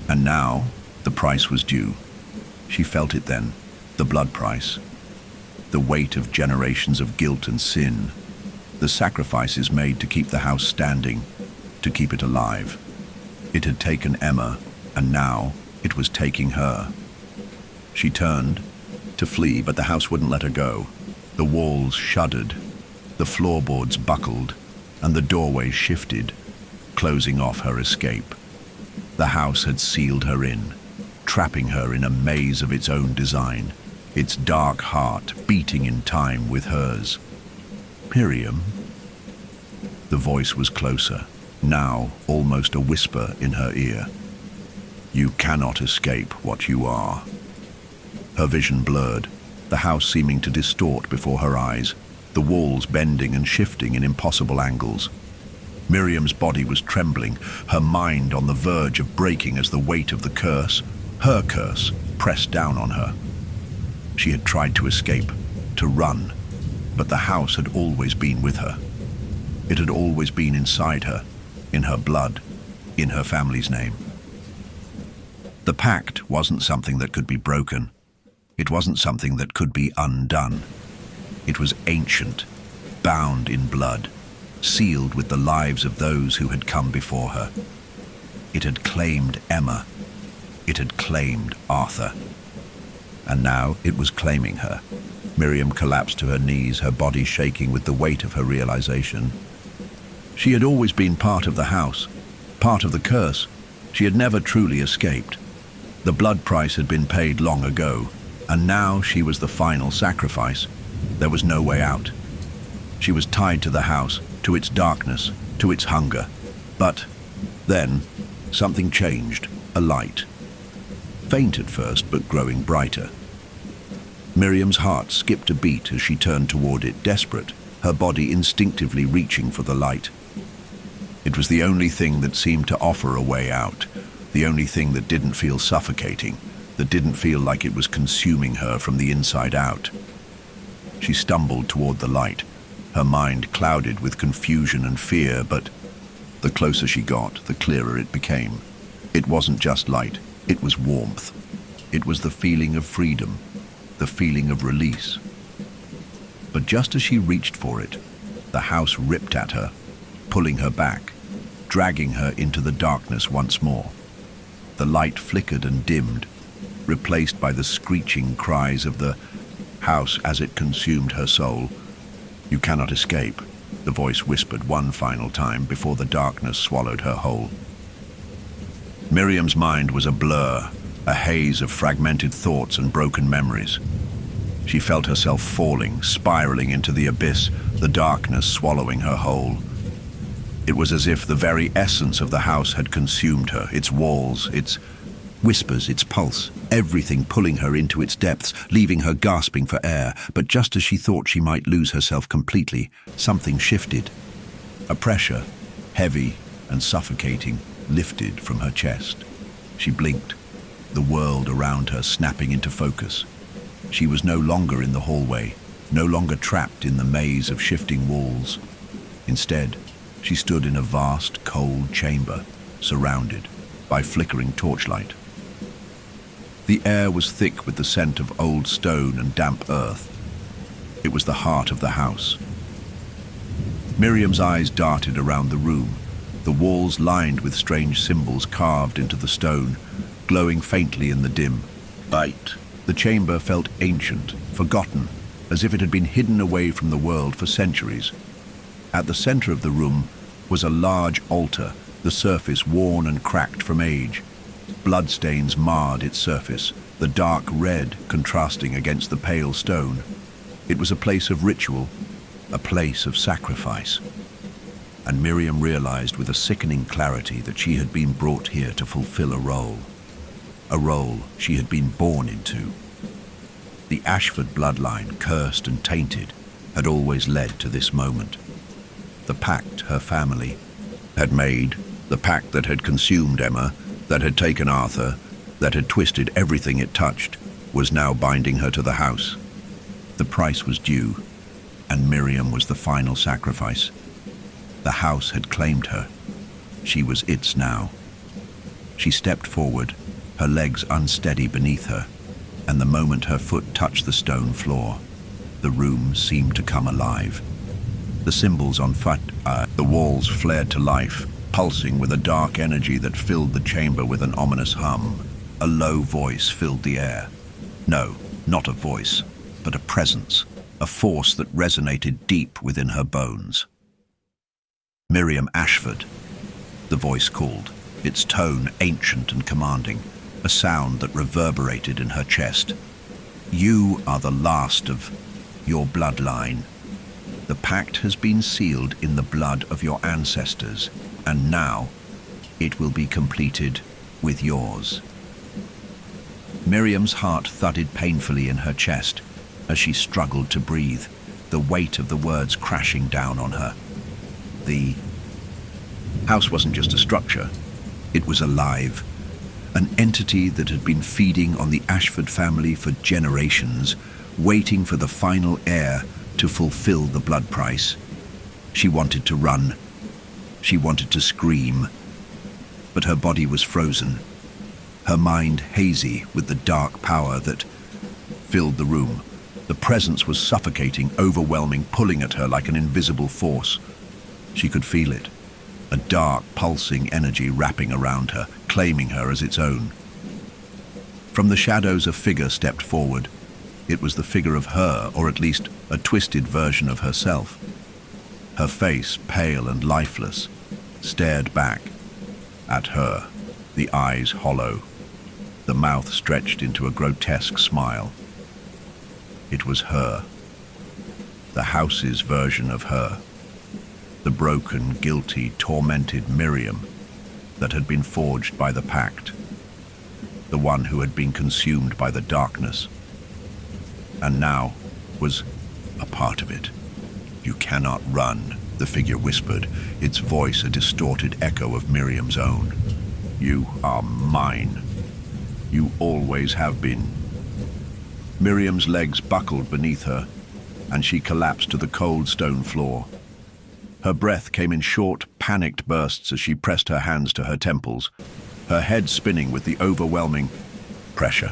And now, the price was due. She felt it then, the blood price. The weight of generations of guilt and sin. The sacrifices made to keep the house standing, to keep it alive. It had taken Emma, and now it was taking her. She turned to flee, but the house wouldn't let her go. The walls shuddered, the floorboards buckled, and the doorways shifted, closing off her escape. The house had sealed her in, trapping her in a maze of its own design, its dark heart beating in time with hers. "Miriam?" The voice was closer, now almost a whisper in her ear. "You cannot escape what you are." Her vision blurred, the house seeming to distort before her eyes, the walls bending and shifting in impossible angles. Miriam's body was trembling, her mind on the verge of breaking as the weight of the curse, her curse, pressed down on her. She had tried to escape, to run, but the house had always been with her. It had always been inside her, in her blood, in her family's name. The pact wasn't something that could be broken. It wasn't something that could be undone. It was ancient, bound in blood, sealed with the lives of those who had come before her. It had claimed Emma. It had claimed Arthur. And now it was claiming her. Miriam collapsed to her knees, her body shaking with the weight of her realization. She had always been part of the house, part of the curse. She had never truly escaped. The blood price had been paid long ago, and now she was the final sacrifice. There was no way out. She was tied to the house, to its darkness, to its hunger. But then, something changed, a light. Faint at first, but growing brighter. Miriam's heart skipped a beat as she turned toward it, desperate, her body instinctively reaching for the light. It was the only thing that seemed to offer a way out, the only thing that didn't feel suffocating, that didn't feel like it was consuming her from the inside out. She stumbled toward the light, her mind clouded with confusion and fear, but the closer she got, the clearer it became. It wasn't just light, it was warmth. It was the feeling of freedom, the feeling of release. But just as she reached for it, the house ripped at her, pulling her back, dragging her into the darkness once more. The light flickered and dimmed, replaced by the screeching cries of the house as it consumed her soul. "You cannot escape," the voice whispered one final time before the darkness swallowed her whole. Miriam's mind was a blur, a haze of fragmented thoughts and broken memories. She felt herself falling, spiraling into the abyss, the darkness swallowing her whole. It was as if the very essence of the house had consumed her, its walls, its whispers, its pulse, everything pulling her into its depths, leaving her gasping for air. But just as she thought she might lose herself completely, something shifted. A pressure, heavy and suffocating, lifted from her chest. She blinked, the world around her snapping into focus. She was no longer in the hallway, no longer trapped in the maze of shifting walls. Instead, she stood in a vast, cold chamber, surrounded by flickering torchlight. The air was thick with the scent of old stone and damp earth. It was the heart of the house. Miriam's eyes darted around the room, the walls lined with strange symbols carved into the stone, glowing faintly in the dim light. The chamber felt ancient, forgotten, as if it had been hidden away from the world for centuries. At the center of the room was a large altar, the surface worn and cracked from age. Bloodstains marred its surface, the dark red contrasting against the pale stone. It was a place of ritual, a place of sacrifice. And Miriam realized with a sickening clarity that she had been brought here to fulfill a role she had been born into. The Ashford bloodline, cursed and tainted, had always led to this moment. The pact her family had made, the pact that had consumed Emma, that had taken Arthur, that had twisted everything it touched, was now binding her to the house. The price was due, and Miriam was the final sacrifice. The house had claimed her. She was its now. She stepped forward, her legs unsteady beneath her, and the moment her foot touched the stone floor, the room seemed to come alive. The symbols on the walls flared to life, pulsing with a dark energy that filled the chamber with an ominous hum. A low voice filled the air. No, not a voice, but a presence, a force that resonated deep within her bones. "Miriam Ashford," the voice called, its tone ancient and commanding, a sound that reverberated in her chest. "You are the last of your bloodline. The pact has been sealed in the blood of your ancestors, and now it will be completed with yours." Miriam's heart thudded painfully in her chest as she struggled to breathe, the weight of the words crashing down on her. The house wasn't just a structure, it was alive. An entity that had been feeding on the Ashford family for generations, waiting for the final heir to fulfill the blood price. She wanted to run. She wanted to scream. But her body was frozen, her mind hazy with the dark power that filled the room. The presence was suffocating, overwhelming, pulling at her like an invisible force. She could feel it. A dark, pulsing energy wrapping around her, claiming her as its own. From the shadows, a figure stepped forward. It was the figure of her, or at least a twisted version of herself. Her face, pale and lifeless, stared back at her, the eyes hollow, the mouth stretched into a grotesque smile. It was her, the house's version of her. The broken, guilty, tormented Miriam that had been forged by the pact, the one who had been consumed by the darkness, and now was a part of it. "You cannot run," the figure whispered, its voice a distorted echo of Miriam's own. "You are mine. You always have been." Miriam's legs buckled beneath her, and she collapsed to the cold stone floor. Her breath came in short, panicked bursts as she pressed her hands to her temples, her head spinning with the overwhelming pressure.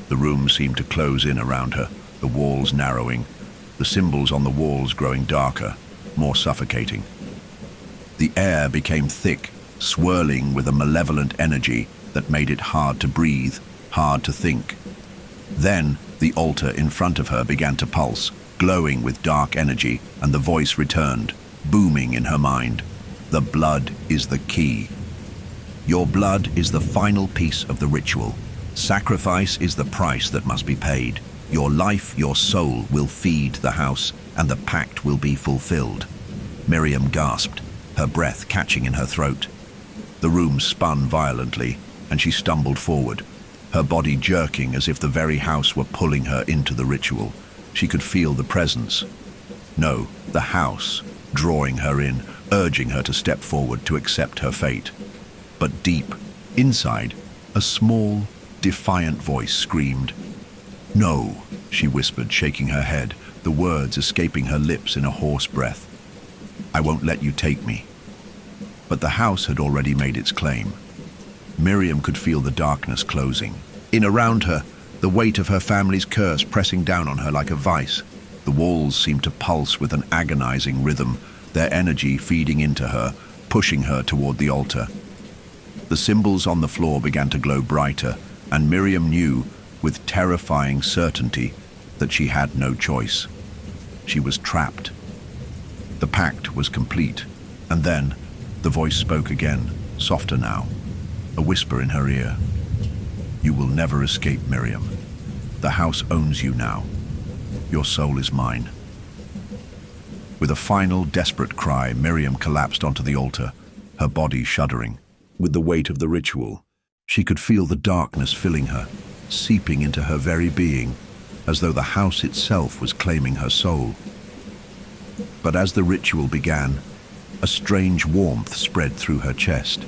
The room seemed to close in around her, the walls narrowing, the symbols on the walls growing darker, more suffocating. The air became thick, swirling with a malevolent energy that made it hard to breathe. hard to think. Then, the altar in front of her began to pulse, glowing with dark energy, and the voice returned, booming in her mind. The blood is the key. Your blood is the final piece of the ritual. Sacrifice is the price that must be paid. Your life, your soul will feed the house, and the pact will be fulfilled. Miriam gasped, her breath catching in her throat. The room spun violently, and she stumbled forward, her body jerking as if the very house were pulling her into the ritual. She could feel the presence. No, the house, drawing her in, urging her to step forward to accept her fate. But deep, inside, a small, defiant voice screamed. "No," she whispered, shaking her head, the words escaping her lips in a hoarse breath. "I won't let you take me." But the house had already made its claim. Miriam could feel the darkness closing. In around her, the weight of her family's curse pressing down on her like a vice. The walls seemed to pulse with an agonizing rhythm, their energy feeding into her, pushing her toward the altar. The symbols on the floor began to glow brighter, and Miriam knew, with terrifying certainty, that she had no choice. She was trapped. The pact was complete, and then the voice spoke again, softer now, a whisper in her ear. "You will never escape, Miriam. The house owns you now. Your soul is mine." With a final, desperate cry, Miriam collapsed onto the altar, her body shuddering. With the weight of the ritual, she could feel the darkness filling her, seeping into her very being, as though the house itself was claiming her soul. But as the ritual began, a strange warmth spread through her chest.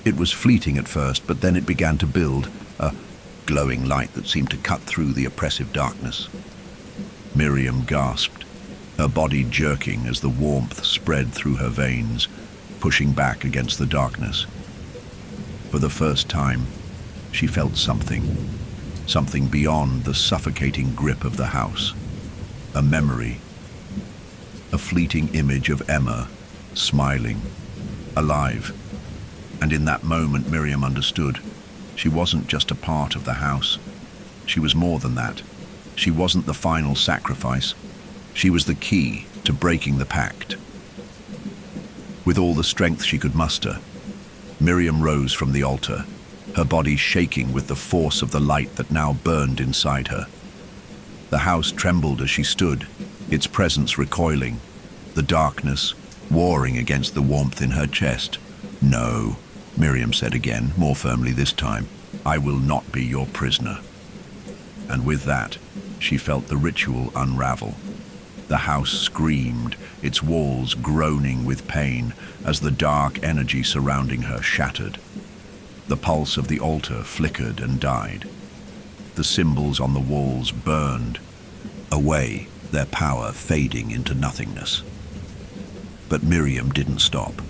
It was fleeting at first, but then it began to build, a glowing light that seemed to cut through the oppressive darkness. Miriam gasped, her body jerking as the warmth spread through her veins, pushing back against the darkness. For the first time, she felt something beyond the suffocating grip of the house. A memory, a fleeting image of Emma, smiling, alive. And in that moment, Miriam understood. She wasn't just a part of the house. She was more than that. She wasn't the final sacrifice. She was the key to breaking the pact. With all the strength she could muster, Miriam rose from the altar, her body shaking with the force of the light that now burned inside her. The house trembled as she stood, its presence recoiling, the darkness warring against the warmth in her chest. "No," Miriam said again, more firmly this time, "I will not be your prisoner." And with that, she felt the ritual unravel. The house screamed, its walls groaning with pain as the dark energy surrounding her shattered. The pulse of the altar flickered and died. The symbols on the walls burned away, their power fading into nothingness. But Miriam didn't stop.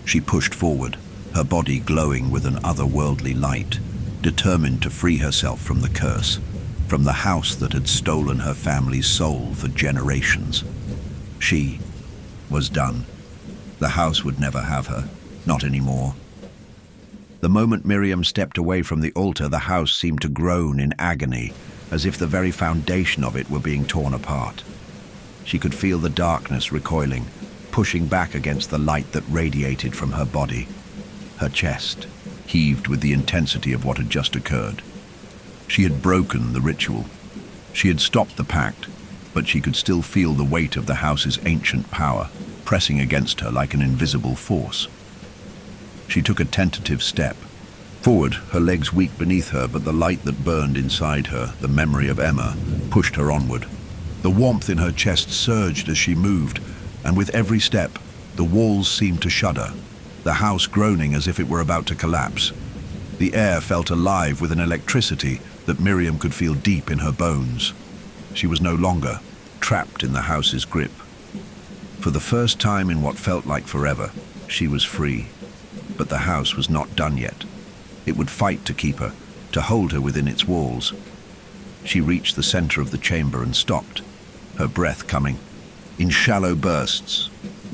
She pushed forward, her body glowing with an otherworldly light, determined to free herself from the curse, from the house that had stolen her family's soul for generations. She was done. The house would never have her, not anymore. The moment Miriam stepped away from the altar, the house seemed to groan in agony, as if the very foundation of it were being torn apart. She could feel the darkness recoiling, pushing back against the light that radiated from her body. Her chest heaved with the intensity of what had just occurred. She had broken the ritual. She had stopped the pact, but she could still feel the weight of the house's ancient power pressing against her like an invisible force. She took a tentative step forward, her legs weak beneath her, but the light that burned inside her, the memory of Emma, pushed her onward. The warmth in her chest surged as she moved, and with every step, the walls seemed to shudder, the house groaning as if it were about to collapse. The air felt alive with an electricity that Miriam could feel deep in her bones. She was no longer trapped in the house's grip. For the first time in what felt like forever, she was free. But the house was not done yet. It would fight to keep her, to hold her within its walls. She reached the center of the chamber and stopped, her breath coming in shallow bursts.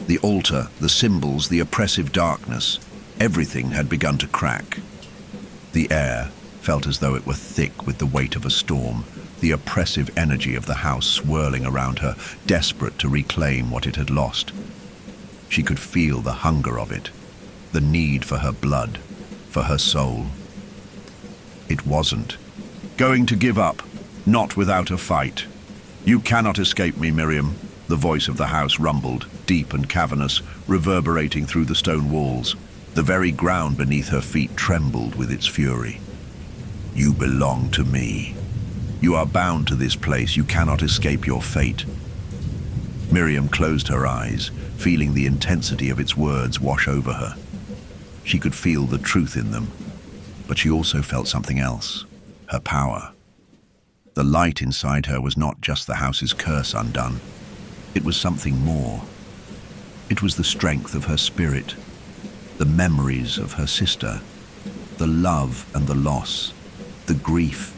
The altar, the symbols, the oppressive darkness, everything had begun to crack. The air felt as though it were thick with the weight of a storm, the oppressive energy of the house swirling around her, desperate to reclaim what it had lost. She could feel the hunger of it, the need for her blood, for her soul. It wasn't going to give up, not without a fight. "You cannot escape me, Miriam," the voice of the house rumbled, deep and cavernous, reverberating through the stone walls. The very ground beneath her feet trembled with its fury. "You belong to me. You are bound to this place. You cannot escape your fate." Miriam closed her eyes, feeling the intensity of its words wash over her. She could feel the truth in them, but she also felt something else, her power. The light inside her was not just the house's curse undone. It was something more. It was the strength of her spirit, the memories of her sister, the love and the loss, the grief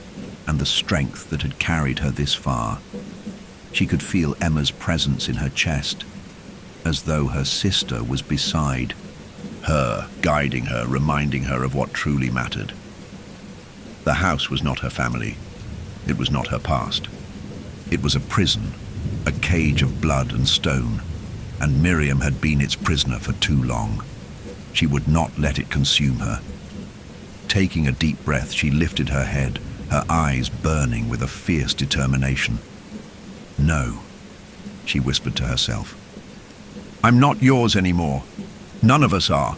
and the strength that had carried her this far. She could feel Emma's presence in her chest, as though her sister was beside her, guiding her, reminding her of what truly mattered. The house was not her family. It was not her past. It was a prison, a cage of blood and stone, and Miriam had been its prisoner for too long. She would not let it consume her. Taking a deep breath, she lifted her head, her eyes burning with a fierce determination. "No," she whispered to herself. "I'm not yours anymore. None of us are."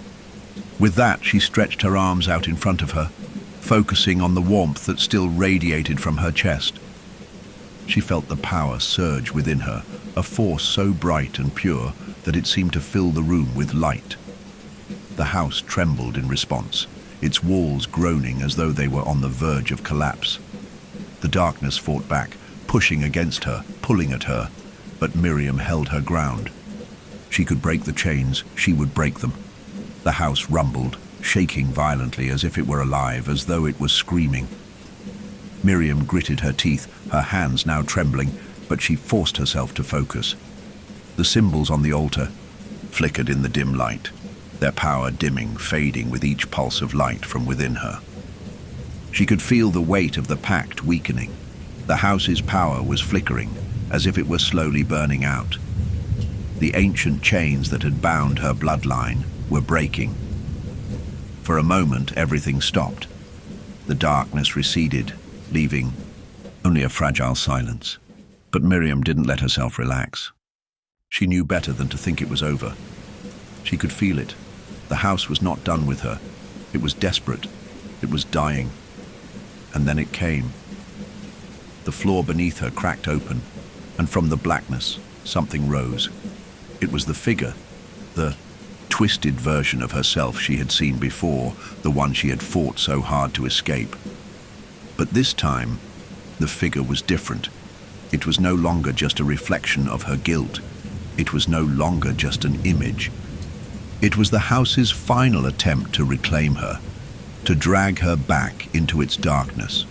With that, she stretched her arms out in front of her, focusing on the warmth that still radiated from her chest. She felt the power surge within her, a force so bright and pure that it seemed to fill the room with light. The house trembled in response, its walls groaning as though they were on the verge of collapse. The darkness fought back, pushing against her, pulling at her, but Miriam held her ground. She could break the chains, she would break them. The house rumbled, shaking violently as if it were alive, as though it was screaming. Miriam gritted her teeth, her hands now trembling, but she forced herself to focus. The symbols on the altar flickered in the dim light, their power dimming, fading with each pulse of light from within her. She could feel the weight of the pact weakening. The house's power was flickering, as if it were slowly burning out. The ancient chains that had bound her bloodline were breaking. For a moment, everything stopped. The darkness receded, leaving only a fragile silence. But Miriam didn't let herself relax. She knew better than to think it was over. She could feel it. The house was not done with her. It was desperate. It was dying. And then it came. The floor beneath her cracked open, and from the blackness, something rose. It was the figure, the twisted version of herself she had seen before, the one she had fought so hard to escape. But this time, the figure was different. It was no longer just a reflection of her guilt. It was no longer just an image. It was the house's final attempt to reclaim her, to drag her back into its darkness.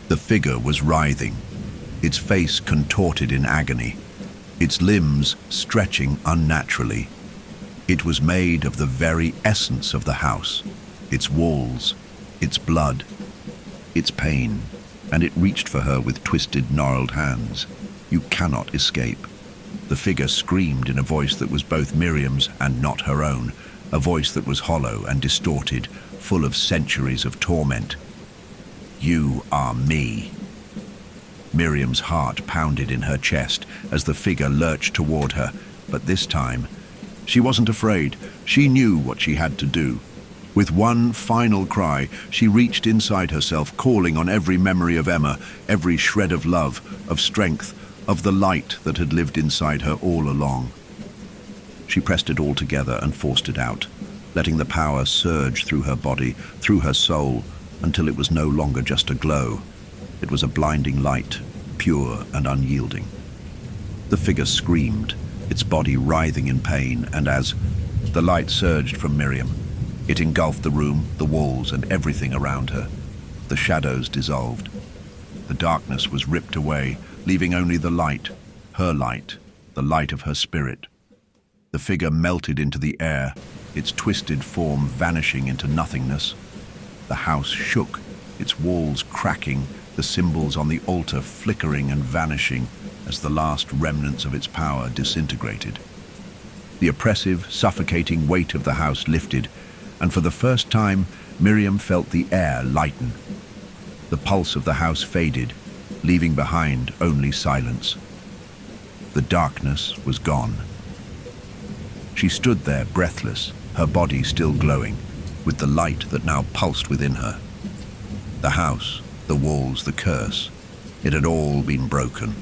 The figure was writhing, its face contorted in agony, its limbs stretching unnaturally. It was made of the very essence of the house, its walls, its blood, its pain, and it reached for her with twisted, gnarled hands. "You cannot escape." The figure screamed in a voice that was both Miriam's and not her own, a voice that was hollow and distorted, full of centuries of torment. "You are me." Miriam's heart pounded in her chest as the figure lurched toward her, but this time, she wasn't afraid. She knew what she had to do. With one final cry, she reached inside herself, calling on every memory of Emma, every shred of love, of strength, of the light that had lived inside her all along. She pressed it all together and forced it out, letting the power surge through her body, through her soul, until it was no longer just a glow. It was a blinding light, pure and unyielding. The figure screamed, its body writhing in pain, and as the light surged from Miriam, it engulfed the room, the walls, and everything around her. The shadows dissolved. The darkness was ripped away, leaving only the light, her light, the light of her spirit. The figure melted into the air, its twisted form vanishing into nothingness. The house shook, its walls cracking, the symbols on the altar flickering and vanishing as the last remnants of its power disintegrated. The oppressive, suffocating weight of the house lifted, and for the first time, Miriam felt the air lighten. The pulse of the house faded, leaving behind only silence. The darkness was gone. She stood there breathless, her body still glowing, with the light that now pulsed within her. The house, the walls, the curse, it had all been broken.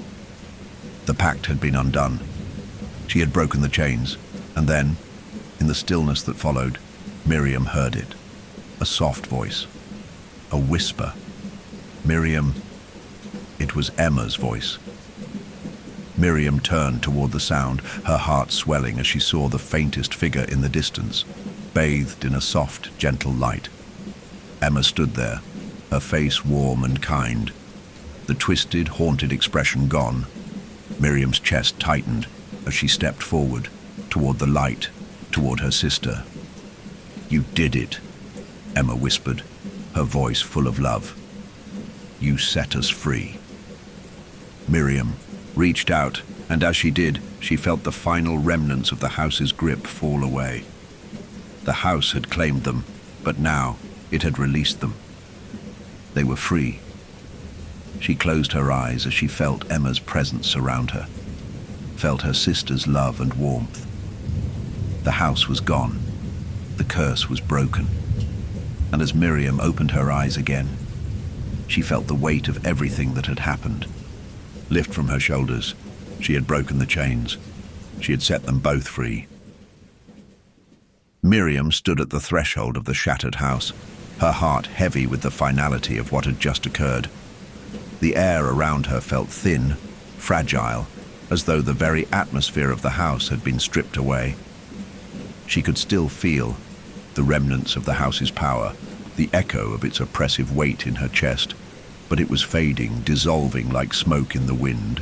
The pact had been undone. She had broken the chains, and then, in the stillness that followed, Miriam heard it. A soft voice, a whisper. Miriam, it was Emma's voice. Miriam turned toward the sound, her heart swelling as she saw the faintest figure in the distance, bathed in a soft, gentle light. Emma stood there, her face warm and kind, the twisted, haunted expression gone. Miriam's chest tightened as she stepped forward, toward the light, toward her sister. "You did it," Emma whispered, her voice full of love. "You set us free." Miriam reached out, and as she did, she felt the final remnants of the house's grip fall away. The house had claimed them, but now it had released them. They were free. She closed her eyes as she felt Emma's presence around her, felt her sister's love and warmth. The house was gone. The curse was broken. And as Miriam opened her eyes again, she felt the weight of everything that had happened lift from her shoulders. She had broken the chains. She had set them both free. Miriam stood at the threshold of the shattered house, her heart heavy with the finality of what had just occurred. The air around her felt thin, fragile, as though the very atmosphere of the house had been stripped away. She could still feel the remnants of the house's power, the echo of its oppressive weight in her chest, but it was fading, dissolving like smoke in the wind.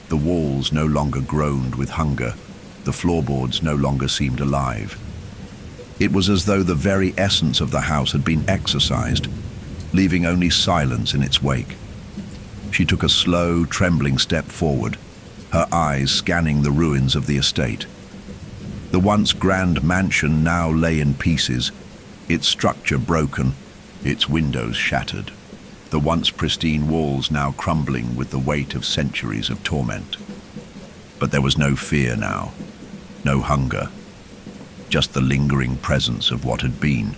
The walls no longer groaned with hunger. The floorboards no longer seemed alive. It was as though the very essence of the house had been exorcised, leaving only silence in its wake. She took a slow, trembling step forward, her eyes scanning the ruins of the estate. The once grand mansion now lay in pieces, its structure broken, its windows shattered. The once pristine walls now crumbling with the weight of centuries of torment. But there was no fear now, no hunger, just the lingering presence of what had been.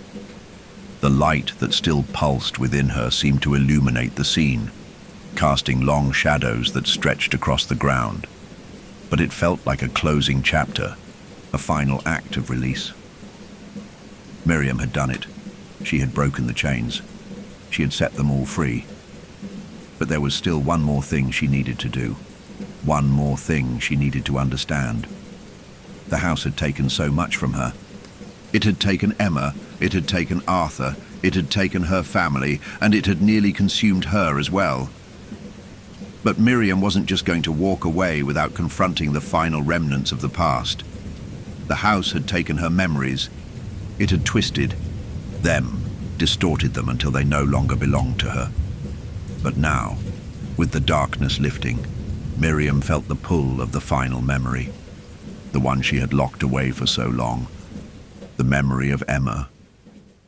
The light that still pulsed within her seemed to illuminate the scene, casting long shadows that stretched across the ground. But it felt like a closing chapter, a final act of release. Miriam had done it. She had broken the chains. She had set them all free. But there was still one more thing she needed to do. One more thing she needed to understand. The house had taken so much from her. It had taken Emma, it had taken Arthur, it had taken her family, and it had nearly consumed her as well. But Miriam wasn't just going to walk away without confronting the final remnants of the past. The house had taken her memories. It had twisted them, distorted them until they no longer belonged to her. But now, with the darkness lifting, Miriam felt the pull of the final memory, the one she had locked away for so long. The memory of Emma,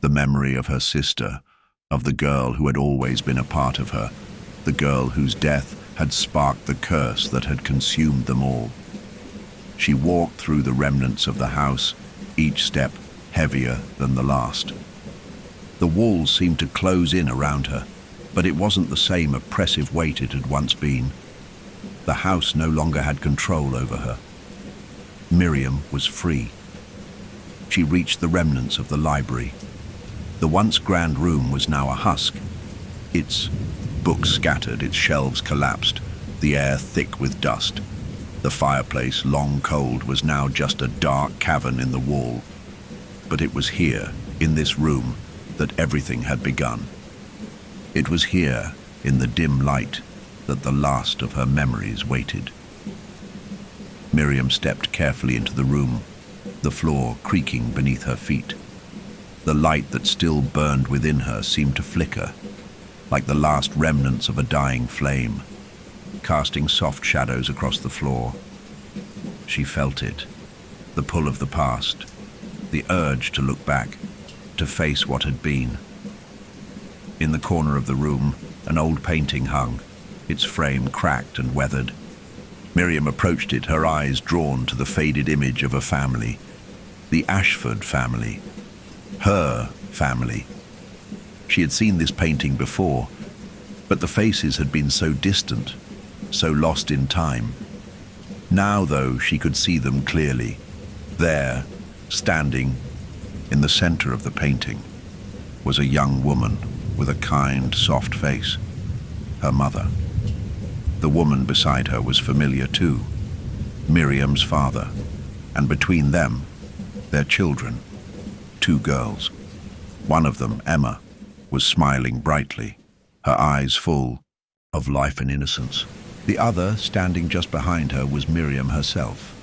the memory of her sister, of the girl who had always been a part of her, the girl whose death had sparked the curse that had consumed them all. She walked through the remnants of the house, each step heavier than the last. The walls seemed to close in around her, but it wasn't the same oppressive weight it had once been. The house no longer had control over her. Miriam was free. She reached the remnants of the library. The once grand room was now a husk. Its books scattered, its shelves collapsed, the air thick with dust. The fireplace, long cold, was now just a dark cavern in the wall. But it was here, in this room, that everything had begun. It was here, in the dim light, that the last of her memories waited. Miriam stepped carefully into the room, the floor creaking beneath her feet. The light that still burned within her seemed to flicker, like the last remnants of a dying flame, casting soft shadows across the floor. She felt it, the pull of the past, the urge to look back, to face what had been. In the corner of the room, an old painting hung, its frame cracked and weathered. Miriam approached it, her eyes drawn to the faded image of a family, the Ashford family, her family. She had seen this painting before, but the faces had been so distant, so lost in time. Now, though, she could see them clearly. There, standing in the center of the painting, was a young woman with a kind, soft face, her mother. The woman beside her was familiar too, Miriam's father, and between them, their children, 2 girls. One of them, Emma, was smiling brightly, her eyes full of life and innocence. The other, standing just behind her, was Miriam herself.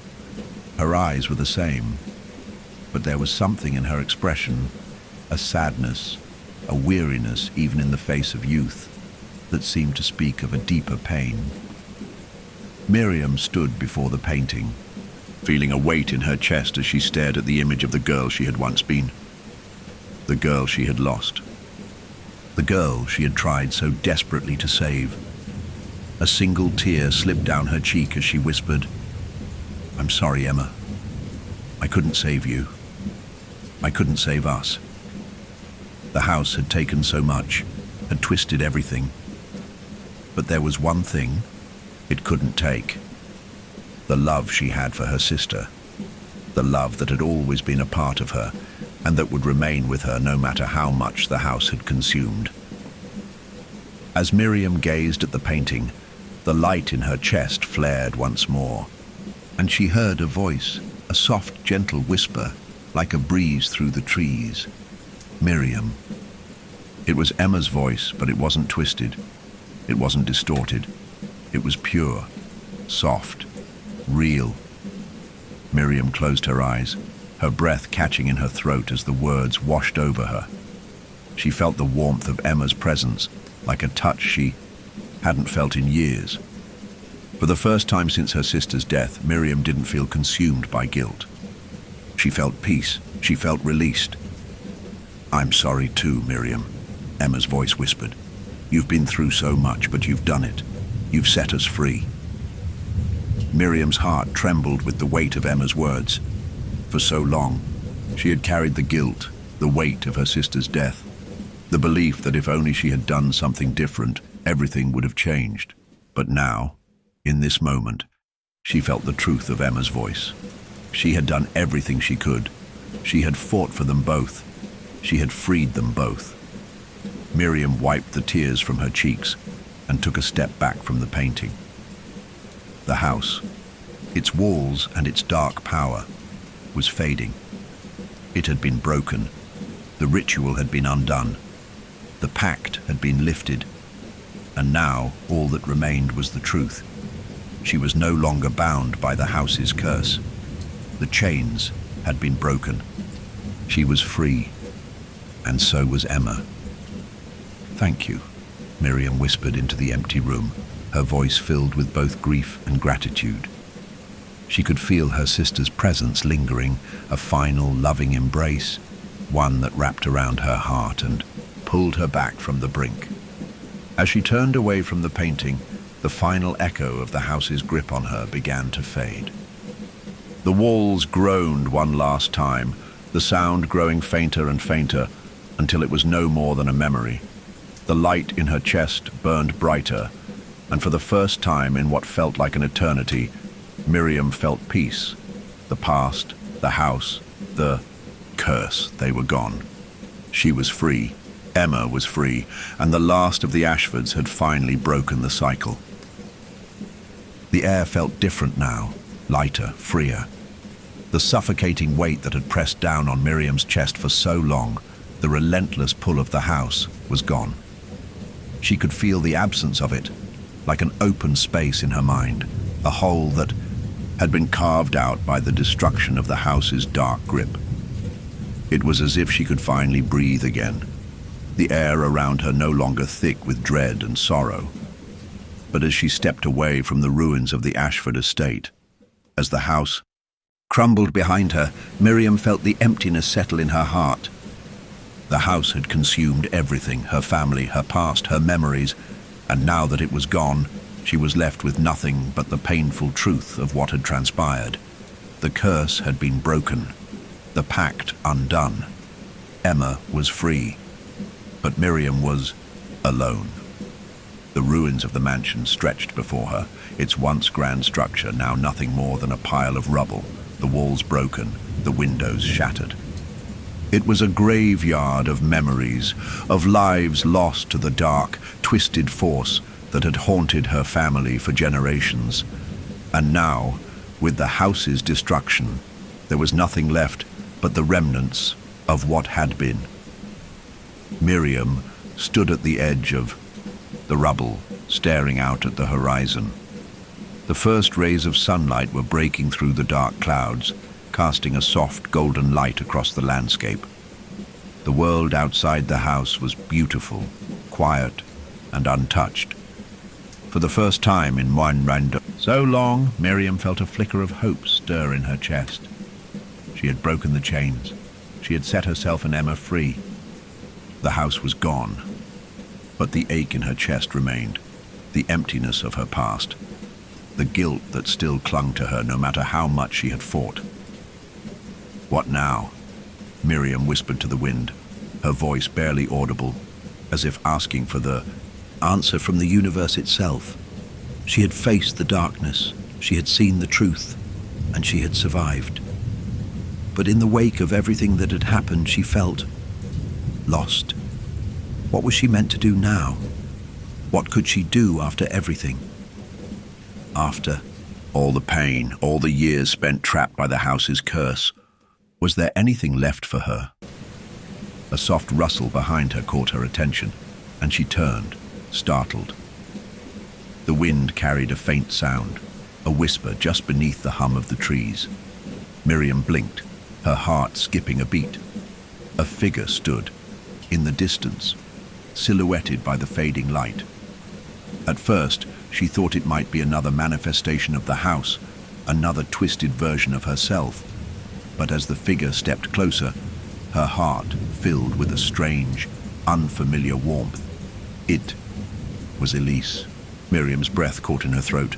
Her eyes were the same, but there was something in her expression, a sadness, a weariness even in the face of youth, that seemed to speak of a deeper pain. Miriam stood before the painting, feeling a weight in her chest as she stared at the image of the girl she had once been, the girl she had lost, the girl she had tried so desperately to save. A single tear slipped down her cheek as she whispered, "I'm sorry, Emma. I couldn't save you. I couldn't save us. The house had taken so much, had twisted everything. But there was one thing it couldn't take. The love she had for her sister. The love that had always been a part of her, and that would remain with her no matter how much the house had consumed." As Miriam gazed at the painting, the light in her chest flared once more, and she heard a voice, a soft, gentle whisper, like a breeze through the trees. Miriam. It was Emma's voice, but it wasn't twisted. It wasn't distorted. It was pure, soft, real. Miriam closed her eyes, her breath catching in her throat as the words washed over her. She felt the warmth of Emma's presence, like a touch she hadn't felt in years. For the first time since her sister's death, Miriam didn't feel consumed by guilt. She felt peace. She felt released. "I'm sorry too, Miriam," Emma's voice whispered. "You've been through so much, but you've done it. You've set us free." Miriam's heart trembled with the weight of Emma's words. For so long, she had carried the guilt, the weight of her sister's death, the belief that if only she had done something different, everything would have changed. But now, in this moment, she felt the truth of Emma's voice. She had done everything she could. She had fought for them both. She had freed them both. Miriam wiped the tears from her cheeks and took a step back from the painting. The house, its walls and its dark power, was fading. It had been broken. The ritual had been undone. The pact had been lifted. And now all that remained was the truth. She was no longer bound by the house's curse. The chains had been broken. She was free, and so was Emma. "Thank you," Miriam whispered into the empty room, her voice filled with both grief and gratitude. She could feel her sister's presence lingering, a final, loving embrace, one that wrapped around her heart and pulled her back from the brink. As she turned away from the painting, the final echo of the house's grip on her began to fade. The walls groaned one last time, the sound growing fainter and fainter until it was no more than a memory. The light in her chest burned brighter, and for the first time in what felt like an eternity, Miriam felt peace. The past, the house, the curse, they were gone. She was free. Emma was free, and the last of the Ashfords had finally broken the cycle. The air felt different now, lighter, freer. The suffocating weight that had pressed down on Miriam's chest for so long, the relentless pull of the house, was gone. She could feel the absence of it, like an open space in her mind, a hole that had been carved out by the destruction of the house's dark grip. It was as if she could finally breathe again. the air around her no longer thick with dread and sorrow. But as she stepped away from the ruins of the Ashford estate, as the house crumbled behind her, Miriam felt the emptiness settle in her heart. The house had consumed everything, her family, her past, her memories, and now that it was gone, she was left with nothing but the painful truth of what had transpired. The curse had been broken, the pact undone. Emma was free, but Miriam was alone. The ruins of the mansion stretched before her, its once grand structure now nothing more than a pile of rubble, the walls broken, the windows shattered. It was a graveyard of memories, of lives lost to the dark, twisted force that had haunted her family for generations. And now, with the house's destruction, there was nothing left but the remnants of what had been. Miriam stood at the edge of the rubble, staring out at the horizon. The first rays of sunlight were breaking through the dark clouds, casting a soft golden light across the landscape. The world outside the house was beautiful, quiet, and untouched. For the first time in so long, Miriam felt a flicker of hope stir in her chest. She had broken the chains. She had set herself and Emma free. The house was gone, but the ache in her chest remained, the emptiness of her past, the guilt that still clung to her no matter how much she had fought. What now? Miriam whispered to the wind, her voice barely audible, as if asking for the answer from the universe itself. She had faced the darkness, she had seen the truth, and she had survived. But in the wake of everything that had happened, she felt lost. What was she meant to do now? What could she do after everything? After all the pain, all the years spent trapped by the house's curse, was there anything left for her? A soft rustle behind her caught her attention, and she turned, startled. The wind carried a faint sound, a whisper just beneath the hum of the trees. Miriam blinked, her heart skipping a beat. A figure stood, in the distance, silhouetted by the fading light. At first, she thought it might be another manifestation of the house, another twisted version of herself. But as the figure stepped closer, her heart filled with a strange, unfamiliar warmth. It was Elise. Miriam's breath caught in her throat.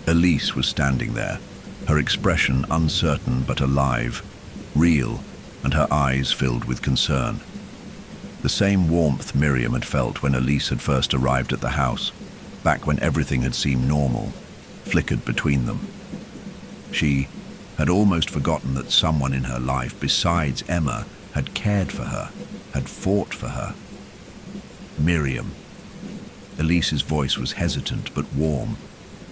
Elise was standing there, her expression uncertain but alive, real, and her eyes filled with concern. The same warmth Miriam had felt when Elise had first arrived at the house, back when everything had seemed normal, flickered between them. She had almost forgotten that someone in her life besides Emma had cared for her, had fought for her. Miriam. Elise's voice was hesitant but warm,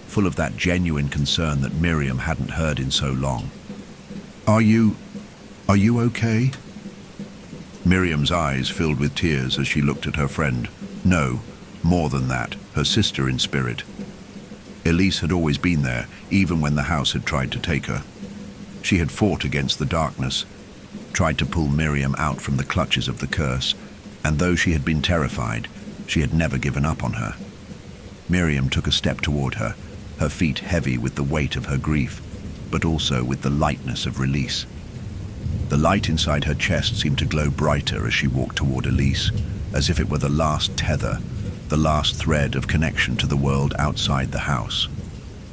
full of that genuine concern that Miriam hadn't heard in so long. Are you okay?" Miriam's eyes filled with tears as she looked at her friend. No, more than that, her sister in spirit. Elise had always been there, even when the house had tried to take her. She had fought against the darkness, tried to pull Miriam out from the clutches of the curse, and though she had been terrified, she had never given up on her. Miriam took a step toward her, her feet heavy with the weight of her grief, but also with the lightness of release. The light inside her chest seemed to glow brighter as she walked toward Elise, as if it were the last tether, the last thread of connection to the world outside the house.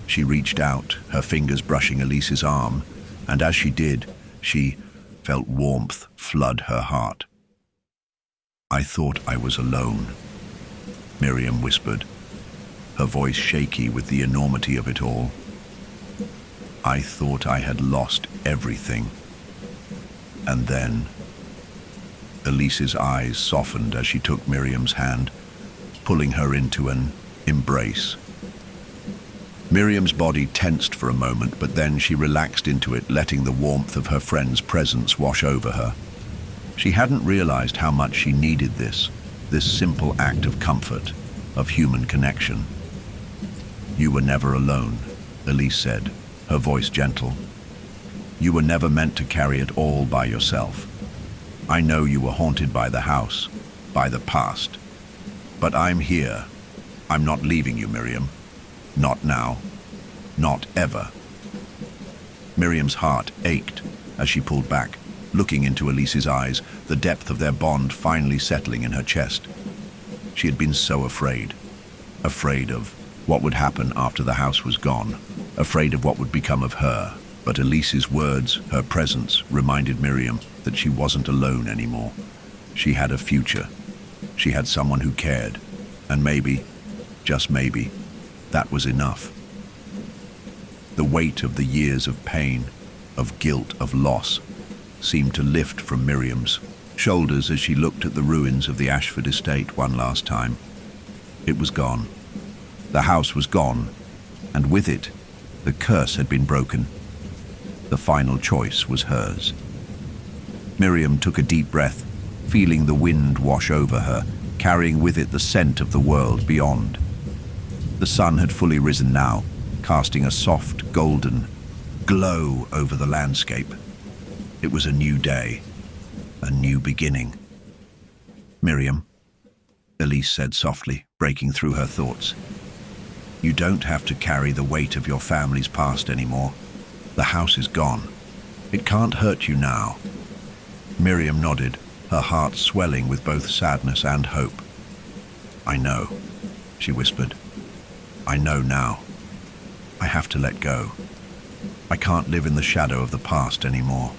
She reached out, her fingers brushing Elise's arm, and as she did, she felt warmth flood her heart. "I thought I was alone," Miriam whispered, her voice shaky with the enormity of it all. "I thought I had lost everything. And then..." Elise's eyes softened as she took Miriam's hand, pulling her into an embrace. Miriam's body tensed for a moment, but then she relaxed into it, letting the warmth of her friend's presence wash over her. She hadn't realized how much she needed this simple act of comfort, of human connection. "You were never alone," Elise said, her voice gentle. "You were never meant to carry it all by yourself. I know you were haunted by the house, by the past. But I'm here. I'm not leaving you, Miriam. Not now. Not ever. Miriam's heart ached as she pulled back, looking into Elise's eyes, the depth of their bond finally settling in her chest. She had been so afraid. Afraid of what would happen after the house was gone. Afraid of what would become of her. But Elise's words, her presence, reminded Miriam that she wasn't alone anymore. She had a future. She had someone who cared. And maybe, just maybe, that was enough. The weight of the years of pain, of guilt, of loss, seemed to lift from Miriam's shoulders as she looked at the ruins of the Ashford estate one last time. It was gone. The house was gone, and with it, the curse had been broken. The final choice was hers. Miriam took a deep breath, feeling the wind wash over her, carrying with it the scent of the world beyond. The sun had fully risen now, casting a soft, golden glow over the landscape. It was a new day, a new beginning. Miriam, Elise said softly, breaking through her thoughts. You don't have to carry the weight of your family's past anymore. The house is gone. It can't hurt you now. Miriam nodded, her heart swelling with both sadness and hope. I know, she whispered. I know now. I have to let go. I can't live in the shadow of the past anymore.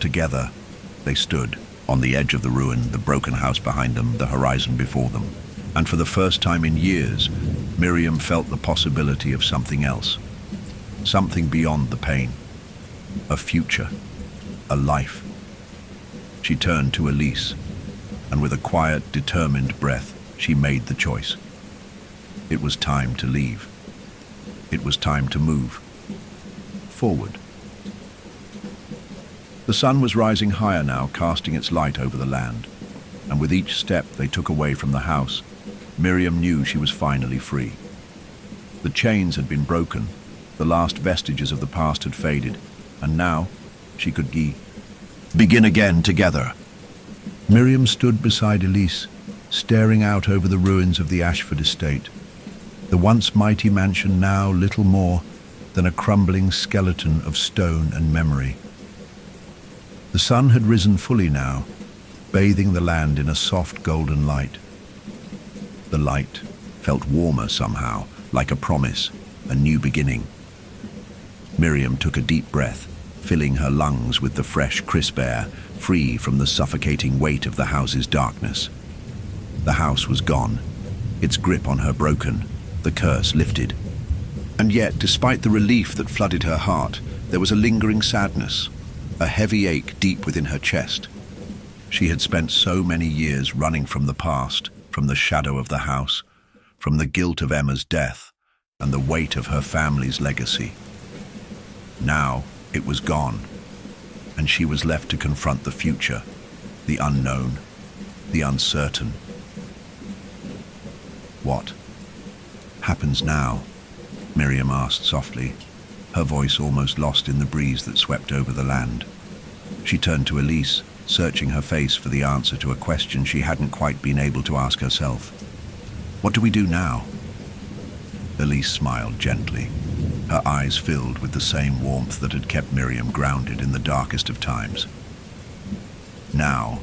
Together, they stood, on the edge of the ruin, the broken house behind them, the horizon before them. And for the first time in years, Miriam felt the possibility of something else. Something beyond the pain. A future. A life. She turned to Elise, and with a quiet, determined breath, she made the choice. It was time to leave. It was time to move. Forward. The sun was rising higher now, casting its light over the land, and with each step they took away from the house, Miriam knew she was finally free. The chains had been broken, the last vestiges of the past had faded, and now she could begin again together. Miriam stood beside Elise, staring out over the ruins of the Ashford estate. The once mighty mansion now little more than a crumbling skeleton of stone and memory. The sun had risen fully now, bathing the land in a soft golden light. The light felt warmer somehow, like a promise, a new beginning. Miriam took a deep breath, filling her lungs with the fresh, crisp air, free from the suffocating weight of the house's darkness. The house was gone, its grip on her broken, the curse lifted. And yet, despite the relief that flooded her heart, there was a lingering sadness, a heavy ache deep within her chest. She had spent so many years running from the past, from the shadow of the house, from the guilt of Emma's death, and the weight of her family's legacy. Now it was gone, and she was left to confront the future, the unknown, the uncertain. What happens now? Miriam asked softly, her voice almost lost in the breeze that swept over the land. She turned to Elise, searching her face for the answer to a question she hadn't quite been able to ask herself. What do we do now? Elise smiled gently, her eyes filled with the same warmth that had kept Miriam grounded in the darkest of times. Now,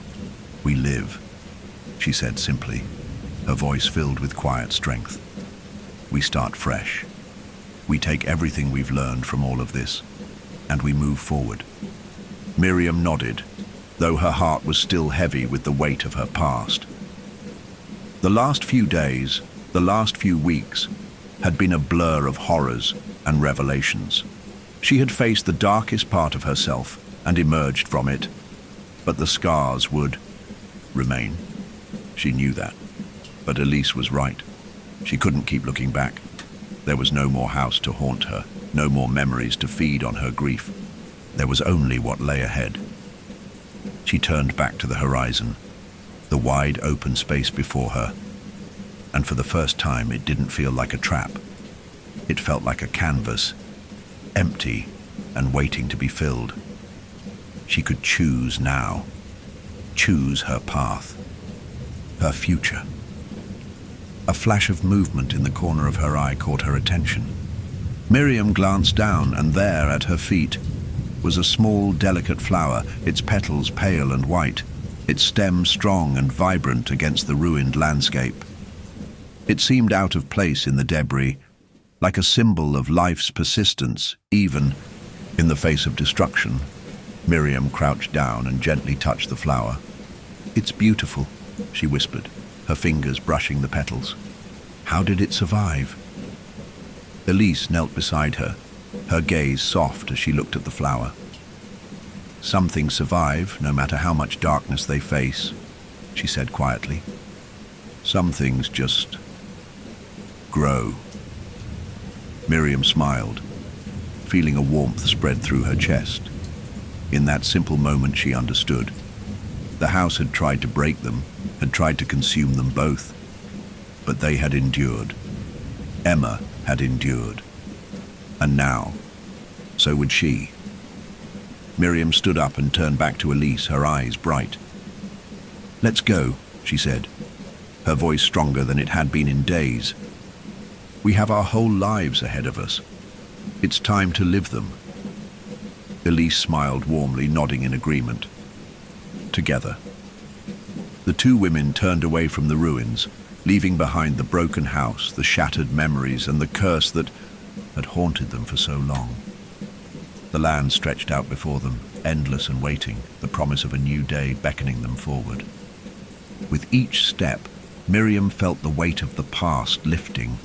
we live, she said simply, her voice filled with quiet strength. We start fresh. We take everything we've learned from all of this, and we move forward. Miriam nodded, though her heart was still heavy with the weight of her past. The last few days, the last few weeks, had been a blur of horrors and revelations. She had faced the darkest part of herself and emerged from it, but the scars would remain. She knew that. But Elise was right. She couldn't keep looking back. There was no more house to haunt her, no more memories to feed on her grief. There was only what lay ahead. She turned back to the horizon, the wide open space before her, and for the first time it didn't feel like a trap. It felt like a canvas, empty and waiting to be filled. She could choose now, choose her path. her future. A flash of movement in the corner of her eye caught her attention. Miriam glanced down, and there, at her feet, was a small, delicate flower, its petals pale and white, its stem strong and vibrant against the ruined landscape. It seemed out of place in the debris, like a symbol of life's persistence, even in the face of destruction. Miriam crouched down and gently touched the flower. "It's beautiful," she whispered, her fingers brushing the petals. "How did it survive?" Elise knelt beside her, her gaze soft as she looked at the flower. "Some things survive, no matter how much darkness they face," she said quietly. "Some things just grow." Miriam smiled, feeling a warmth spread through her chest. In that simple moment she understood. The house had tried to break them, had tried to consume them both, but they had endured. Emma had endured. And now, so would she. Miriam stood up and turned back to Elise, her eyes bright. "Let's go," she said, her voice stronger than it had been in days. "We have our whole lives ahead of us. It's time to live them." Elise smiled warmly, nodding in agreement. Together. The two women turned away from the ruins, leaving behind the broken house, the shattered memories, and the curse that had haunted them for so long. The land stretched out before them, endless and waiting, the promise of a new day beckoning them forward. With each step, Miriam felt the weight of the past lifting,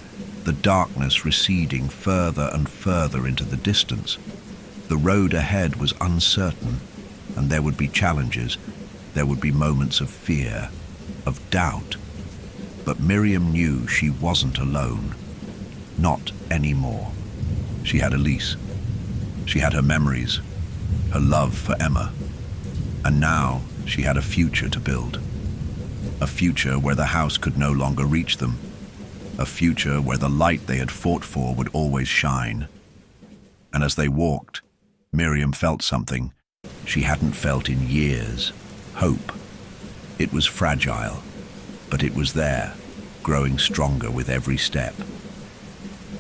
the darkness receding further and further into the distance. The road ahead was uncertain, and there would be challenges. There would be moments of fear, of doubt. But Miriam knew she wasn't alone. Not anymore. She had Elise. She had her memories, her love for Emma. And now she had a future to build. A future where the house could no longer reach them. A future where the light they had fought for would always shine. And as they walked, Miriam felt something she hadn't felt in years. Hope. It was fragile, but it was there, growing stronger with every step.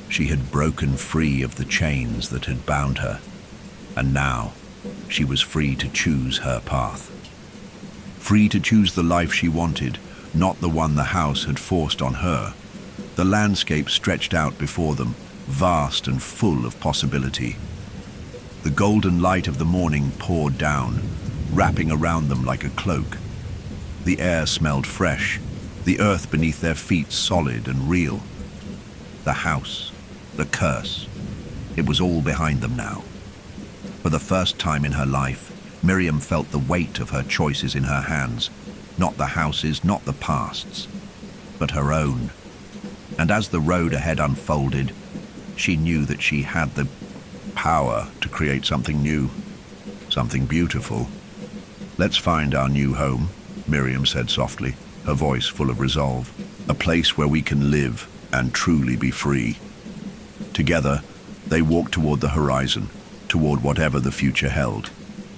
She had broken free of the chains that had bound her, and now she was free to choose her path. Free to choose the life she wanted, not the one the house had forced on her. The landscape stretched out before them, vast and full of possibility. The golden light of the morning poured down, wrapping around them like a cloak. The air smelled fresh, the earth beneath their feet solid and real. The house, the curse, it was all behind them now. For the first time in her life, Miriam felt the weight of her choices in her hands, not the house's, not the past's, but her own. And as the road ahead unfolded, she knew that she had the power to create something new, something beautiful. "Let's find our new home," Miriam said softly, her voice full of resolve. "A place where we can live and truly be free." Together, they walked toward the horizon, toward whatever the future held.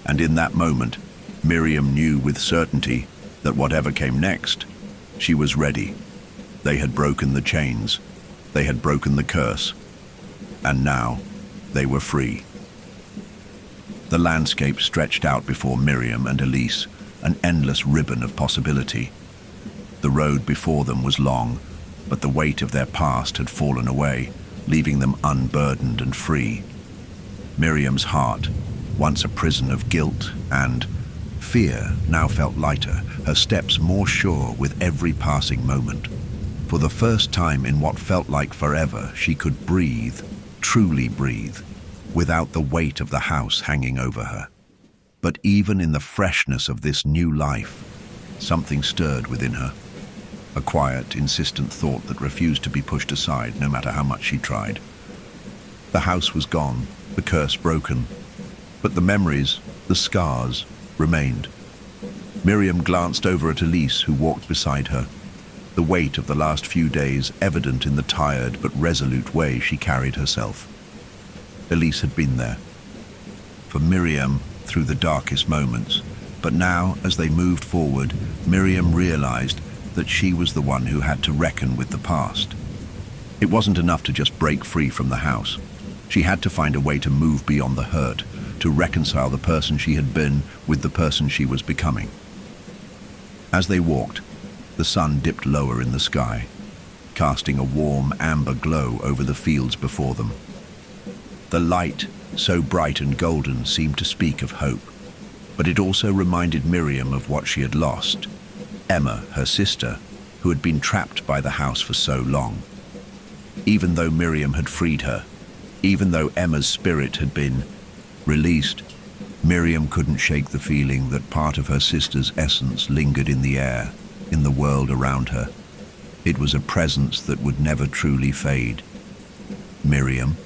And in that moment, Miriam knew with certainty that whatever came next, she was ready. They had broken the chains. They had broken the curse. And now, they were free. The landscape stretched out before Miriam and Elise, an endless ribbon of possibility. The road before them was long, but the weight of their past had fallen away, leaving them unburdened and free. Miriam's heart, once a prison of guilt and fear, now felt lighter, her steps more sure with every passing moment. For the first time in what felt like forever, she could breathe, truly breathe, without the weight of the house hanging over her. But even in the freshness of this new life, something stirred within her. A quiet, insistent thought that refused to be pushed aside no matter how much she tried. The house was gone, the curse broken, but the memories, the scars, remained. Miriam glanced over at Elise, who walked beside her, the weight of the last few days evident in the tired but resolute way she carried herself. Elise had been there for Miriam through the darkest moments, but now, as they moved forward, Miriam realized that she was the one who had to reckon with the past. It wasn't enough to just break free from the house. She had to find a way to move beyond the hurt, to reconcile the person she had been with the person she was becoming. As they walked, the sun dipped lower in the sky, casting a warm amber glow over the fields before them. The light, so bright and golden, seemed to speak of hope, but it also reminded Miriam of what she had lost. Emma, her sister, who had been trapped by the house for so long. Even though Miriam had freed her, even though Emma's spirit had been released, Miriam couldn't shake the feeling that part of her sister's essence lingered in the air, in the world around her. It was a presence that would never truly fade. Miriam?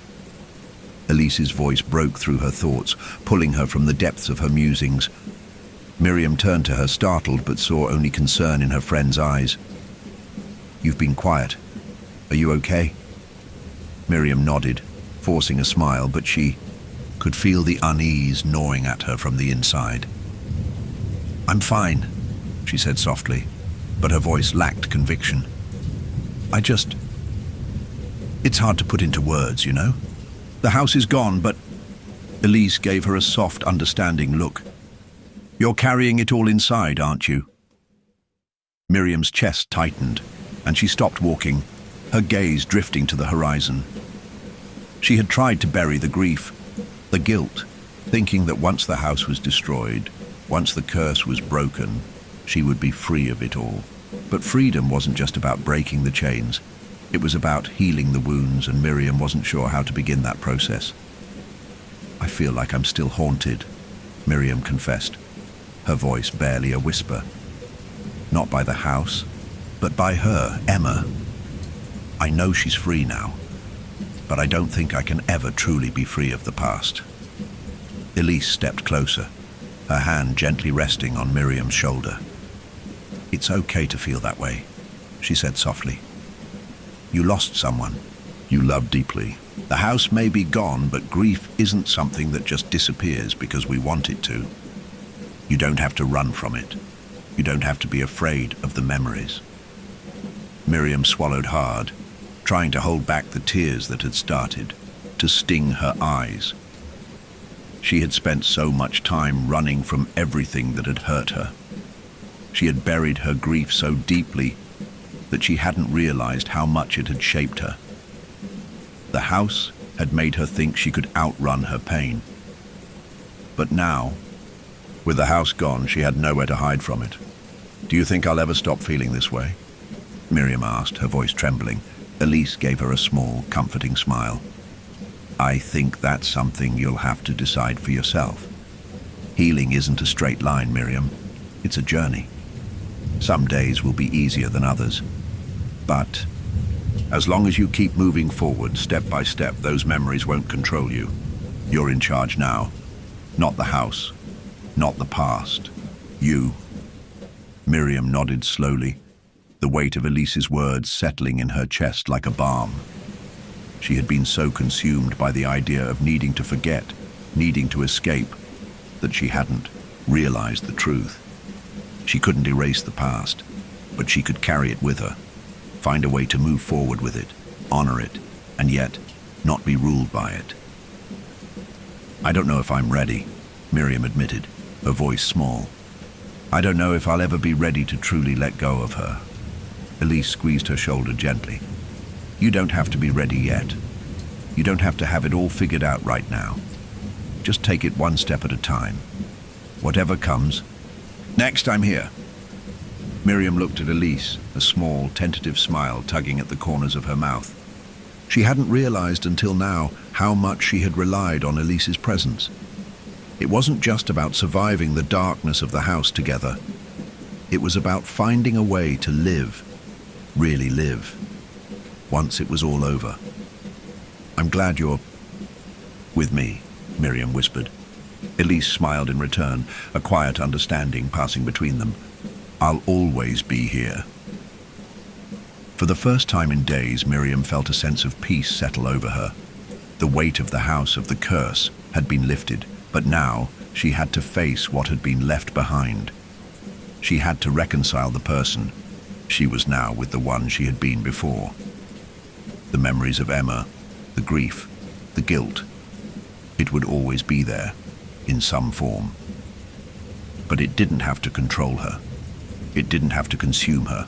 Elise's voice broke through her thoughts, pulling her from the depths of her musings. Miriam turned to her, startled, but saw only concern in her friend's eyes. "You've been quiet. Are you okay?" Miriam nodded, forcing a smile, but she could feel the unease gnawing at her from the inside. "I'm fine," she said softly, but her voice lacked conviction. It's hard to put into words, you know? The house is gone, but..." Elise gave her a soft, understanding look. "You're carrying it all inside, aren't you?" Miriam's chest tightened, and she stopped walking, her gaze drifting to the horizon. She had tried to bury the grief, the guilt, thinking that once the house was destroyed, once the curse was broken, she would be free of it all. But freedom wasn't just about breaking the chains. It was about healing the wounds, and Miriam wasn't sure how to begin that process. "I feel like I'm still haunted," Miriam confessed, her voice barely a whisper. "Not by the house, but by her, Emma. I know she's free now, but I don't think I can ever truly be free of the past." Elise stepped closer, her hand gently resting on Miriam's shoulder. "It's okay to feel that way," she said softly. "You lost someone you loved deeply. The house may be gone, but grief isn't something that just disappears because we want it to. You don't have to run from it. You don't have to be afraid of the memories." Miriam swallowed hard, trying to hold back the tears that had started to sting her eyes. She had spent so much time running from everything that had hurt her. She had buried her grief so deeply that she hadn't realized how much it had shaped her. The house had made her think she could outrun her pain. But now, with the house gone, she had nowhere to hide from it. "Do you think I'll ever stop feeling this way?" Miriam asked, her voice trembling. Elise gave her a small, comforting smile. "I think that's something you'll have to decide for yourself. Healing isn't a straight line, Miriam. It's a journey. Some days will be easier than others. But as long as you keep moving forward, step by step, those memories won't control you. You're in charge now. Not the house. Not the past. You." Miriam nodded slowly, the weight of Elise's words settling in her chest like a balm. She had been so consumed by the idea of needing to forget, needing to escape, that she hadn't realized the truth. She couldn't erase the past, but she could carry it with her, find a way to move forward with it, honor it, and yet not be ruled by it. "I don't know if I'm ready," Miriam admitted, her voice small. "I don't know if I'll ever be ready to truly let go of her." Elise squeezed her shoulder gently. "You don't have to be ready yet. You don't have to have it all figured out right now. Just take it one step at a time. Whatever comes. Next, I'm here." Miriam looked at Elise, a small, tentative smile tugging at the corners of her mouth. She hadn't realized until now how much she had relied on Elise's presence. It wasn't just about surviving the darkness of the house together. It was about finding a way to live, really live, once it was all over. "I'm glad you're with me," Miriam whispered. Elise smiled in return, a quiet understanding passing between them. "I'll always be here." For the first time in days, Miriam felt a sense of peace settle over her. The weight of the house, of the curse, had been lifted, but now she had to face what had been left behind. She had to reconcile the person, She was now with the one she had been before. The memories of Emma, the grief, the guilt. It would always be there, in some form. But it didn't have to control her. It didn't have to consume her.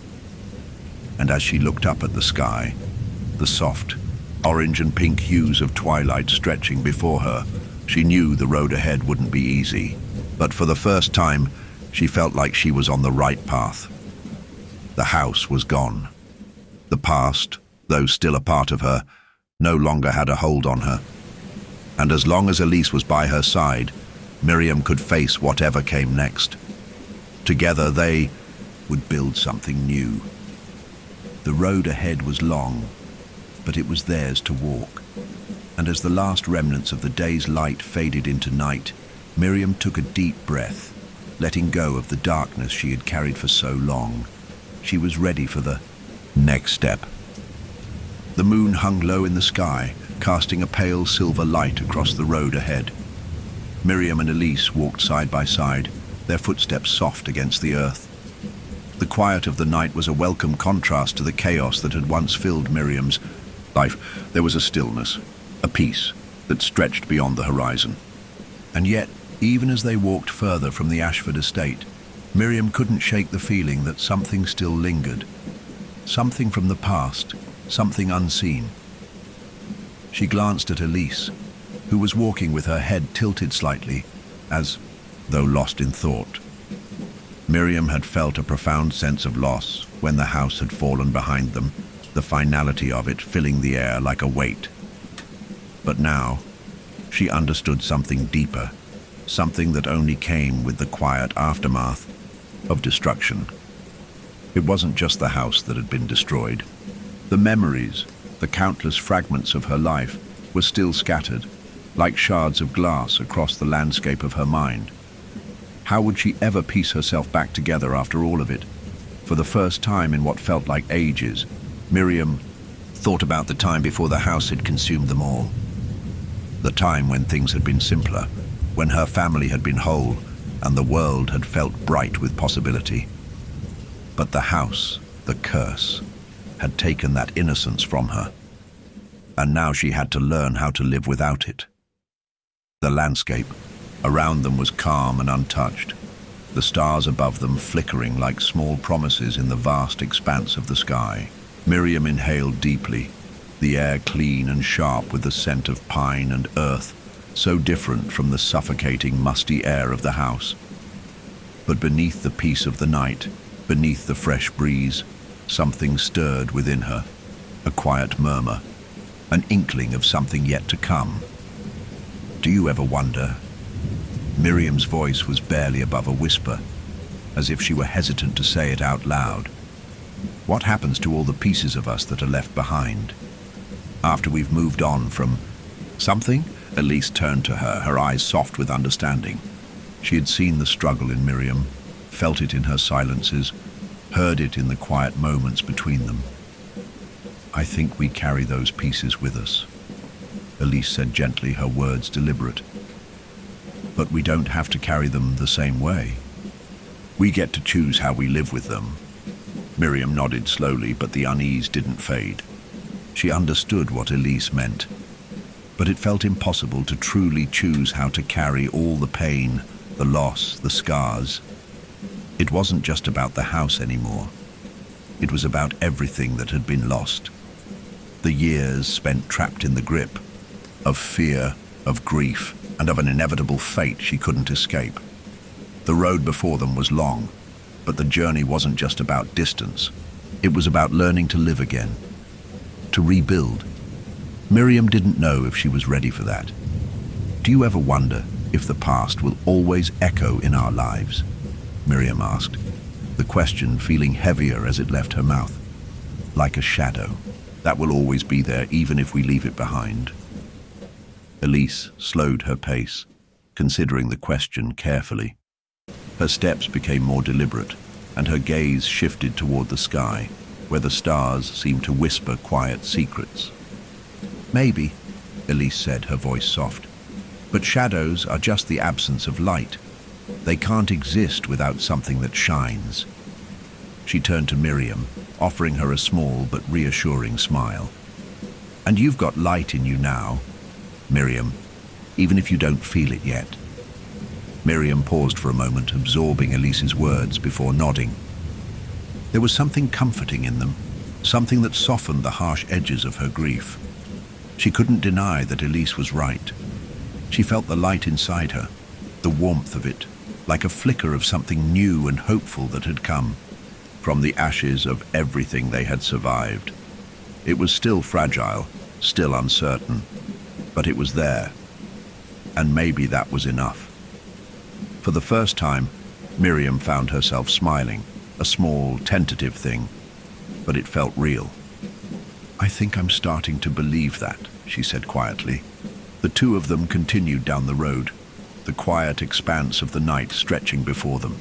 And as she looked up at the sky, the soft, orange and pink hues of twilight stretching before her, she knew the road ahead wouldn't be easy. But for the first time, she felt like she was on the right path. The house was gone. The past, though still a part of her, no longer had a hold on her. And as long as Elise was by her side, Miriam could face whatever came next. Together they would build something new. The road ahead was long, but it was theirs to walk. And as the last remnants of the day's light faded into night, Miriam took a deep breath, letting go of the darkness she had carried for so long. She was ready for the next step. The moon hung low in the sky, casting a pale silver light across the road ahead. Miriam and Elise walked side by side, their footsteps soft against the earth. The quiet of the night was a welcome contrast to the chaos that had once filled Miriam's life. There was a stillness, a peace that stretched beyond the horizon. And yet, even as they walked further from the Ashford estate, Miriam couldn't shake the feeling that something still lingered. Something from the past, something unseen. She glanced at Elise, who was walking with her head tilted slightly, as though lost in thought. Miriam had felt a profound sense of loss when the house had fallen behind them, the finality of it filling the air like a weight. But now, she understood something deeper, something that only came with the quiet aftermath of destruction. It wasn't just the house that had been destroyed. The memories, the countless fragments of her life, were still scattered, like shards of glass across the landscape of her mind. How would she ever piece herself back together after all of it? For the first time in what felt like ages, Miriam thought about the time before the house had consumed them all. The time when things had been simpler, when her family had been whole, and the world had felt bright with possibility. But the house, the curse, had taken that innocence from her, and now she had to learn how to live without it. The landscape around them was calm and untouched, the stars above them flickering like small promises in the vast expanse of the sky. Miriam inhaled deeply, the air clean and sharp with the scent of pine and earth, so different from the suffocating, musty air of the house. But beneath the peace of the night, beneath the fresh breeze, something stirred within her, a quiet murmur, an inkling of something yet to come. Do you ever wonder? Miriam's voice was barely above a whisper, as if she were hesitant to say it out loud. What happens to all the pieces of us that are left behind? After we've moved on from something? Elise turned to her, her eyes soft with understanding. She had seen the struggle in Miriam, felt it in her silences, heard it in the quiet moments between them. I think we carry those pieces with us, Elise said gently, her words deliberate. But we don't have to carry them the same way. We get to choose how we live with them. Miriam nodded slowly, but the unease didn't fade. She understood what Elise meant, but it felt impossible to truly choose how to carry all the pain, the loss, the scars. It wasn't just about the house anymore. It was about everything that had been lost. The years spent trapped in the grip of fear, of grief, and of an inevitable fate she couldn't escape. The road before them was long, but the journey wasn't just about distance. It was about learning to live again, to rebuild. Miriam didn't know if she was ready for that. Do you ever wonder if the past will always echo in our lives? Miriam asked, the question feeling heavier as it left her mouth. Like a shadow, that will always be there even if we leave it behind. Elise slowed her pace, considering the question carefully. Her steps became more deliberate, and her gaze shifted toward the sky, where the stars seemed to whisper quiet secrets. Maybe, Elise said, her voice soft, but shadows are just the absence of light. They can't exist without something that shines. She turned to Miriam, offering her a small but reassuring smile. "And you've got light in you now, Miriam, even if you don't feel it yet." Miriam paused for a moment, absorbing Elise's words before nodding. There was something comforting in them, something that softened the harsh edges of her grief. She couldn't deny that Elise was right. She felt the light inside her, the warmth of it, like a flicker of something new and hopeful that had come from the ashes of everything they had survived. It was still fragile, still uncertain, but it was there, and maybe that was enough. For the first time, Miriam found herself smiling, a small, tentative thing, but it felt real. "I think I'm starting to believe that," she said quietly. The two of them continued down the road, the quiet expanse of the night stretching before them.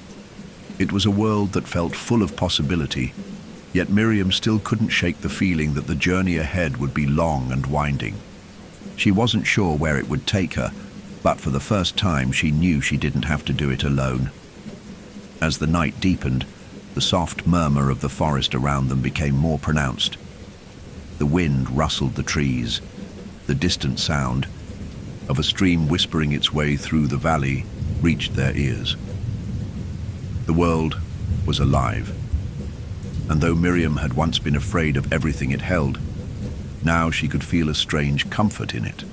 It was a world that felt full of possibility, yet Miriam still couldn't shake the feeling that the journey ahead would be long and winding. She wasn't sure where it would take her, but for the first time she knew she didn't have to do it alone. As the night deepened, the soft murmur of the forest around them became more pronounced. The wind rustled the trees. The distant sound of a stream whispering its way through the valley reached their ears. The world was alive, and though Miriam had once been afraid of everything it held, now she could feel a strange comfort in it.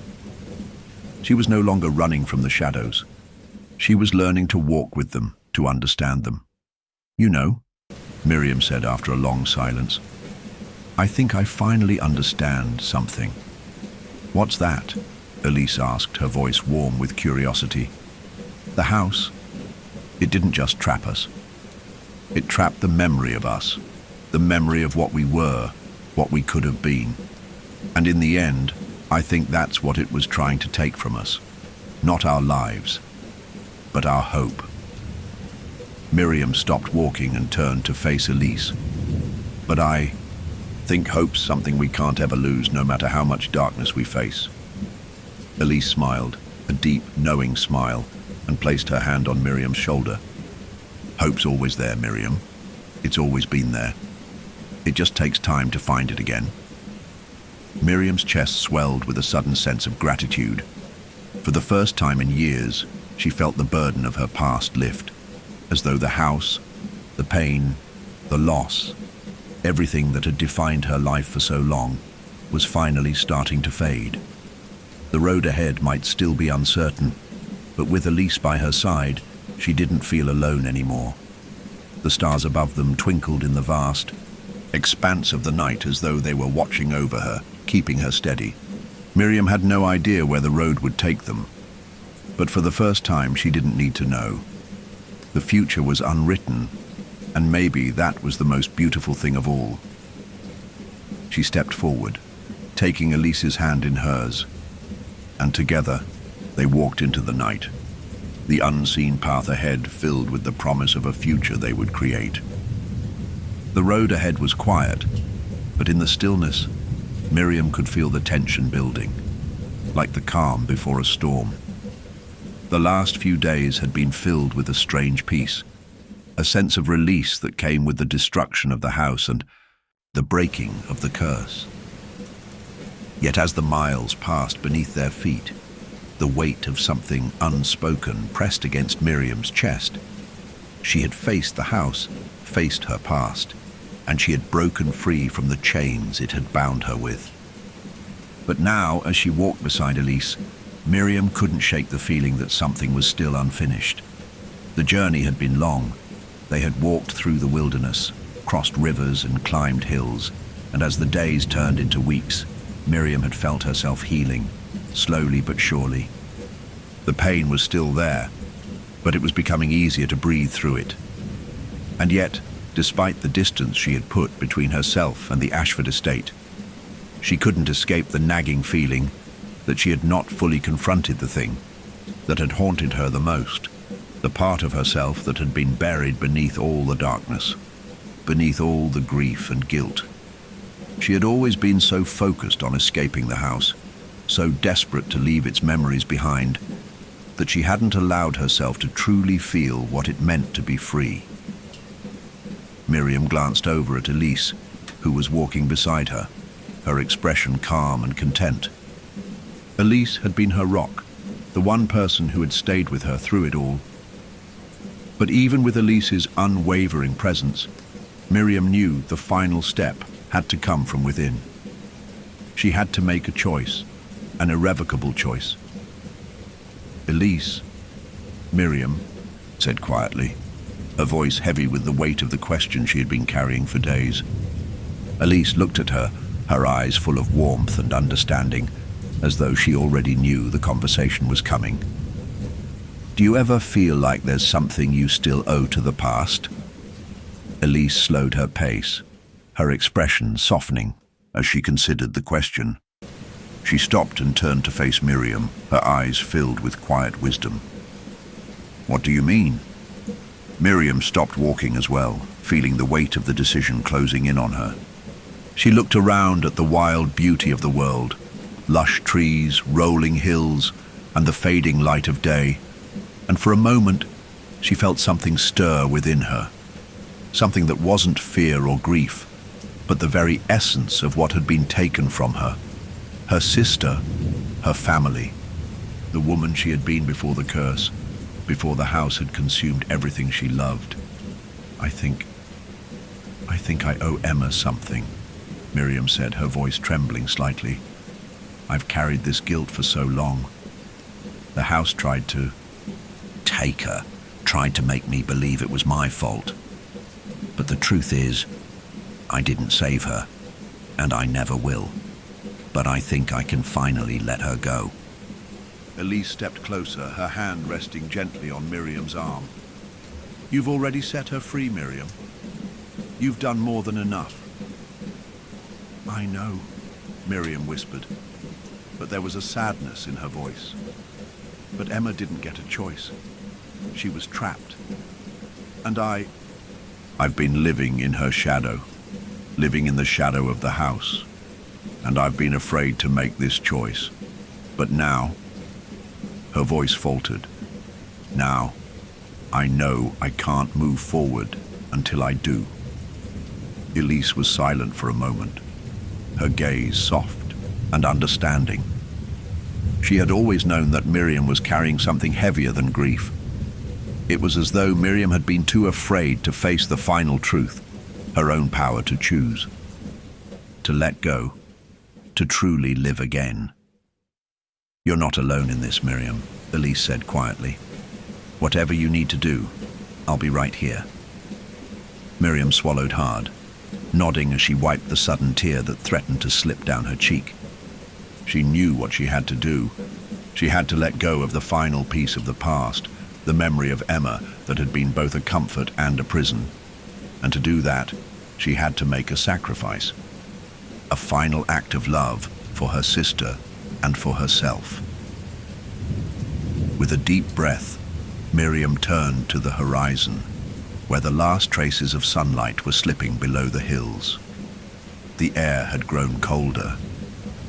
She was no longer running from the shadows. She was learning to walk with them, to understand them. "You know," Miriam said after a long silence, "I think I finally understand something." "What's that?" Elise asked, her voice warm with curiosity. "The house. It didn't just trap us. It trapped the memory of us, the memory of what we were, what we could have been. And in the end, I think that's what it was trying to take from us. Not our lives, but our hope." Miriam stopped walking and turned to face Elise. "But I think hope's something we can't ever lose, no matter how much darkness we face." Elise smiled, a deep, knowing smile, and placed her hand on Miriam's shoulder. "Hope's always there, Miriam. It's always been there. It just takes time to find it again." Miriam's chest swelled with a sudden sense of gratitude. For the first time in years, she felt the burden of her past lift, as though the house, the pain, the loss, everything that had defined her life for so long, was finally starting to fade. The road ahead might still be uncertain, but with Elise by her side, she didn't feel alone anymore. The stars above them twinkled in the vast expanse of the night as though they were watching over her, keeping her steady. Miriam had no idea where the road would take them, but for the first time she didn't need to know. The future was unwritten, and maybe that was the most beautiful thing of all. She stepped forward, taking Elise's hand in hers, and together they walked into the night, the unseen path ahead filled with the promise of a future they would create. The road ahead was quiet, but in the stillness, Miriam could feel the tension building, like the calm before a storm. The last few days had been filled with a strange peace, a sense of release that came with the destruction of the house and the breaking of the curse. Yet as the miles passed beneath their feet, the weight of something unspoken pressed against Miriam's chest. She had faced the house, faced her past, and she had broken free from the chains it had bound her with. But now, as she walked beside Elise, Miriam couldn't shake the feeling that something was still unfinished. The journey had been long. They had walked through the wilderness, crossed rivers and climbed hills, and as the days turned into weeks, Miriam had felt herself healing, slowly but surely. The pain was still there, but it was becoming easier to breathe through it. And yet, despite the distance she had put between herself and the Ashford estate, she couldn't escape the nagging feeling that she had not fully confronted the thing that had haunted her the most, the part of herself that had been buried beneath all the darkness, beneath all the grief and guilt. She had always been so focused on escaping the house, so desperate to leave its memories behind, that she hadn't allowed herself to truly feel what it meant to be free. Miriam glanced over at Elise, who was walking beside her, her expression calm and content. Elise had been her rock, the one person who had stayed with her through it all. But even with Elise's unwavering presence, Miriam knew the final step had to come from within. She had to make a choice, an irrevocable choice. "Elise," Miriam said quietly, her voice heavy with the weight of the question she had been carrying for days. Elise looked at her, her eyes full of warmth and understanding, as though she already knew the conversation was coming. "Do you ever feel like there's something you still owe to the past?" Elise slowed her pace, her expression softening as she considered the question. She stopped and turned to face Miriam, her eyes filled with quiet wisdom. "What do you mean?" Miriam stopped walking as well, feeling the weight of the decision closing in on her. She looked around at the wild beauty of the world, lush trees, rolling hills, and the fading light of day, and for a moment she felt something stir within her, something that wasn't fear or grief, but the very essence of what had been taken from her. Her sister, her family, the woman she had been before the curse, before the house had consumed everything she loved. I think I owe Emma something," Miriam said, her voice trembling slightly. "I've carried this guilt for so long. The house tried to take her, tried to make me believe it was my fault. But the truth is, I didn't save her, and I never will. But I think I can finally let her go." Elise stepped closer, her hand resting gently on Miriam's arm. "You've already set her free, Miriam. You've done more than enough." "I know," Miriam whispered, but there was a sadness in her voice. "But Emma didn't get a choice. She was trapped. And I've been living in her shadow, living in the shadow of the house, and I've been afraid to make this choice. But now," her voice faltered, "now I know I can't move forward until I do." Elise was silent for a moment, her gaze soft and understanding. She had always known that Miriam was carrying something heavier than grief. It was as though Miriam had been too afraid to face the final truth, her own power to choose, to let go, to truly live again. "You're not alone in this, Miriam," Elise said quietly. "Whatever you need to do, I'll be right here." Miriam swallowed hard, nodding as she wiped the sudden tear that threatened to slip down her cheek. She knew what she had to do. She had to let go of the final piece of the past, the memory of Emma that had been both a comfort and a prison. And to do that, she had to make a sacrifice, a final act of love for her sister and for herself. With a deep breath, Miriam turned to the horizon, where the last traces of sunlight were slipping below the hills. The air had grown colder,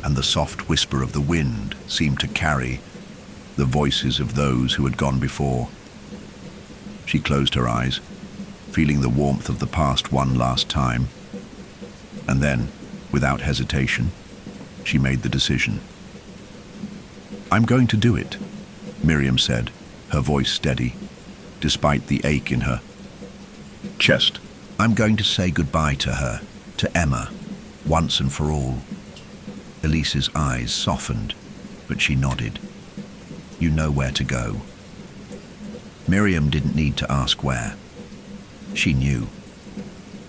and the soft whisper of the wind seemed to carry the voices of those who had gone before. She closed her eyes, feeling the warmth of the past one last time, and then, without hesitation, she made the decision. "I'm going to do it," Miriam said, her voice steady, despite the ache in her chest. "I'm going to say goodbye to her, to Emma, once and for all." Elise's eyes softened, but she nodded. "You know where to go." Miriam didn't need to ask where. She knew.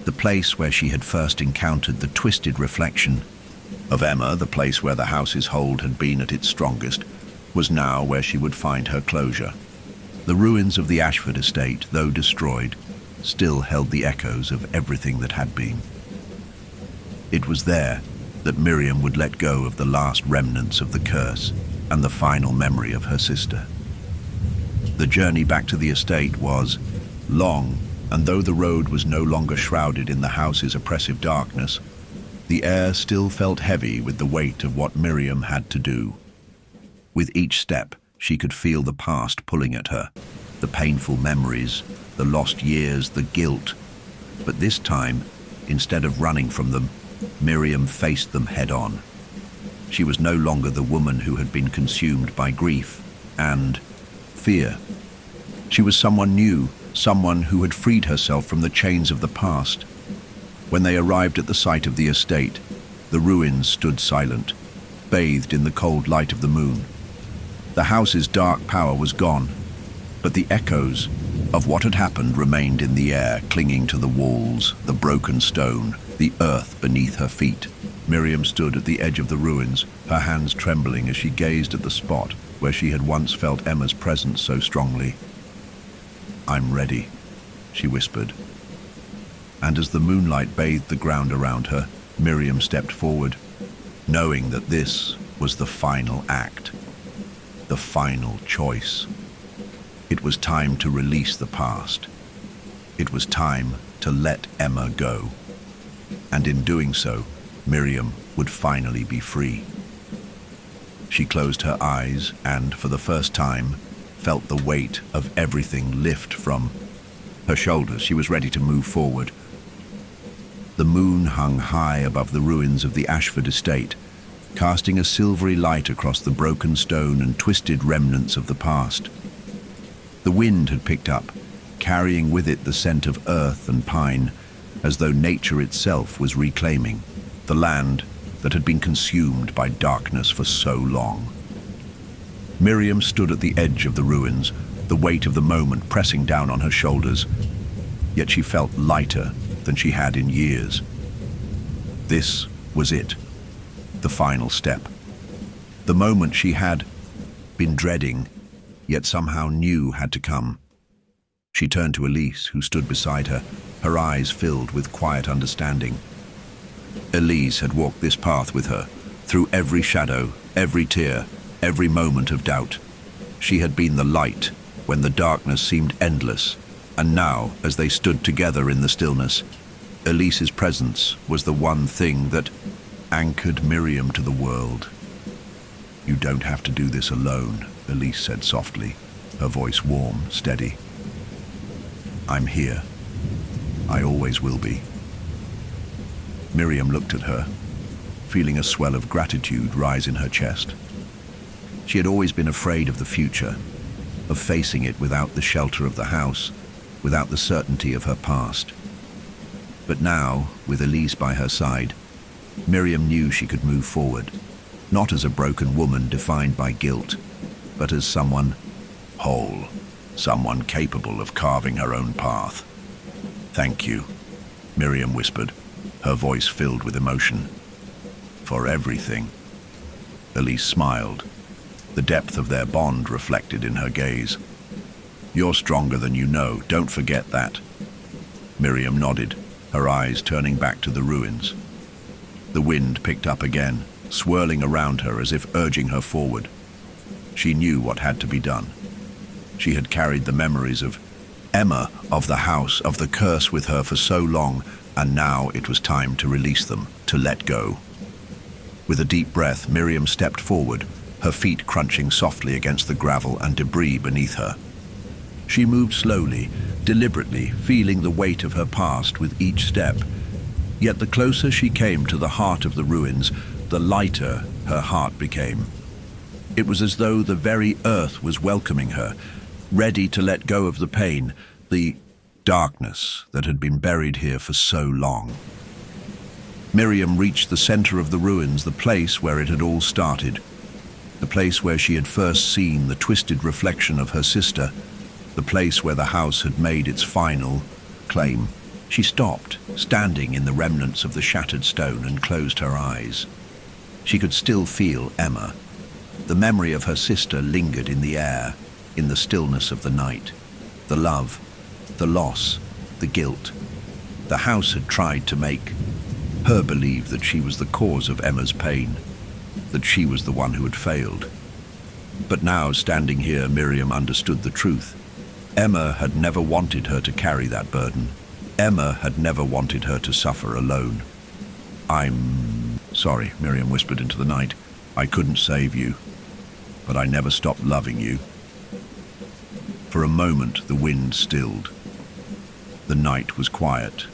The place where she had first encountered the twisted reflection of Emma, the place where the house's hold had been at its strongest, was now where she would find her closure. The ruins of the Ashford estate, though destroyed, still held the echoes of everything that had been. It was there that Miriam would let go of the last remnants of the curse and the final memory of her sister. The journey back to the estate was long, and though the road was no longer shrouded in the house's oppressive darkness, the air still felt heavy with the weight of what Miriam had to do. With each step, she could feel the past pulling at her, the painful memories, the lost years, the guilt. But this time, instead of running from them, Miriam faced them head-on. She was no longer the woman who had been consumed by grief and fear. She was someone new, someone who had freed herself from the chains of the past. When they arrived at the site of the estate, the ruins stood silent, bathed in the cold light of the moon. The house's dark power was gone, but the echoes of what had happened remained in the air, clinging to the walls, the broken stone, the earth beneath her feet. Miriam stood at the edge of the ruins, her hands trembling as she gazed at the spot where she had once felt Emma's presence so strongly. "I'm ready," she whispered. And as the moonlight bathed the ground around her, Miriam stepped forward, knowing that this was the final act, the final choice. It was time to release the past. It was time to let Emma go. And in doing so, Miriam would finally be free. She closed her eyes and, for the first time, felt the weight of everything lift from her shoulders. She was ready to move forward. The moon hung high above the ruins of the Ashford estate, casting a silvery light across the broken stone and twisted remnants of the past. The wind had picked up, carrying with it the scent of earth and pine, as though nature itself was reclaiming the land that had been consumed by darkness for so long. Miriam stood at the edge of the ruins, the weight of the moment pressing down on her shoulders, yet she felt lighter than she had in years. This was it, the final step. The moment she had been dreading, yet somehow knew had to come. She turned to Elise, who stood beside her, her eyes filled with quiet understanding. Elise had walked this path with her, through every shadow, every tear, every moment of doubt. She had been the light when the darkness seemed endless, and now, as they stood together in the stillness, Elise's presence was the one thing that anchored Miriam to the world. "You don't have to do this alone," Elise said softly, her voice warm, steady. "I'm here. I always will be." Miriam looked at her, feeling a swell of gratitude rise in her chest. She had always been afraid of the future, of facing it without the shelter of the house, without the certainty of her past. But now, with Elise by her side, Miriam knew she could move forward, not as a broken woman defined by guilt, but as someone whole, someone capable of carving her own path. "Thank you," Miriam whispered, her voice filled with emotion. "For everything." Elise smiled, the depth of their bond reflected in her gaze. "You're stronger than you know, don't forget that." Miriam nodded, her eyes turning back to the ruins. The wind picked up again, swirling around her as if urging her forward. She knew what had to be done. She had carried the memories of Emma, of the house, of the curse with her for so long, and now it was time to release them, to let go. With a deep breath, Miriam stepped forward, her feet crunching softly against the gravel and debris beneath her. She moved slowly, deliberately, feeling the weight of her past with each step. Yet the closer she came to the heart of the ruins, the lighter her heart became. It was as though the very earth was welcoming her, ready to let go of the pain, the darkness that had been buried here for so long. Miriam reached the center of the ruins, the place where it had all started, the place where she had first seen the twisted reflection of her sister, the place where the house had made its final claim. She stopped, standing in the remnants of the shattered stone, and closed her eyes. She could still feel Emma. The memory of her sister lingered in the air, in the stillness of the night. The love, the loss, the guilt. The house had tried to make her believe that she was the cause of Emma's pain, that she was the one who had failed. But now, standing here, Miriam understood the truth. Emma had never wanted her to carry that burden. Emma had never wanted her to suffer alone. "I'm sorry," Miriam whispered into the night. "I couldn't save you, but I never stopped loving you." For a moment, the wind stilled. The night was quiet,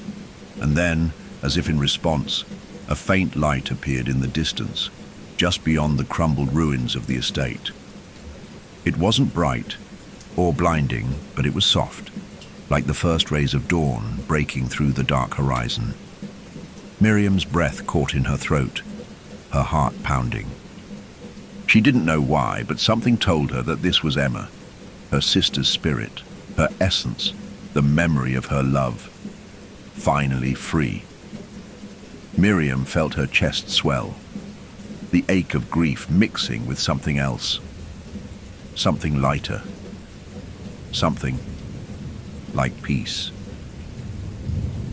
And then, as if in response, a faint light appeared in the distance, just beyond the crumbled ruins of the estate. It wasn't bright or blinding, but it was soft, like the first rays of dawn breaking through the dark horizon. Miriam's breath caught in her throat, her heart pounding. She didn't know why, but something told her that this was Emma, her sister's spirit, her essence, the memory of her love, finally free. Miriam felt her chest swell, the ache of grief mixing with something else, something lighter, something like peace.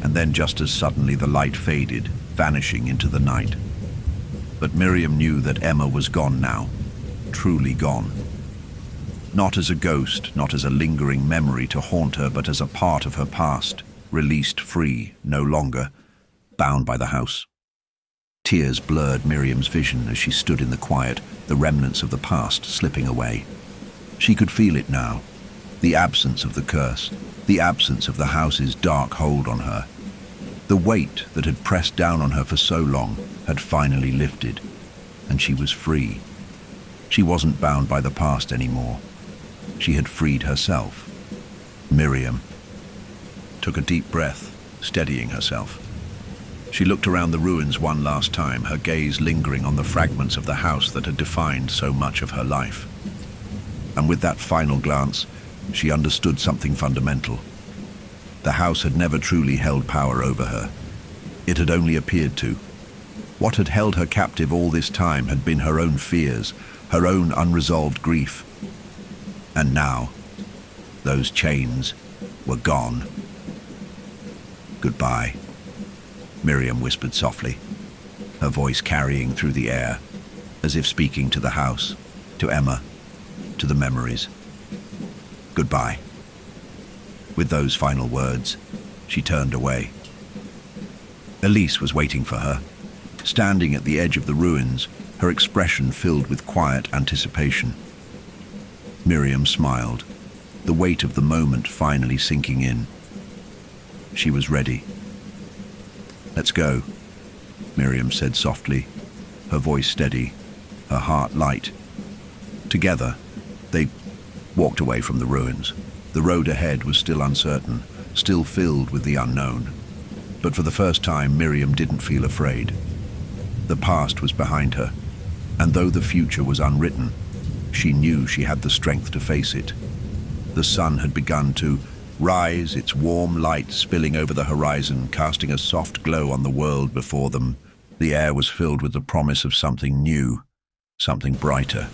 And then just as suddenly the light faded, vanishing into the night. But Miriam knew that Emma was gone now, truly gone. Not as a ghost, not as a lingering memory to haunt her, but as a part of her past, released free, no longer bound by the house. Tears blurred Miriam's vision as she stood in the quiet, the remnants of the past slipping away. She could feel it now, the absence of the curse, the absence of the house's dark hold on her. The weight that had pressed down on her for so long had finally lifted, and she was free. She wasn't bound by the past anymore. She had freed herself. Miriam took a deep breath, steadying herself. She looked around the ruins one last time, her gaze lingering on the fragments of the house that had defined so much of her life. And with that final glance, she understood something fundamental. The house had never truly held power over her. It had only appeared to. What had held her captive all this time had been her own fears, her own unresolved grief. And now, those chains were gone. Goodbye, Miriam whispered softly, her voice carrying through the air, as if speaking to the house, to Emma, to the memories. Goodbye. With those final words, she turned away. Elise was waiting for her, standing at the edge of the ruins, her expression filled with quiet anticipation. Miriam smiled, the weight of the moment finally sinking in. She was ready. Let's go, Miriam said softly, her voice steady, her heart light. Together, they walked away from the ruins. The road ahead was still uncertain, still filled with the unknown. But for the first time, Miriam didn't feel afraid. The past was behind her, and though the future was unwritten, she knew she had the strength to face it. The sun had begun to rise, its warm light spilling over the horizon, casting a soft glow on the world before them. The air was filled with the promise of something new, something brighter.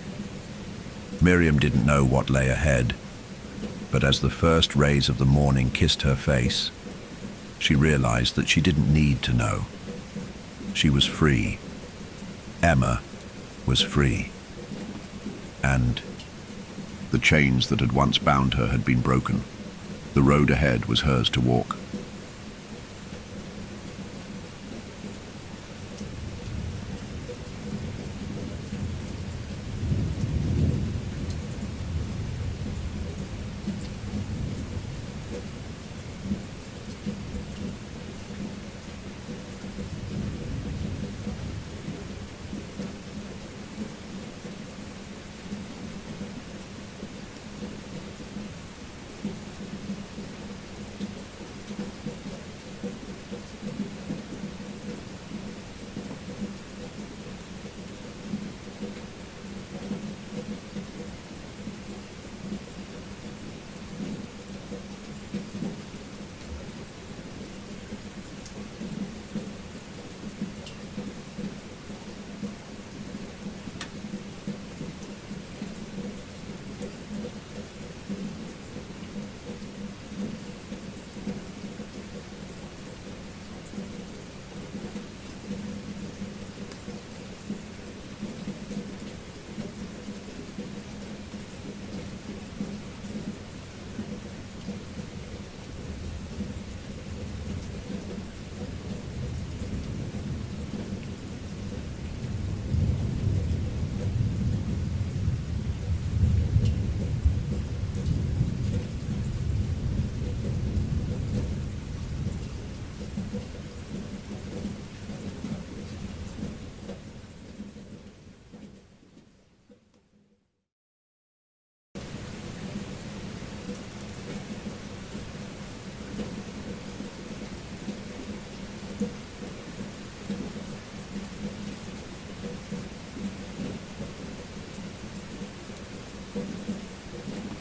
Miriam didn't know what lay ahead, but as the first rays of the morning kissed her face, she realized that she didn't need to know. She was free. Emma was free. And the chains that had once bound her had been broken. The road ahead was hers to walk.